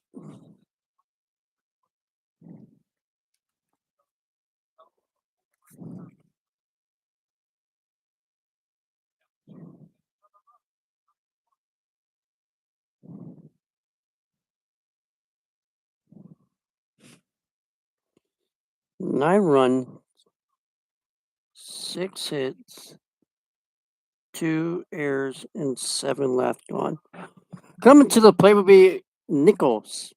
Nine run, 6 hits, 2 errors, and 7 left on. Coming to the plate will be Nicholls.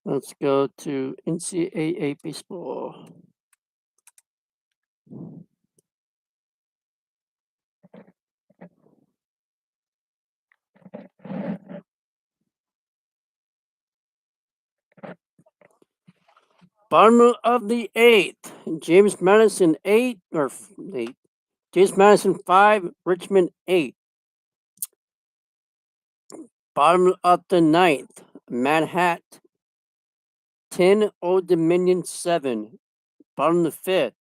Let's go to NCAA baseball. Bottom of the 8th, James Madison 8 or 8. James Madison 5, Richmond 8. Bottom of the 9th, Manhattan 10, Old Dominion 7. Bottom of the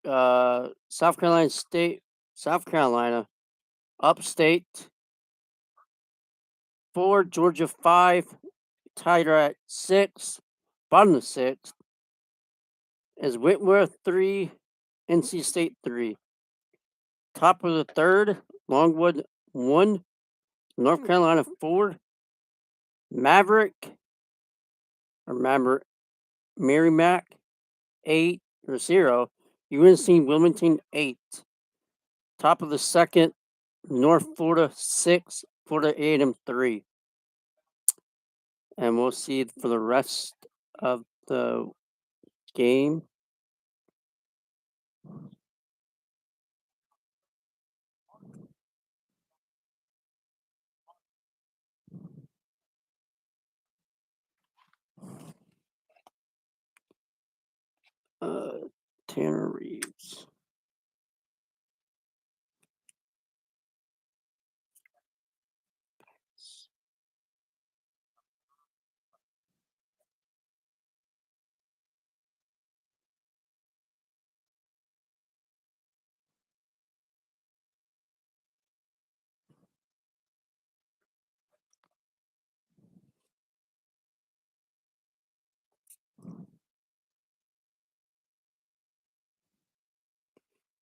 5th, South Carolina, Upstate 4, Georgia 5, Tiger at 6. Bottom of the 6th is Whitworth 3, NC State 3. Top of the 3rd, Longwood 1, North Carolina 4, Maverick or Merrimack 8 or 0, UNC Wilmington 8. Top of the 2nd, North Florida 6, Florida A&M 3. And we'll see for the rest of the game. Tanner Reeves.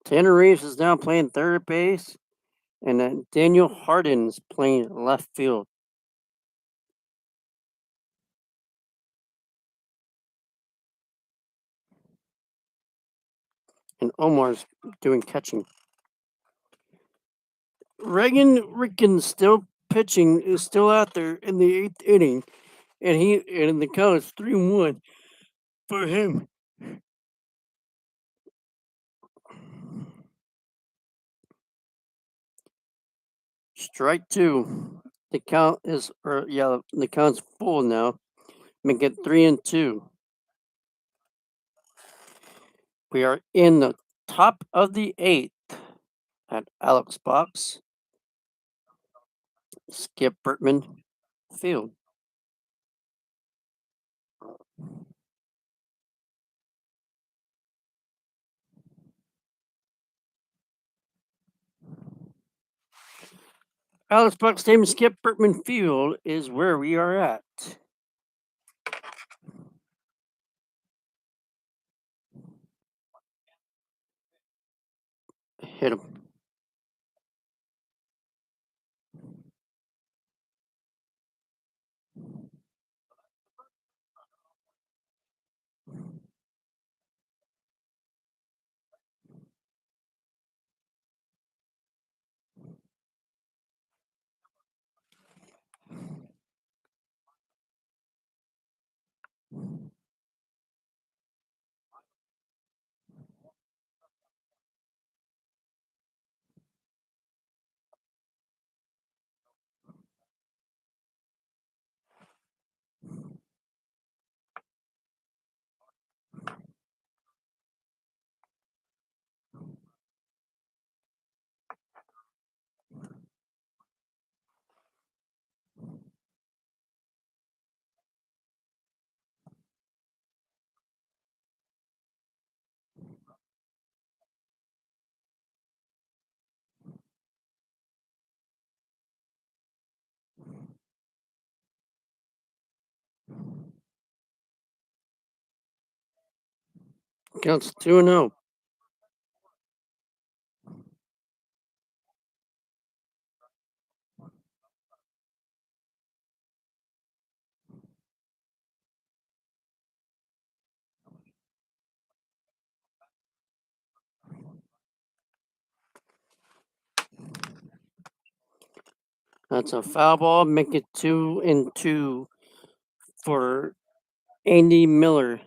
Tanner Reeves is now playing third base, and then Daniel Harden's playing left field. And Omar's doing catching. Reagan Rickens still pitching, is still out there in the 8th inning, and the count is 3-1 for him. Strike 2. The count's full now. Make it 3-2. We are in the top of the 8th at Alex Box. Skip Bertman Field. Alex Box Stadium, Skip Bertman Field is where we are at. Hit him. Counts 2-0. That's a foul ball. Make it 2-2 for Andy Miller.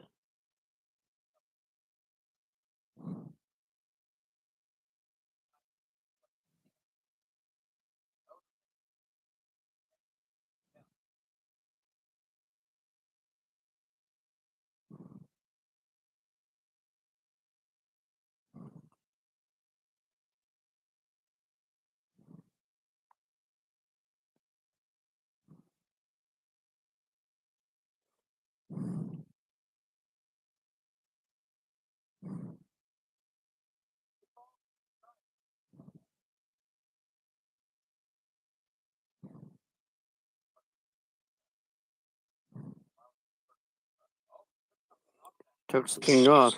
Took the king off.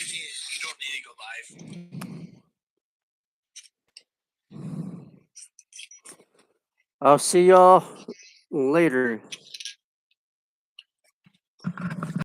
You don't need to go live. I'll see y'all later.